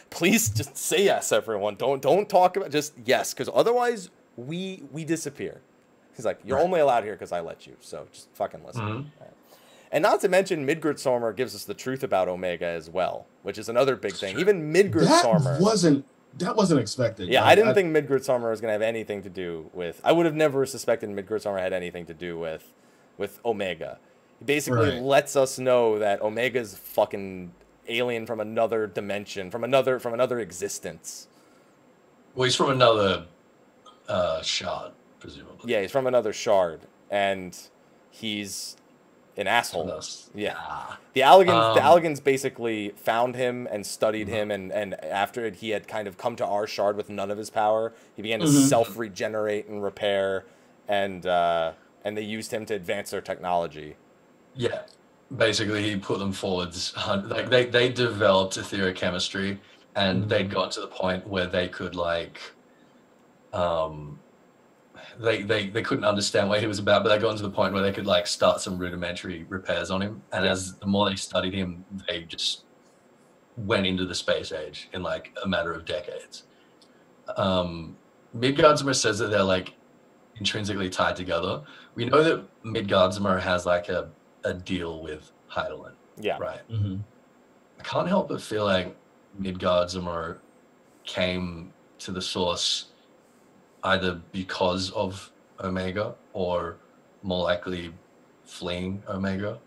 Please just say yes, everyone. Don't talk about, just yes, because otherwise we disappear. He's like, you're only allowed here because I let you, so just fucking listen. Right. And not to mention, Midgard-Sormer gives us the truth about Omega as well, which is another big thing. Even Midgard-Sormer... That wasn't expected. Yeah, I didn't think Midgard-Sormer was going to have anything to do with... I would have never suspected Midgard-Sormer had anything to do with Omega. He basically lets us know that Omega's fucking alien from another dimension, from another existence. Well, he's from another shard, presumably. Yeah, he's from another shard, and he's An asshole. Yes. Yeah. The Alligans basically found him and studied him, and after he had kind of come to our shard with none of his power, he began to self-regenerate and repair, and they used him to advance their technology. Yeah. Basically, he put them forwards. Like they developed etheric chemistry, and they'd gotten to the point where they could like, they couldn't understand what he was about, but they got to the point where they could like start some rudimentary repairs on him. And as the more they studied him, they just went into the space age in like a matter of decades. Midgardsormr says that they're like intrinsically tied together. We know that Midgardsormr has like a deal with Hydaelyn. Yeah. Right. I can't help but feel like Midgardsormr came to the source either because of Omega or more likely fleeing Omega.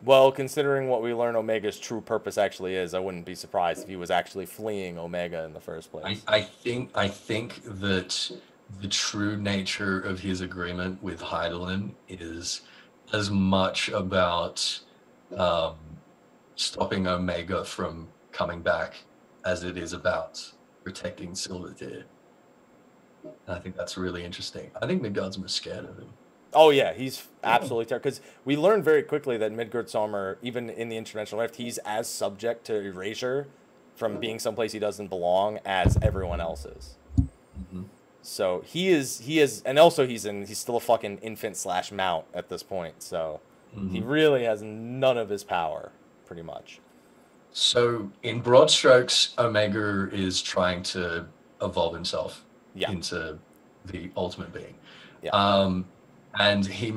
Well, considering what we learn Omega's true purpose actually is, I wouldn't be surprised if he was actually fleeing Omega in the first place. I think that the true nature of his agreement with Hydaelyn is as much about stopping Omega from coming back as it is about protecting Silvertear. And I think that's really interesting. I think Midgardsormr is scared of him. Oh yeah, he's absolutely terrible. Because we learned very quickly that Midgardsormr, even in the Interdimensional Rift, he's as subject to erasure from being someplace he doesn't belong as everyone else is. So he is, and also he's still a fucking infant / mount at this point. So he really has none of his power, pretty much. So in broad strokes, Omega is trying to evolve himself into the ultimate being. And he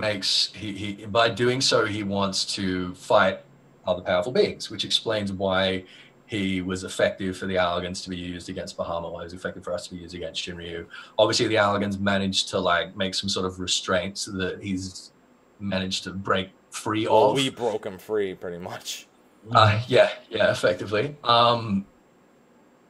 by doing so, he wants to fight other powerful beings, which explains why he was effective for the Alligans to be used against Bahamut, why he was effective for us to be used against Shinryu. Obviously, the Alligans managed to like make some sort of restraints that he's managed to break free of. We broke him free, pretty much. Yeah, effectively.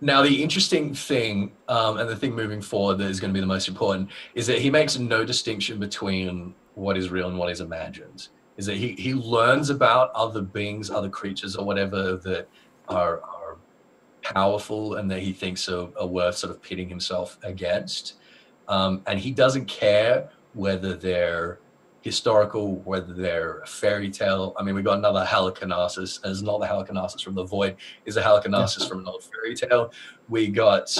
Now, the interesting thing, and the thing moving forward that is going to be the most important, is that he makes no distinction between what is real and what is imagined. Is that he learns about other beings, other creatures, or whatever that are powerful and that he thinks are worth sort of pitting himself against. And he doesn't care whether they're historical, whether they're a fairy tale. I mean, we got another Halicarnassus, and it's not the Halicarnassus from the Void, it's a Halicarnassus from an old fairy tale. We got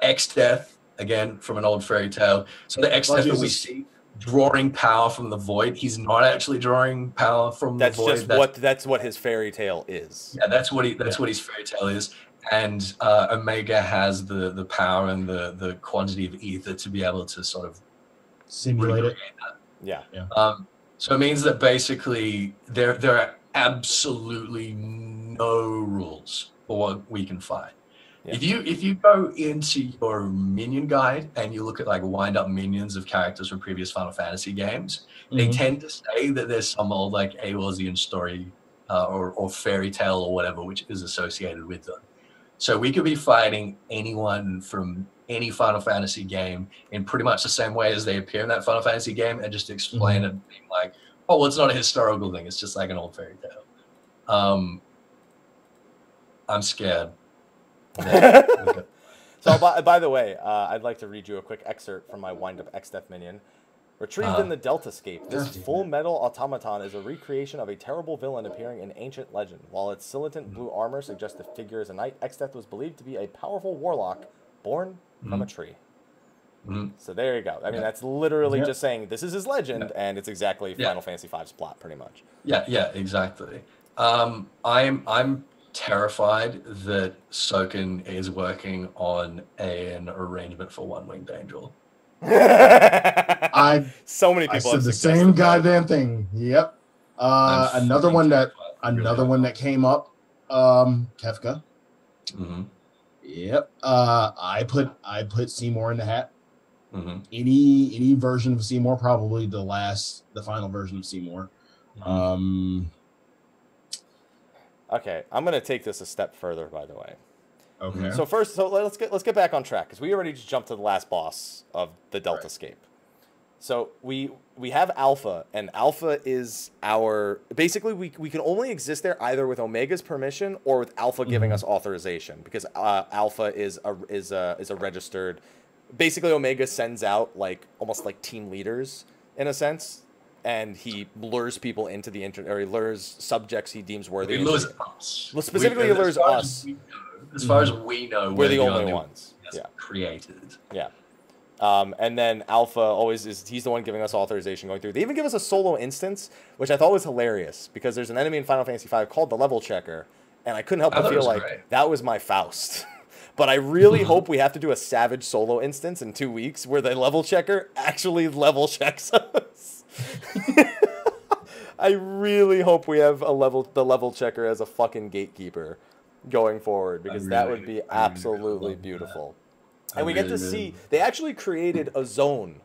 X-Death, again, from an old fairy tale. So the X-Death that we see drawing power from the Void, he's not actually drawing power from the Void. That's what his fairy tale is. Yeah, that's what his fairy tale is. And Omega has the power and the quantity of ether to be able to sort of simulate it. Yeah. So it means that basically there are absolutely no rules for what we can fight. Yeah. If you go into your minion guide and you look at like wind up minions of characters from previous Final Fantasy games, they tend to say that there's some old like Eorzean story or fairy tale or whatever which is associated with them. So we could be fighting anyone from any Final Fantasy game in pretty much the same way as they appear in that Final Fantasy game, and just explain it being like, oh, well, it's not a historical thing, it's just like an old fairy tale. I'm scared. So by the way, I'd like to read you a quick excerpt from my wind-up X-Death minion. Retrieved in the Deltascape, this full metal automaton is a recreation of a terrible villain appearing in ancient legend. While its scintillant blue armor suggests the figure is a knight, X-Death was believed to be a powerful warlock born from a tree. So there you go. I mean, that's literally just saying this is his legend, and it's exactly Final Fantasy V's plot, pretty much. Yeah, exactly. I'm terrified that Soken is working on an arrangement for One-Winged Angel. So many people I said the same goddamn thing. Yep. Another one that came up, Kefka. Yep. I put Seymour in the hat. Any version of Seymour, probably the final version of Seymour. Okay, I'm gonna take this a step further, by the way. Okay. So let's get back on track, because we already just jumped to the last boss of the Deltascape. So we have Alpha, and Alpha is our basically we can only exist there either with Omega's permission or with Alpha giving us authorization, because Alpha is a registered. Basically, Omega sends out like almost like team leaders in a sense, and he lures people into the or he lures subjects he deems worthy. He lures us. Well, specifically, he lures us. As far as we know, we're the only ones. Yeah. Created. Yeah. And then Alpha always he's the one giving us authorization going through. They even give us a solo instance, which I thought was hilarious, because there's an enemy in Final Fantasy V called the Level Checker, and I couldn't help but feel like that was my Faust. But I really hope we have to do a savage solo instance in 2 weeks where the Level Checker actually level checks us. I really hope we have the Level Checker as a fucking gatekeeper going forward, because that would be absolutely beautiful. And we get to see, they actually created a zone.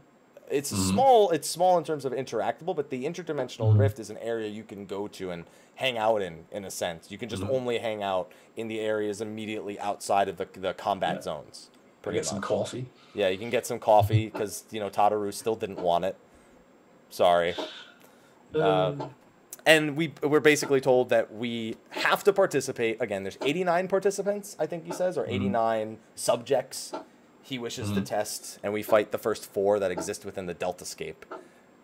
It's small in terms of interactable, but the interdimensional rift is an area you can go to and hang out in a sense. You can just only hang out in the areas immediately outside of the combat zones. Get some coffee. Yeah, you can get some coffee, because, you know, Tataru still didn't want it. Sorry. And we're basically told that we have to participate. Again, there's 89 participants, I think he says, or 89 subjects he wishes to test, and we fight the first 4 that exist within the Deltascape,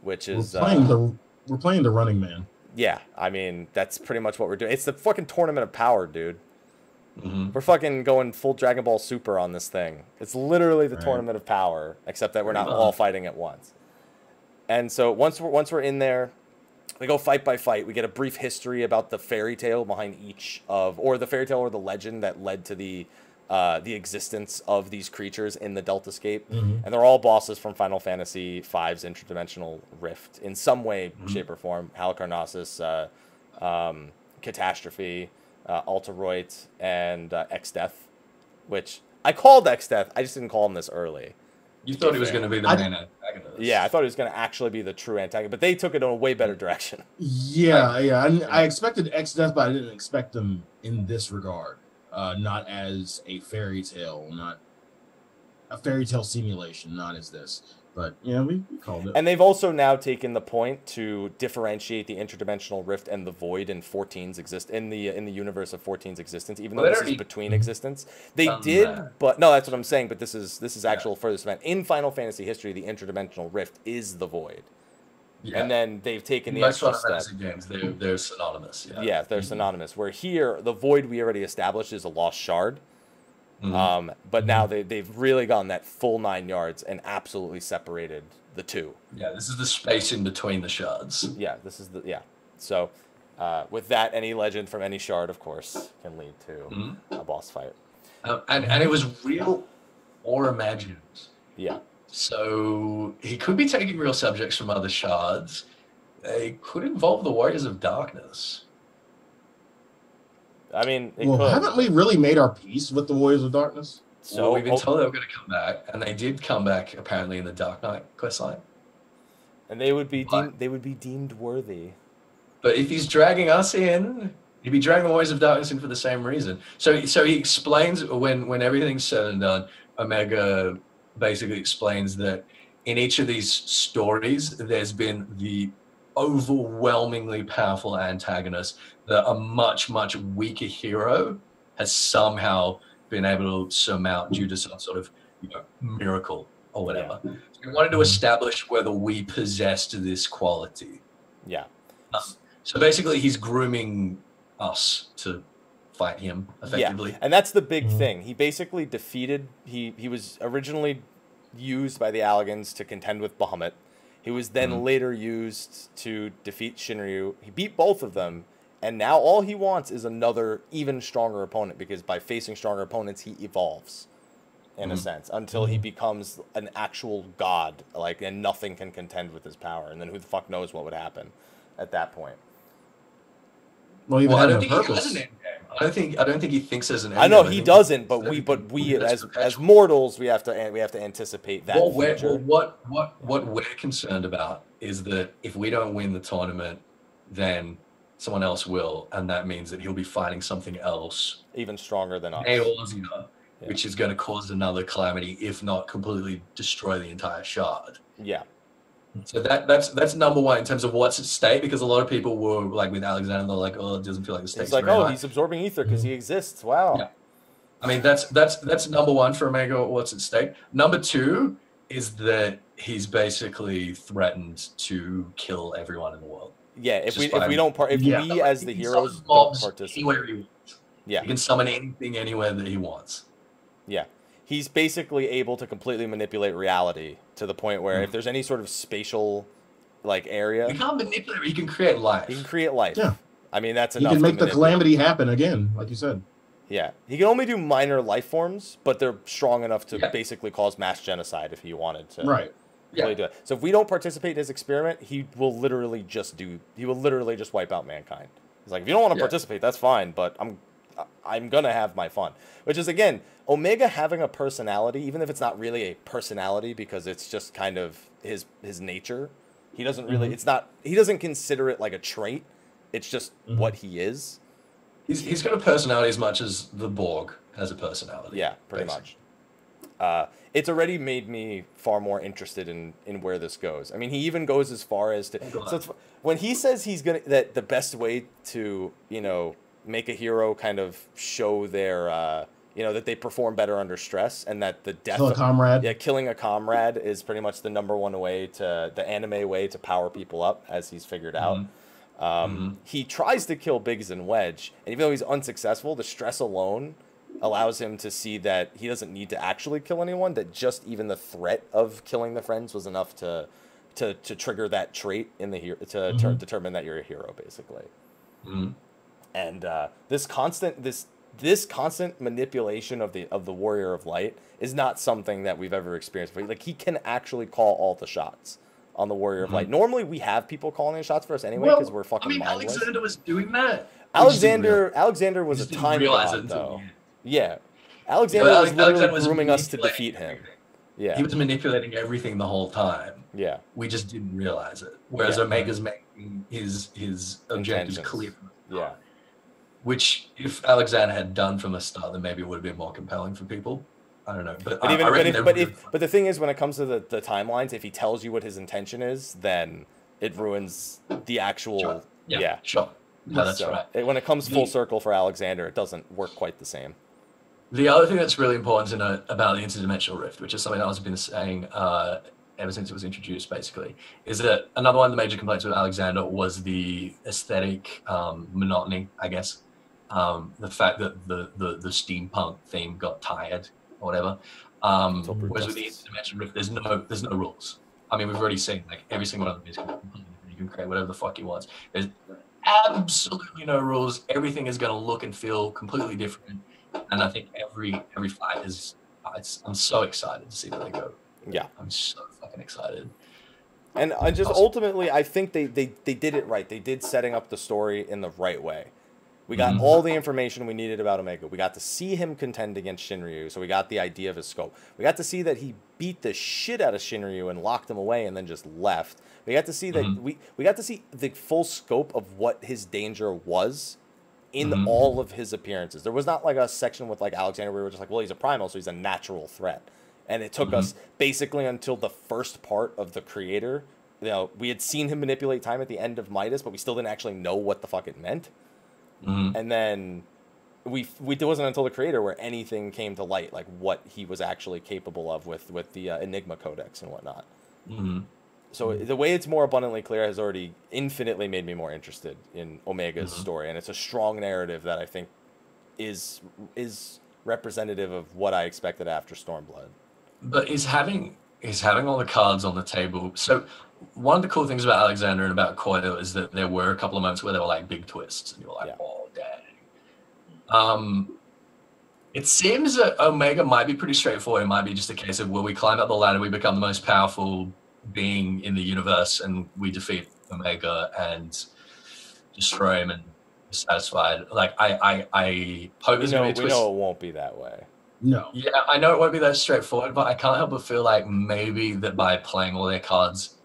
which is... We're playing the Running Man. Yeah, I mean, that's pretty much what we're doing. It's the fucking Tournament of Power, dude. We're fucking going full Dragon Ball Super on this thing. It's literally the Tournament of Power, except that we're not all fighting at once. And so once we're in there, we go fight by fight. We get a brief history about the fairy tale behind each of, or the fairy tale or the legend that led to the existence of these creatures in the Deltascape. And they're all bosses from Final Fantasy V's interdimensional rift in some way, shape, or form. Halicarnassus, Catastrophe, Alteroit, and X-Death, which I called X-Death. I just didn't call him this early. You thought he was going to be the main antagonist. Yeah, I thought he was going to actually be the true antagonist, but they took it in a way better direction. Yeah. I expected X-Death, but I didn't expect them in this regard. Not as a fairy tale, not a fairy tale simulation, not as this. But yeah, we called it. And they've also now taken the point to differentiate the interdimensional rift and the void in 14's in the universe of 14's existence, even though this is between existence. They did, but no, that's what I'm saying. But this is actual furthest event in Final Fantasy history. The interdimensional rift is the void. Yeah. And then they've taken the extra step. Games, they're synonymous. Yeah, they're synonymous. Where here, the void we already established is a lost shard. But now they've really gone that full 9 yards and absolutely separated the two. Yeah, this is the space in between the shards. Yeah, So with that, any legend from any shard, of course, can lead to a boss fight. And it was real or imagined. Yeah. So he could be taking real subjects from other shards. They could involve the Warriors of Darkness. I mean, haven't we really made our peace with the Warriors of Darkness? So we've been told they were going to come back, and they did come back apparently in the Dark Knight questline. And they would be deemed worthy. But if he's dragging us in, he'd be dragging the Warriors of Darkness in for the same reason. So he explains when everything's said and done, Omega basically explains that in each of these stories, there's been the overwhelmingly powerful antagonist that a much, much weaker hero has somehow been able to surmount due to some sort of miracle or whatever. Yeah. So we wanted to establish whether we possessed this quality. Yeah. So basically, he's grooming us to fight him effectively. Yeah, and that's the big thing. He basically defeated. He was originally used by the Allagans to contend with Bahamut. He was then later used to defeat Shinryu. He beat both of them, and now all he wants is another even stronger opponent, because by facing stronger opponents, he evolves, in a sense, until he becomes an actual god, and nothing can contend with his power. And then who the fuck knows what would happen at that point. Well, I don't think he has an end game. I don't think he thinks there's an end game. I know he doesn't, but we as mortals we have to anticipate that. What we're concerned about is that if we don't win the tournament, then someone else will, and that means that he'll be fighting something else even stronger than us, which is going to cause another calamity, if not completely destroy the entire shard. Yeah. So that's number one in terms of what's at stake, because a lot of people were like with Alexander, they're like, oh, it doesn't feel like the stakes. It's like, very oh, high. he's absorbing ether because he exists. Wow. Yeah. I mean, that's number one for Omega. What's at stake? Number two is that he's basically threatened to kill everyone in the world. Yeah, if we Yeah. as the He can heroes summon don't mobs participate. anywhere he wants. Yeah. He can summon anything anywhere that he wants. Yeah. He's basically able to completely manipulate reality to the point where if there's any sort of spatial like area, You can't manipulate it. He can create life. he can create life. Yeah. I mean, that's He enough. can to make the manipulate. calamity happen again, like you said. Yeah. He can only do minor life forms, but they're strong enough to Yeah. basically cause mass genocide if he wanted to. Right. Really do it. So if we don't participate in his experiment, he will literally just wipe out mankind. He's like, if you don't want to Yeah. participate, that's fine, but I'm gonna have my fun. Which is, again, Omega having a personality, even if it's not really a personality because it's just kind of his nature. He doesn't really he doesn't consider it like a trait. It's just what he is. He's got a personality as much as the Borg has a personality. Yeah, pretty basically. much. It's already made me far more interested in where this goes. I mean, he even goes as far as to when he says that the best way to make a hero kind of show their that they perform better under stress, and that the death Kill a comrade. killing a comrade is pretty much the number one way the anime way to power people up, as he's figured out. He tries to kill Biggs and Wedge, and even though he's unsuccessful, the stress alone allows him to see that he doesn't need to actually kill anyone, that just even the threat of killing the friends was enough to trigger that trait in the hero, to determine that you're a hero, basically. And this constant manipulation of the Warrior of Light is not something that we've ever experienced. Like, he can actually call all the shots on the Warrior of Light. Normally, we have people calling the shots for us anyway because we're fucking mindless. Alexander was doing that. Alexander was a time god, though. Yeah. Alexander was literally grooming us to defeat him. Yeah. He was manipulating everything the whole time. Yeah. We just didn't realize it. Whereas Omega's making his objectives clear from the start. Yeah. Which, if Alexander had done from the start, then maybe it would have been more compelling for people. I don't know. But the thing is, when it comes to the timelines, if he tells you what his intention is, then it ruins the actual... Sure. Yeah. Sure. No, that's right. When it comes full circle for Alexander, it doesn't work quite the same. The other thing that's really important to note about the interdimensional rift, which is something that I've been saying ever since it was introduced, basically, is that another one of the major complaints with Alexander was the aesthetic monotony, I guess. The fact that the steampunk theme got tired or whatever. Whereas with the interdimensional rift, there's no rules. I mean, we've already seen like every single one of them is completely different. You can create whatever the fuck you want. There's absolutely no rules. Everything is going to look and feel completely different. And I think every fight is. I'm so excited to see where they go. Yeah, I'm so fucking excited. And I just ultimately, I think they did it right. They did setting up the story in the right way. We got all the information we needed about Omega. We got to see him contend against Shinryu, so we got the idea of his scope. We got to see that he beat the shit out of Shinryu and locked him away and then just left. We got to see that we got to see the full scope of what his danger was in all of his appearances. There was not like a section with like Alexander where we were just like, well, he's a primal, so he's a natural threat. And it took us basically until the first part of the creator. We had seen him manipulate time at the end of Midas, but we still didn't actually know what the fuck it meant. And then it wasn't until the creator where anything came to light, like what he was actually capable of with the Enigma Codex and whatnot. So the way it's more abundantly clear has already infinitely made me more interested in Omega's story, and it's a strong narrative that I think is representative of what I expected after Stormblood. But is having all the cards on the table. So one of the cool things about Alexander and about Coil is that there were a couple of moments where there were like big twists, and you were like, oh dang. It seems that Omega might be pretty straightforward. It might be just a case of, well, we climb up the ladder, we become the most powerful being in the universe, and we defeat Omega and destroy him and be satisfied. Like I hope there's gonna be a twist. We know it won't be that way. No. Yeah, I know it won't be that straightforward, but I can't help but feel like maybe that by playing all their cards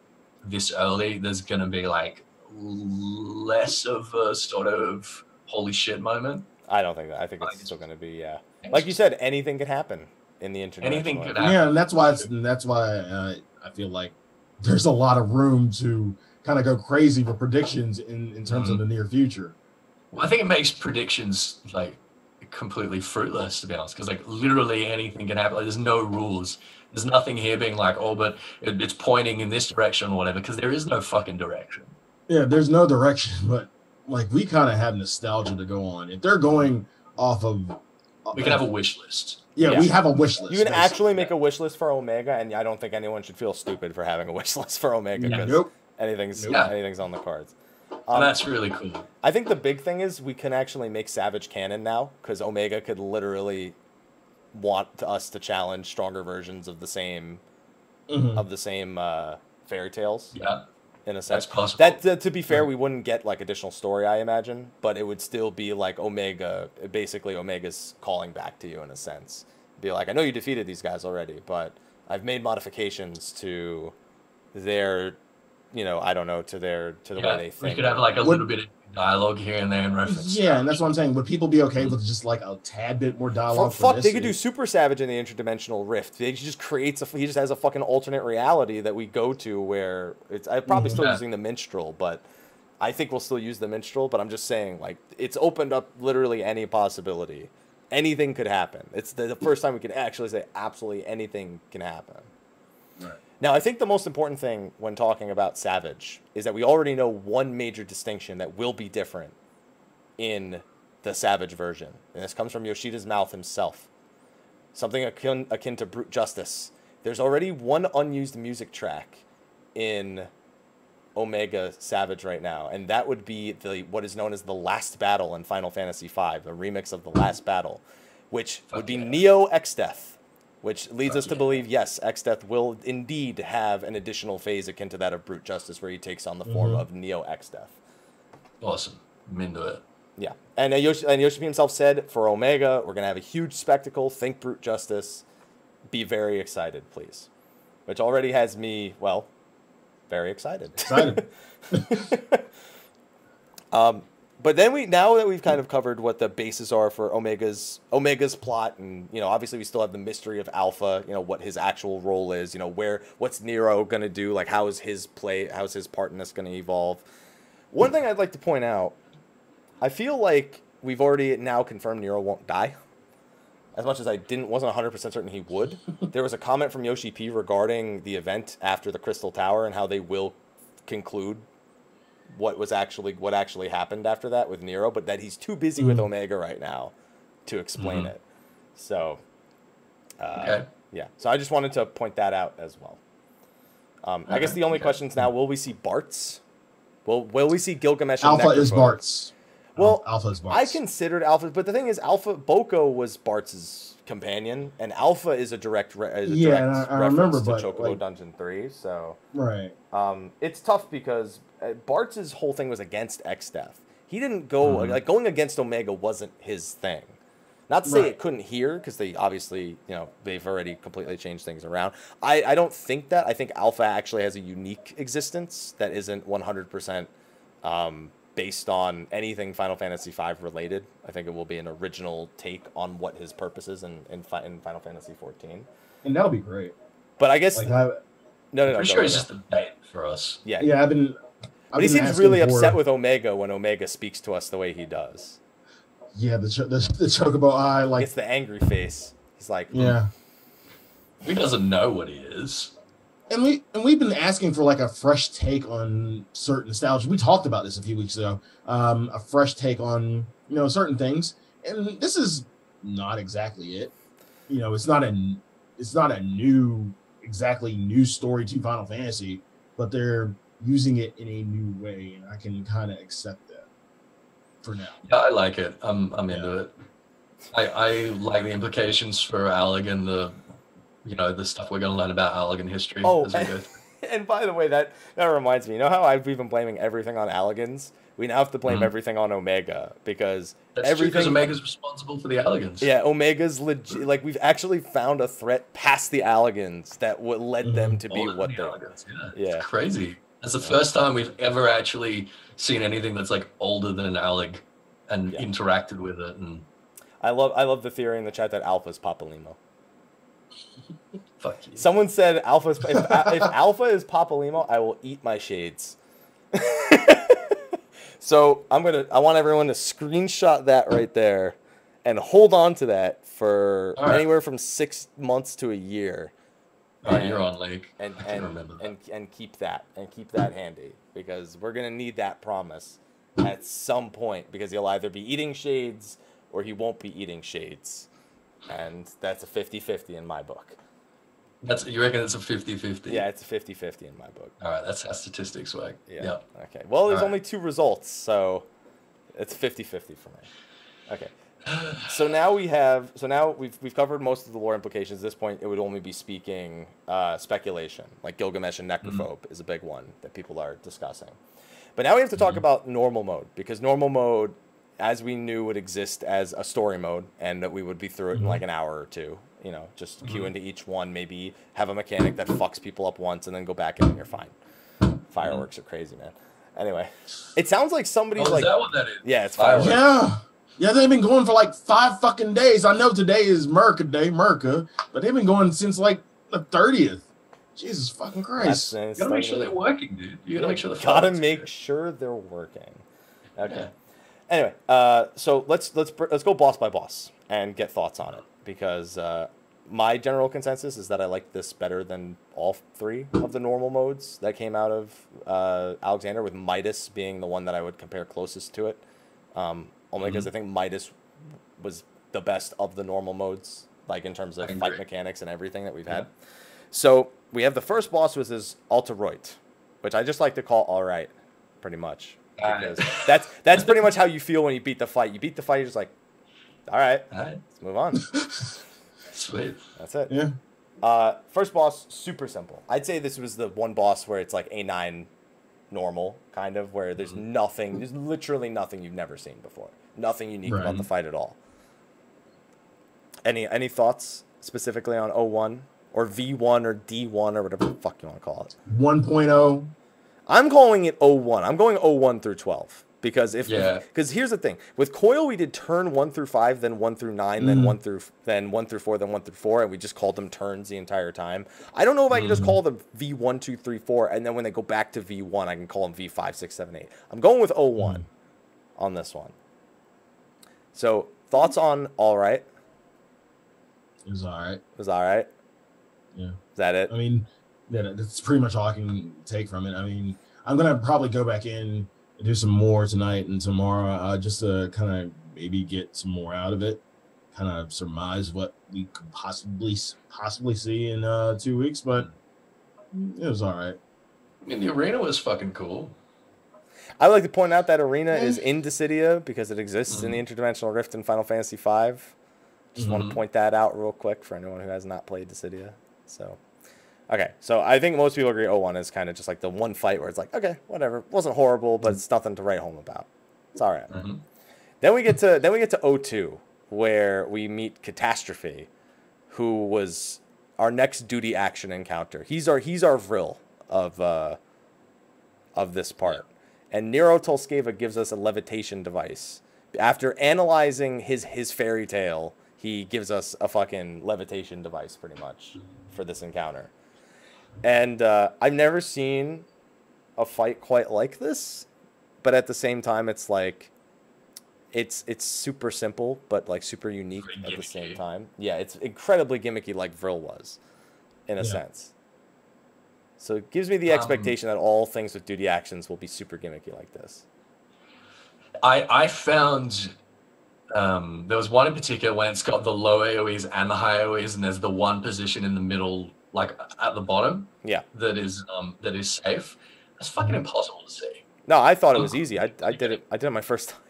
this early, there's gonna be like less of a sort of holy shit moment. I don't think that. I think it's still gonna be like you said, anything could happen in the internet. Anything could happen. Yeah, and that's why I feel like there's a lot of room to kind of go crazy with predictions in terms of the near future. Well, I think it makes predictions like completely fruitless, to be honest, because like literally anything can happen. Like, there's no rules. There's nothing here being like, oh, but it's pointing in this direction or whatever, because there is no fucking direction. Yeah, there's no direction, but like we kind of have nostalgia to go on. If they're going off of, we can have a wish list. Yeah, we have a wish list. You can actually make a wish list for Omega, and I don't think anyone should feel stupid for having a wish list for Omega, because anything's on the cards. That's really cool. I think the big thing is we can actually make Savage canon now, because Omega could literally want us to challenge stronger versions of the same fairy tales. Yeah. In a sense. That's possible. That to be fair, we wouldn't get like additional story, I imagine, but it would still be like Omega's calling back to you in a sense. Be like, I know you defeated these guys already, but I've made modifications to their, to the way they think. We could have like a little bit of dialogue here and there in reference. Yeah, and that's what I'm saying. Would people be okay with just like a tad bit more dialogue? They could do Super Savage in the interdimensional rift. He just has a fucking alternate reality that we go to where I'm probably still using the minstrel, but I think we'll still use the minstrel. But I'm just saying, like, it's opened up literally any possibility. Anything could happen. It's the first time we can actually say absolutely anything can happen. Right. Now, I think the most important thing when talking about Savage is that we already know one major distinction that will be different in the Savage version. And this comes from Yoshida's mouth himself. Something akin to brute justice. There's already one unused music track in Omega Savage right now, and that would be what is known as the last battle in Final Fantasy V, a remix of the last battle, which would be Neo X-Death. Which leads us to believe, yes, X-Death will indeed have an additional phase akin to that of Brute Justice, where he takes on the form of Neo X-Death. Awesome. I'm into it. Yeah. And Yoshi himself said, for Omega, we're going to have a huge spectacle. Think Brute Justice. Be very excited, please. Which already has me, well, very excited. But then now that we've kind of covered what the bases are for Omega's plot, and obviously we still have the mystery of Alpha, what his actual role is, what's Nero gonna do, like how's his part in this gonna evolve. One thing I'd like to point out, I feel like we've already now confirmed Nero won't die. As much as I wasn't 100% certain he would. There was a comment from Yoshi P regarding the event after the Crystal Tower and how they will conclude what actually happened after that with Nero, but that he's too busy with Omega right now to explain it. So, yeah. So I just wanted to point that out as well. I guess the only questions now: will we see Bart's? Will we see Gilgamesh? Alpha is Bart's. Well, Alpha is Bart's. I considered Alpha, but the thing is, Boko was Bart's companion, and Alpha is a direct reference to Chocobo Dungeon 3. So right, it's tough because Bart's whole thing was against X-Death. He didn't go going against Omega wasn't his thing. Not to say it couldn't hear, because they obviously they've already completely changed things around. I don't think that. I think Alpha actually has a unique existence that isn't 100% based on anything Final Fantasy V related. I think it will be an original take on what his purpose is in Final Fantasy XIV. And that'll be great. But I guess I'm sure it's just a bait for us. Yeah, But he seems really upset with Omega when Omega speaks to us the way he does. Yeah, the Chocobo eye, like it's the angry face. He's like, he doesn't know what he is. And we've been asking for like a fresh take on certain nostalgia. We talked about this a few weeks ago. A fresh take on certain things, and this is not exactly it. It's not a new story to Final Fantasy, but they're using it in a new way, and I can kind of accept that for now. Yeah, I like it. I'm into it. I like the implications for Alec and the stuff we're going to learn about Allegan history as we go through. And by the way, that reminds me, how we've been blaming everything on Allegans? We now have to blame everything on Omega, because Omega's responsible for the Allegans. Yeah, Omega's legit. Like, we've actually found a threat past the Allegans that led them to be what they are. Yeah, it's crazy. It's the first time we've ever actually seen anything that's like older than an Alleg and interacted with it. And I love the theory in the chat that Alpha's Papa Limo. Fuck you. Someone said Alpha. If Alpha is Papalymo, I will eat my shades. So I want everyone to screenshot that right there, and hold on to that for anywhere from 6 months to a year. You're on league. And keep that handy, because we're gonna need that promise at some point, because he'll either be eating shades or he won't be eating shades, and that's a 50-50 in my book. You reckon it's a 50-50? Yeah, it's a 50-50 in my book. All right, that's how statistics work. Yeah. Yep. Okay. Well, there's only 2 results, so it's 50-50 for me. Okay. So now we've covered most of the lore implications. At this point, it would only be speaking speculation, like Gilgamesh and Necrophobe is a big one that people are discussing. But now we have to talk about normal mode, because normal mode, as we knew, would exist as a story mode, and that we would be through it in like an hour or two. You know, just queue into each one, maybe have a mechanic that fucks people up once, and then go back in and you're fine. Fireworks are crazy, man. Anyway, it sounds like somebody's like... Is that what that is? Yeah, it's fireworks. Yeah, they've been going for like 5 fucking days. I know today is Merca Day, but they've been going since like the 30th. Jesus fucking Christ. You gotta make sure they're working, dude. You gotta make sure they're working. Okay. Yeah. Anyway, so let's go boss by boss and get thoughts on it, because my general consensus is that I like this better than all 3 of the normal modes that came out of Alexander, with Midas being the one that I would compare closest to it. Only because I think Midas was the best of the normal modes, like in terms of fight mechanics and everything that we've had. So we have the first boss, which is Altaroit, which I just like to call all right, pretty much. Because that's pretty much how you feel when you beat the fight. You beat the fight, you're just like, all right. Let's move on. Sweet. That's it. Yeah. First boss, super simple. I'd say this was the one boss where it's like A9 normal, kind of, where there's literally nothing you've never seen before. Nothing unique about the fight at all. Any thoughts specifically on 01 or V1 or D1 or whatever the fuck you want to call it? 1.0. I'm calling it 01. I'm going 01 through 12. Because here's the thing. With Coil, we did turn 1 through 5, then 1 through 9, then 1 through 4, then 1 through 4, and we just called them turns the entire time. I don't know if I can just call them V1, 2, 3, 4, and then when they go back to V1, I can call them V5, 6, 7, 8. I'm going with 01 on this one. So, thoughts on all right? It was all right. It was all right? Yeah. Is that it? I mean, that's pretty much all I can take from it. I mean, I'm going to probably go back in and do some more tonight and tomorrow, just to kind of maybe get some more out of it, kind of surmise what we could possibly see in 2 weeks, but it was all right. I mean, the arena was fucking cool. I would like to point out that arena is in Dissidia because it exists in the Interdimensional Rift in Final Fantasy V. Just want to point that out real quick for anyone who has not played Dissidia. So, okay, so I think most people agree 01 is kind of just like the one fight where it's like, okay, whatever, wasn't horrible, but it's nothing to write home about. It's all right. Then we get to 02, where we meet Catastrophe, who was our next duty action encounter. He's our Vril of this part. And Nero Tolskeva gives us a levitation device. After analyzing his fairy tale, he gives us a fucking levitation device, pretty much, for this encounter. And I've never seen a fight quite like this, but at the same time, it's like, it's super simple, but like super unique at the same time. Yeah, it's incredibly gimmicky, like Vril was, in a sense. So it gives me the expectation that all things with duty actions will be super gimmicky like this. I found there was one in particular when it's got the low AoEs and the high AoEs, and there's the one position in the middle, like at the bottom, that is safe. It's fucking impossible to see. No, I thought it was easy. I did it my first time.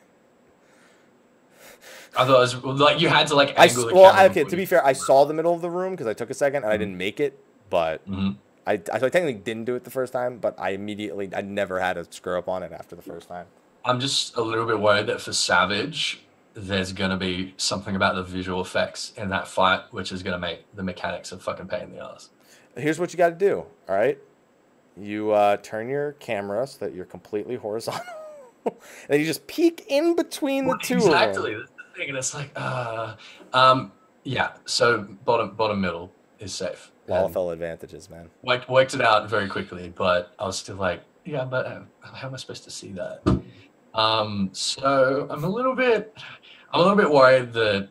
I thought it was like you had to like angle the camera. Well, okay, to be fair, I saw the middle of the room because I took a second and I didn't make it, but I technically didn't do it the first time, but I never had a screw up on it after the first time. I'm just a little bit worried that for Savage, there's going to be something about the visual effects in that fight, which is going to make the mechanics a fucking pain in the ass. Here's what you got to do, all right? You turn your camera so that you're completely horizontal. And you just peek in between the two of them. Exactly. That's the thing. And it's like, yeah. So bottom middle. is safe. Lalafell advantages, man. Worked it out very quickly, but I was still like, yeah, but how am I supposed to see that? So I'm a little bit worried that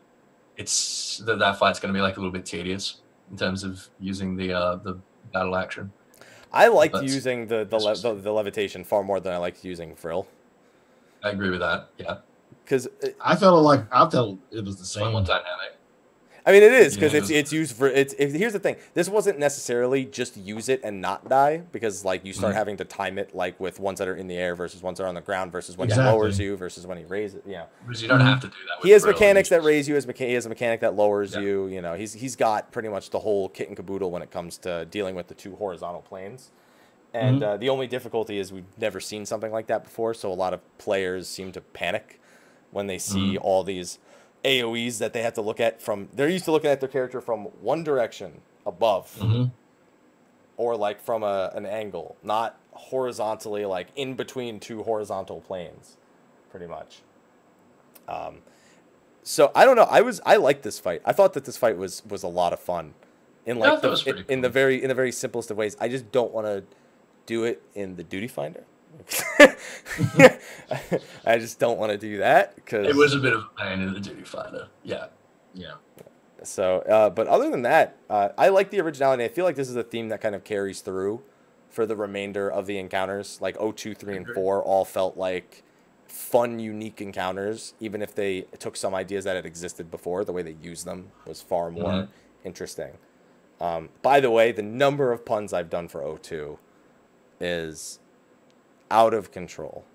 that fight's going to be like a little bit tedious in terms of using the battle action. I liked using the levitation far more than I liked using Frill. I agree with that. Yeah, because I felt it was the same. More dynamic. I mean, it is because it's used for here's the thing. This wasn't necessarily just use it and not die, because like you start having to time it like with ones that are in the air versus ones that are on the ground versus when he lowers you versus when he raises. You know, because you don't have to do that. He has mechanics that raise you. He has a mechanic that lowers you. You know, he's got pretty much the whole kit and caboodle when it comes to dealing with the two horizontal planes. And the only difficulty is we've never seen something like that before, so a lot of players seem to panic when they see all these AoEs that they have to look at from. They're used to looking at their character from one direction above, or like from an angle, not horizontally, like in between two horizontal planes, pretty much. So I don't know. I liked this fight. I thought that this fight was a lot of fun, in like in the very simplest of ways. I just don't want to do it in the Duty Finder. I just don't want to do that because it was a bit of a pain in the Duty Finder. Yeah. So, but other than that, I like the originality. I feel like this is a theme that kind of carries through for the remainder of the encounters. Like 2, 3, and 4 all felt like fun, unique encounters, even if they took some ideas that had existed before. The way they used them was far more interesting. By the way, the number of puns I've done for 2 is out of control.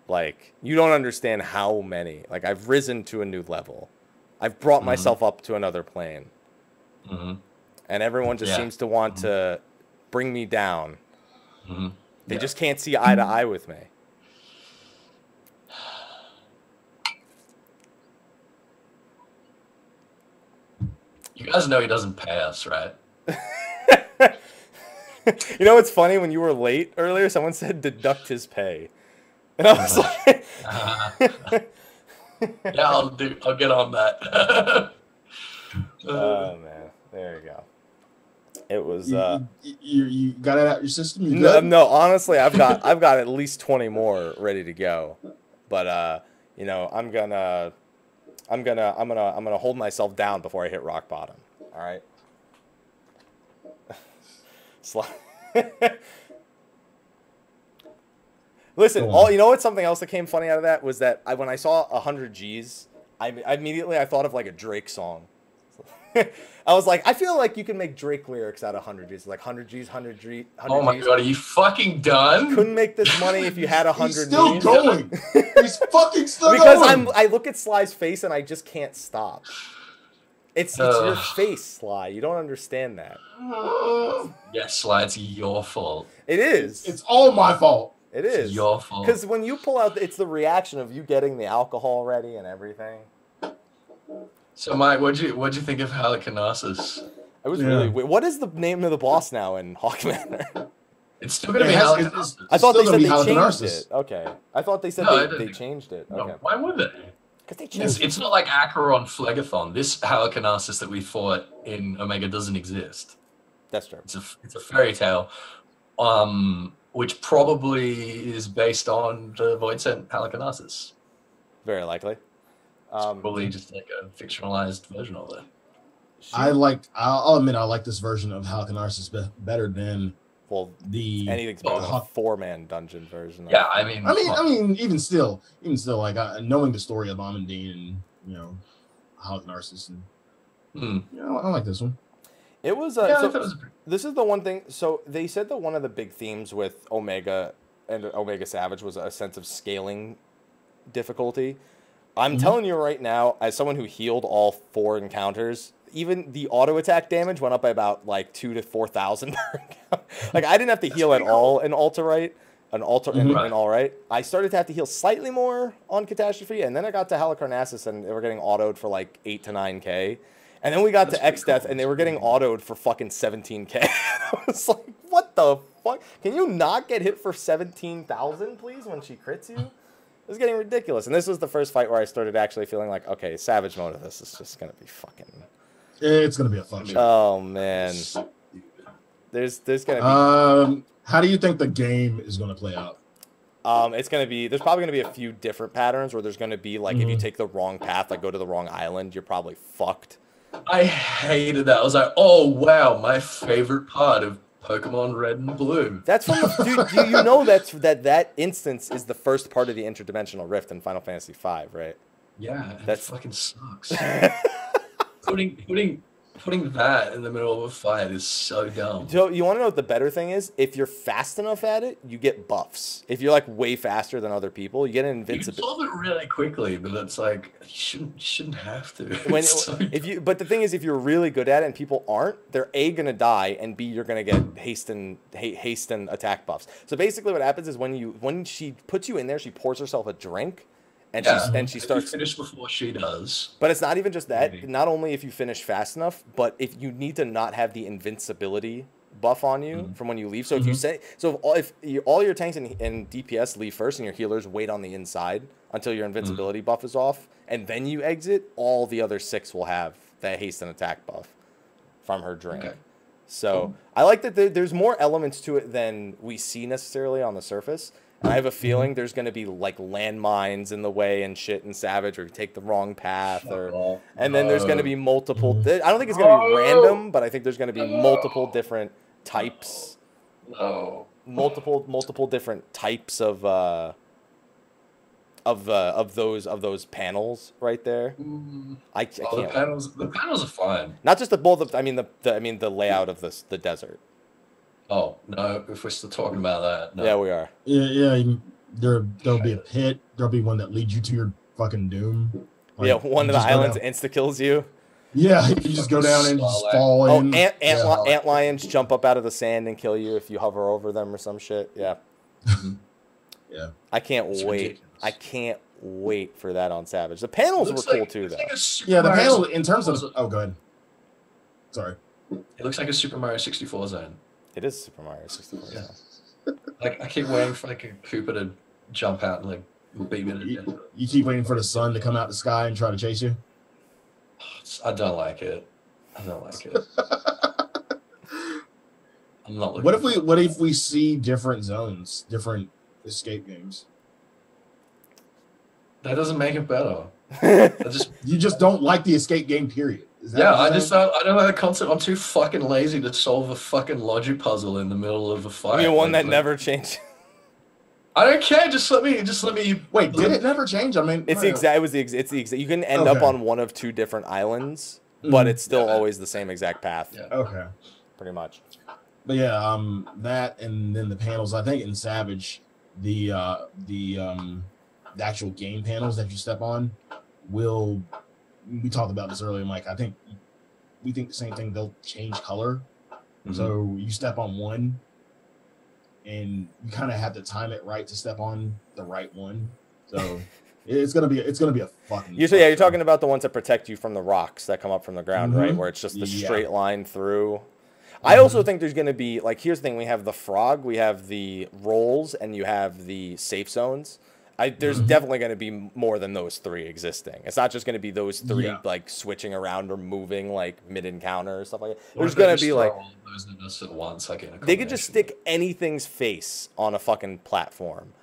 Like, you don't understand how many. Like, I've risen to a new level. I've brought myself up to another plane. And everyone just seems to want to bring me down. They just can't see eye to eye with me. You guys know he doesn't pay us, right? You know what's funny? When you were late earlier, someone said deduct his pay. And I was like... Yeah, I'll get on that. Oh, man. There you go. It was... You got it out your system? No, honestly, I've got at least 20 more ready to go. But, you know, I'm gonna hold myself down before I hit rock bottom. All right? Listen, you know what's something else that came funny out of that was that when I saw 100 G's, I immediately thought of like a Drake song. I was like, I feel like you can make Drake lyrics out of 100 G's, like 100 G's, 100 G's. Oh my god, are you fucking done? Couldn't make this money if you had 100 G's. He's still going. He's fucking still because going. I look at Sly's face and I just can't stop. It's your face, Sly. You don't understand that. Yes, Sly, it's your fault. It is. It's all my fault. It is. It's your fault. Because when you pull out, it's the reaction of you getting the alcohol ready and everything. So, Mike, what'd you think of Halicarnassus? It was really weird. What is the name of the boss now in Hawk Manor? It's still going to be Halicarnassus. I thought they said they changed it. Okay. I thought they said they changed it. Okay. No, why would they? Because they changed it. It's not like Acheron Phlegathon. This Halicarnassus that we fought in Omega doesn't exist. That's true. It's a fairy tale, which probably is based on the Void Sent Halicarnassus. Very likely. Probably just like a fictionalized version of it. I'll admit I like this version of Halicarnassus better than anything's better than a 4-man dungeon version. Yeah, I mean, even still, like knowing the story of Amandine and Halicarnassus, and I like this one. It was. This is the one thing. So they said that one of the big themes with Omega and Omega Savage was a sense of scaling difficulty. I'm telling you right now, as someone who healed all 4 encounters, even the auto attack damage went up by about like 2,000 to 4,000 per encounter. Like I didn't have to heal at all in Altarite, in All Right. I started to have to heal slightly more on Catastrophe, and then I got to Halicarnassus, and they were getting autoed for like 8 to 9K. And then we got to X-Death, and they were getting autoed for fucking 17K. I was like, what the fuck? Can you not get hit for 17,000, please, when she crits you? It was getting ridiculous. And this was the first fight where I started actually feeling like, okay, Savage mode of this is just going to be fucking It's gonna be a fun show. Oh man, there's gonna be. How do you think the game is gonna play out? It's gonna be. There's probably gonna be a few different patterns where there's gonna be like if you take the wrong path, like go to the wrong island, you're probably fucked. I hated that. I was like, oh wow, my favorite part of Pokemon Red and Blue. That's from the, dude. You know that instance is the first part of the interdimensional rift in Final Fantasy V, right? Yeah, that fucking sucks. putting that in the middle of a fight is so dumb. So you want to know what the better thing is? If you're fast enough at it, you get buffs. If you're like way faster than other people, you get an invincibility. You can solve it really quickly, but it's like you shouldn't have to. But the thing is, if you're really good at it and people aren't, they're A, gonna die, and B, you're gonna get haste and attack buffs. So basically, what happens is when she puts you in there, she pours herself a drink. And she starts finish before she does. But it's not even just that. Maybe. Not only if you finish fast enough, but if you need to not have the invincibility buff on you from when you leave. So if you say if all your tanks and DPS leave first and your healers wait on the inside until your invincibility buff is off, and then you exit, all the other 6 will have that haste and attack buff from her drink. Okay. So I like that there's more elements to it than we see necessarily on the surface. And I have a feeling there's going to be like landmines in the way and shit in Savage, or you take the wrong path, and then there's going to be multiple. I don't think it's going to be random, but I think there's going to be multiple different types. Multiple different types of those panels right there. I can't. The panels are fine. Not just I mean the layout of the desert. Oh, no, if we're still talking about that. No. Yeah, we are. Yeah, there'll be a pit. There'll be one that leads you to your fucking doom. Like, yeah, one of the islands insta-kills you. Yeah, you just go down and just fall in. Ant lions jump up out of the sand and kill you if you hover over them or some shit. Yeah. Yeah. I can't wait. Ridiculous. I can't wait for that on Savage. The panels were cool too, though. Yeah, the panel in terms of... Oh, go ahead. Sorry. It looks like a Super Mario 64 zone. It is Super Mario 64. Yeah. Like I keep waiting for like a Koopa to jump out and like beat me to death. You keep waiting for the sun to come out the sky and try to chase you? I don't like it. I'm not looking. What if we see different zones, different escape games? That doesn't make it better. You just don't like the escape game, period. I don't like the concept. I'm too fucking lazy to solve a fucking logic puzzle in the middle of a fight. You're one that never changed. I don't care. Just let me. Wait, did it never change? I mean, it's the exact. You can end up on one of 2 different islands, but it's still always the same exact path. Yeah. Okay. Pretty much. But yeah, that and then the panels. I think in Savage, the actual game panels that you step on will. We talked about this earlier, Mike. I think we think the same thing. They'll change color, so you step on one, and you kind of have to time it right to step on the right one. So it's gonna be a fucking. You're talking about the ones that protect you from the rocks that come up from the ground, right? Where it's just the straight line through. I also think there's gonna be like here's the thing: we have the frog, we have the rolls, and you have the safe zones. There's definitely going to be more than those 3 existing. It's not just going to be those 3 like switching around or moving like mid-encounter or stuff like that. There's going to be like those at once, like they could just stick anything's face on a fucking platform.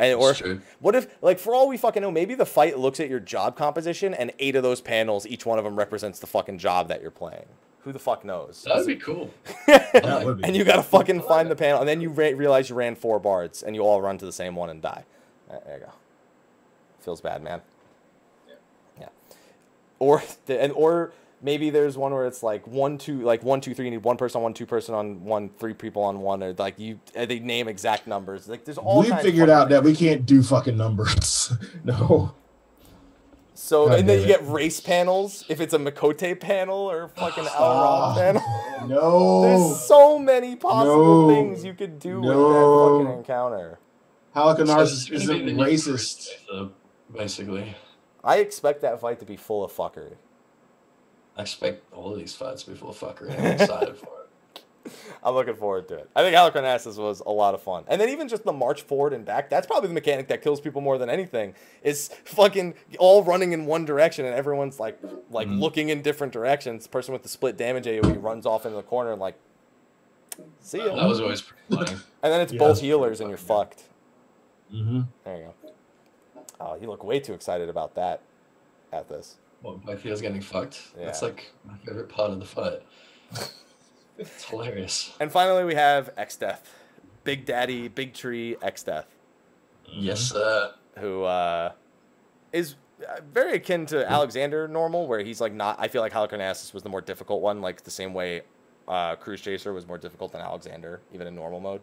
Or what if, like, for all we fucking know, maybe the fight looks at your job composition and 8 of those panels, each one of them represents the fucking job that you're playing. Who the fuck knows? That'd be cool. That would be. And you got to fucking find the panel, and then you realize you ran 4 bards, and you all run to the same one and die. There you go. Feels bad, man. Yeah. Or maybe there's one where it's like 1, 2, like 1, 2, 3. You need 1 person on 1, 2 person on 1, 3 people on 1, or like they name exact numbers. Like there's all. We figured out that we can't do fucking numbers. No. So and then you get race panels if it's a Makote panel or fucking Elrond panel. No. There's so many possible things you could do with that fucking encounter. Halicarnassus isn't racist. Basically. I expect that fight to be full of fuckery. I expect all of these fights to be full of fuckery. I'm excited for it. I'm looking forward to it. I think Halicarnassus was a lot of fun. And then even just the march forward and back, that's probably the mechanic that kills people more than anything, is fucking all running in one direction and everyone's like looking in different directions. The person with the split damage AoE runs off into the corner and like, see ya. That was always pretty funny. And then it's both healers and you're fucked. Mm-hmm. There you go. Oh, you look way too excited about that, Ethys. Well, my heels getting fucked. Yeah. That's like my favorite part of the fight. It's hilarious. And finally, we have X-Death. Big Daddy, Big Tree, X-Death. Yes, sir. Who is very akin to Alexander normal, where he's like not... I feel like Halicarnassus was the more difficult one, like the same way Cruise Chaser was more difficult than Alexander, even in normal mode.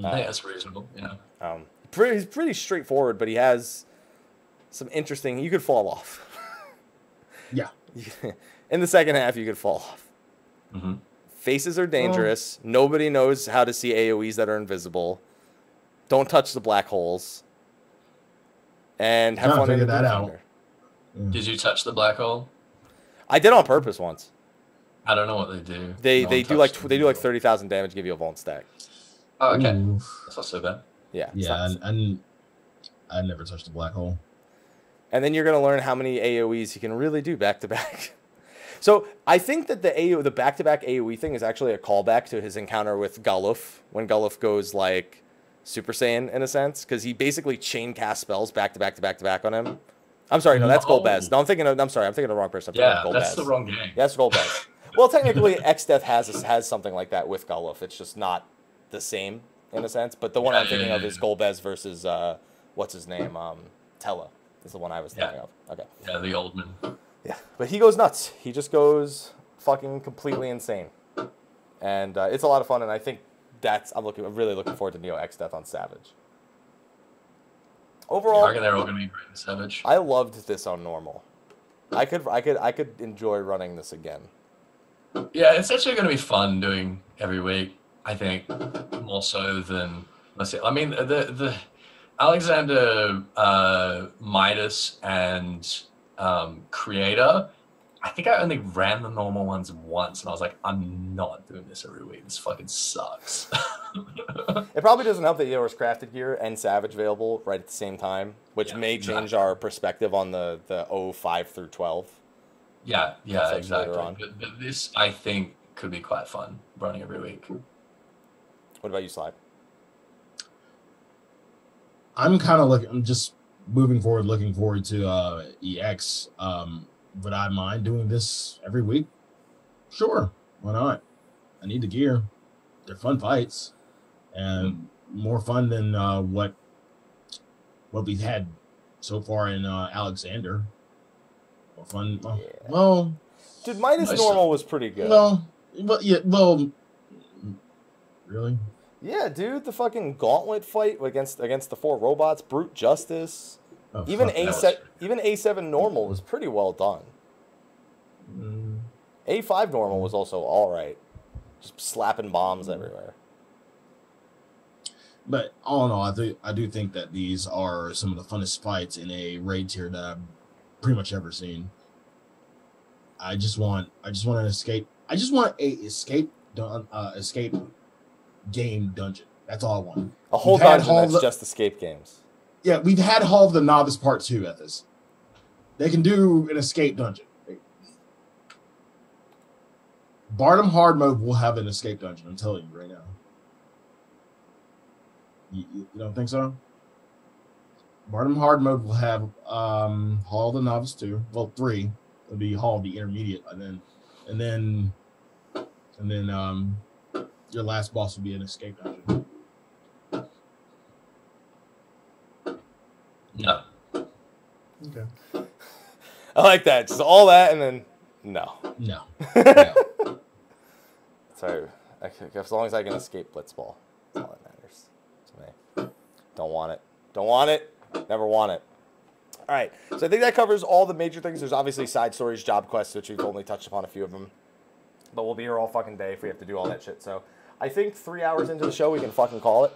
I think that's reasonable, yeah. He's pretty straightforward, but he has some interesting... You could fall off. Yeah. In the second half, you could fall off. Mm-hmm. Faces are dangerous. Nobody knows how to see AoEs that are invisible. Don't touch the black holes. And have fun in the that out. Thunder. Did you touch the black hole? I did on purpose once. I don't know what they do. They do like 30,000 damage, give you a Vuln stack. Oh, okay. Ooh. That's not so bad. Yeah. Yeah, and I never touched a black hole. And then you're gonna learn how many AoEs you can really do back to back. So I think that the back-to-back AoE thing is actually a callback to his encounter with Guluf, when Guluf goes like Super Saiyan in a sense, because he basically chain cast spells back to back to back to back on him. I'm sorry, no, that's Golbez. No, I'm thinking of the wrong person. That's the wrong game. Yeah, that's Golbez. Well, technically, X-Death has something like that with Guluf. It's just not the same in a sense. But the one I'm thinking of is Golbez versus what's his name? Tella is the one I was thinking of. Okay. Yeah, the old man. Yeah, but he goes nuts. He just goes fucking completely insane, and it's a lot of fun. And I think I'm really looking forward to Neo X-Death on Savage. Overall, I reckon they're all gonna be great in Savage. I loved this on normal. I could enjoy running this again. Yeah, it's actually gonna be fun doing every week. I think more so than let's see. I mean, the Alexander Midas and Creator, I think I only ran the normal ones once, and I was like, I'm not doing this every week. This fucking sucks. It probably doesn't help that Eoris Crafted Gear and Savage available right at the same time, which may change our perspective on the 05 through 12. Yeah, exactly. But this, I think, could be quite fun running every week. What about you, Slyh? I'm just moving forward, looking forward to EX. Would I mind doing this every week? Sure, why not? I need the gear. They're fun fights, and more fun than what we've had so far in Alexander. More fun. Well, dude, Midas normal was pretty good. Really? Yeah, dude, the fucking gauntlet fight against the 4 robots, brute justice. Even A7 normal was pretty well done. A5 normal was also all right. Just slapping bombs everywhere. But all in all, I do think that these are some of the funnest fights in a raid tier that I've pretty much ever seen. I just want an escape. I just want a escape game dungeon. That's all I want. A whole dungeon that's just escape games. Yeah, we've had Hall of the Novice Part 2 at this. They can do an escape dungeon. Bardom Hard Mode will have an escape dungeon, I'm telling you right now. You don't think so? Bardom Hard Mode will have Hall of the Novice 2. Well, 3. It'll be Hall of the Intermediate, and then your last boss will be an escape dungeon. No. Okay. I like that. Just all that and then no. No. Sorry. As long as I can escape Blitzball. That's all that matters to me. Don't want it. Don't want it. Never want it. All right. So I think that covers all the major things. There's obviously side stories, job quests, which we've only touched upon a few of them. But we'll be here all fucking day if we have to do all that shit. So I think 3 hours into the show, we can fucking call it.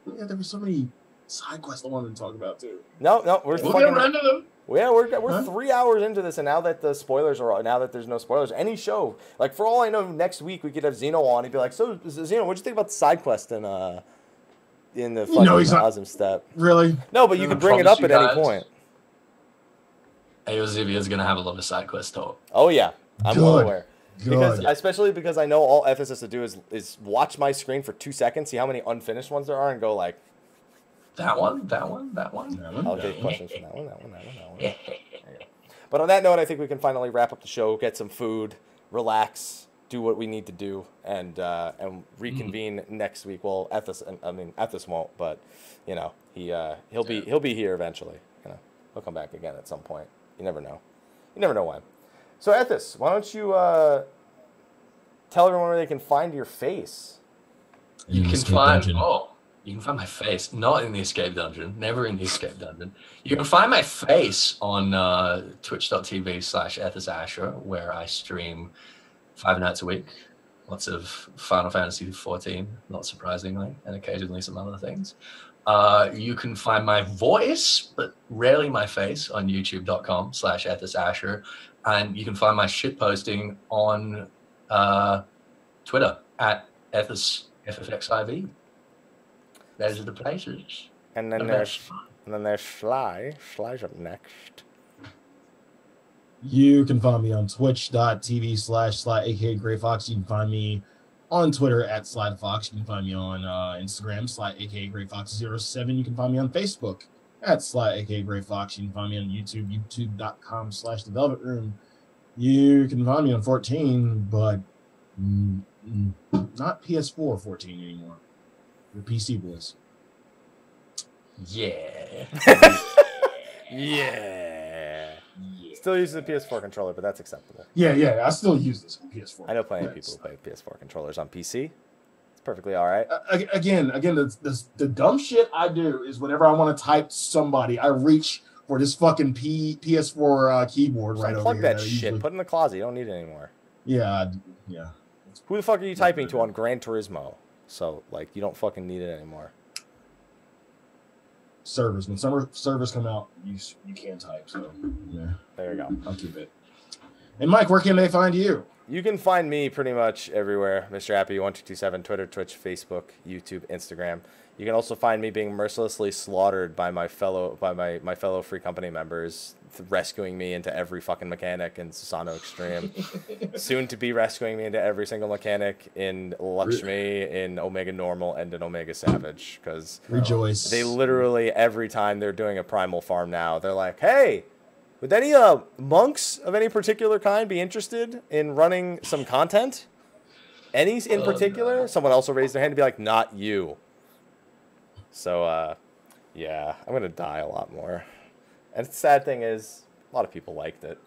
Yeah, there were so many side quests I wanted to talk about too. No, we'll get around to them. Well, yeah, we're 3 hours into this, and now that the spoilers are now that there's no spoilers, any show, like for all I know, next week we could have Zeno on. He'd be like, "So Zeno, what'd you think about the side quest in the fucking Ozim step?" Really? No, but you could bring it up at any point. Aozivia's gonna have a lot of side quest talk. Oh yeah, I'm well aware. Good. Especially because I know all Ethys has to do is watch my screen for 2 seconds, see how many unfinished ones there are, and go like, that one. I'll get questions from that one. There you go. But on that note, I think we can finally wrap up the show, get some food, relax, do what we need to do, and reconvene next week. Well, Ethys won't, but you know he'll be here eventually. You know, he'll come back again at some point. You never know. You never know when. So Ethys, why don't you tell everyone where they can find your face? You can find my face, not in the escape dungeon, never in the escape dungeon. You can find my face on twitch.tv/EthysAsher, where I stream 5 nights a week. Lots of Final Fantasy XIV, not surprisingly, and occasionally some other things. You can find my voice, but rarely my face, on youtube.com/EthysAsher. And you can find my shitposting on Twitter @Ethys FFXIV. Those are the places. And then there's Slyh. Slyh's up next. You can find me on twitch.tv/Slyakagreyfox. You can find me on Twitter @Slythefox. You can find me on Instagram Slyakagreyfox07. You can find me on Facebook @Slyakagreyfox. You can find me on YouTube, youtube.com/thevelvetroom. You can find me on 14, but not PS4 14 anymore. The PC boys. Yeah. Yeah. Still using the PS4 controller, but that's acceptable. Yeah. I still use this PS4. I know plenty of people who play PS4 controllers on PC. It's perfectly all right. Again, the dumb shit I do is whenever I want to type somebody, I reach for this fucking PS4 keyboard right over plug here. Plug that shit. Put it in the closet. You don't need it anymore. Yeah. Who the fuck are you typing to on Gran Turismo? So, like, you don't fucking need it anymore. Servers. When summer servers come out, you can type. So, yeah. There you go. I'll keep it. And Mike, where can they find you? You can find me pretty much everywhere. Mr. Happy1227, Twitter, Twitch, Facebook, YouTube, Instagram. You can also find me being mercilessly slaughtered by my fellow free company members, rescuing me into every fucking mechanic in Susano Extreme. Soon to be rescuing me into every single mechanic in Lakshmi, in Omega Normal, and in Omega Savage. Because rejoice. They literally, every time they're doing a primal farm now, they're like, hey, would any monks of any particular kind be interested in running some content? Any in particular? No. Someone else will raise their hand and be like, not you. So, yeah, I'm going to die a lot more. And the sad thing is, a lot of people liked it.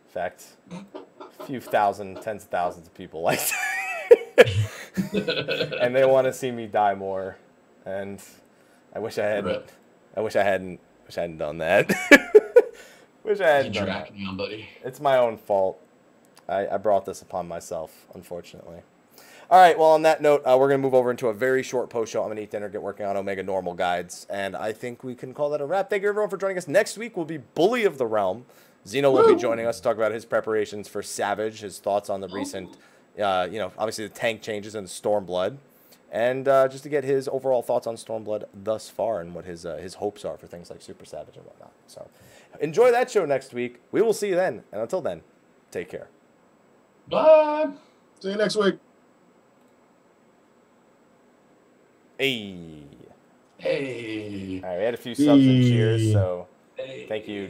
In fact, a few thousand, tens of thousands of people liked it. And they want to see me die more. And I wish I hadn't. I wish I hadn't done that. Wish I hadn't done that. Buddy. It's my own fault. I brought this upon myself, unfortunately. All right, well, on that note, we're going to move over into a very short post-show. I'm going to eat dinner, get working on Omega Normal guides, and I think we can call that a wrap. Thank you, everyone, for joining us. Next week will be Bully of the Realm. Zeno will be joining us to talk about his preparations for Savage, his thoughts on the recent, obviously the tank changes and Stormblood, and just to get his overall thoughts on Stormblood thus far and what his hopes are for things like Super Savage and whatnot. So enjoy that show next week. We will see you then, and until then, take care. Bye. See you next week. Hey. Hey. All right, we had a few subs and cheers, so thank you.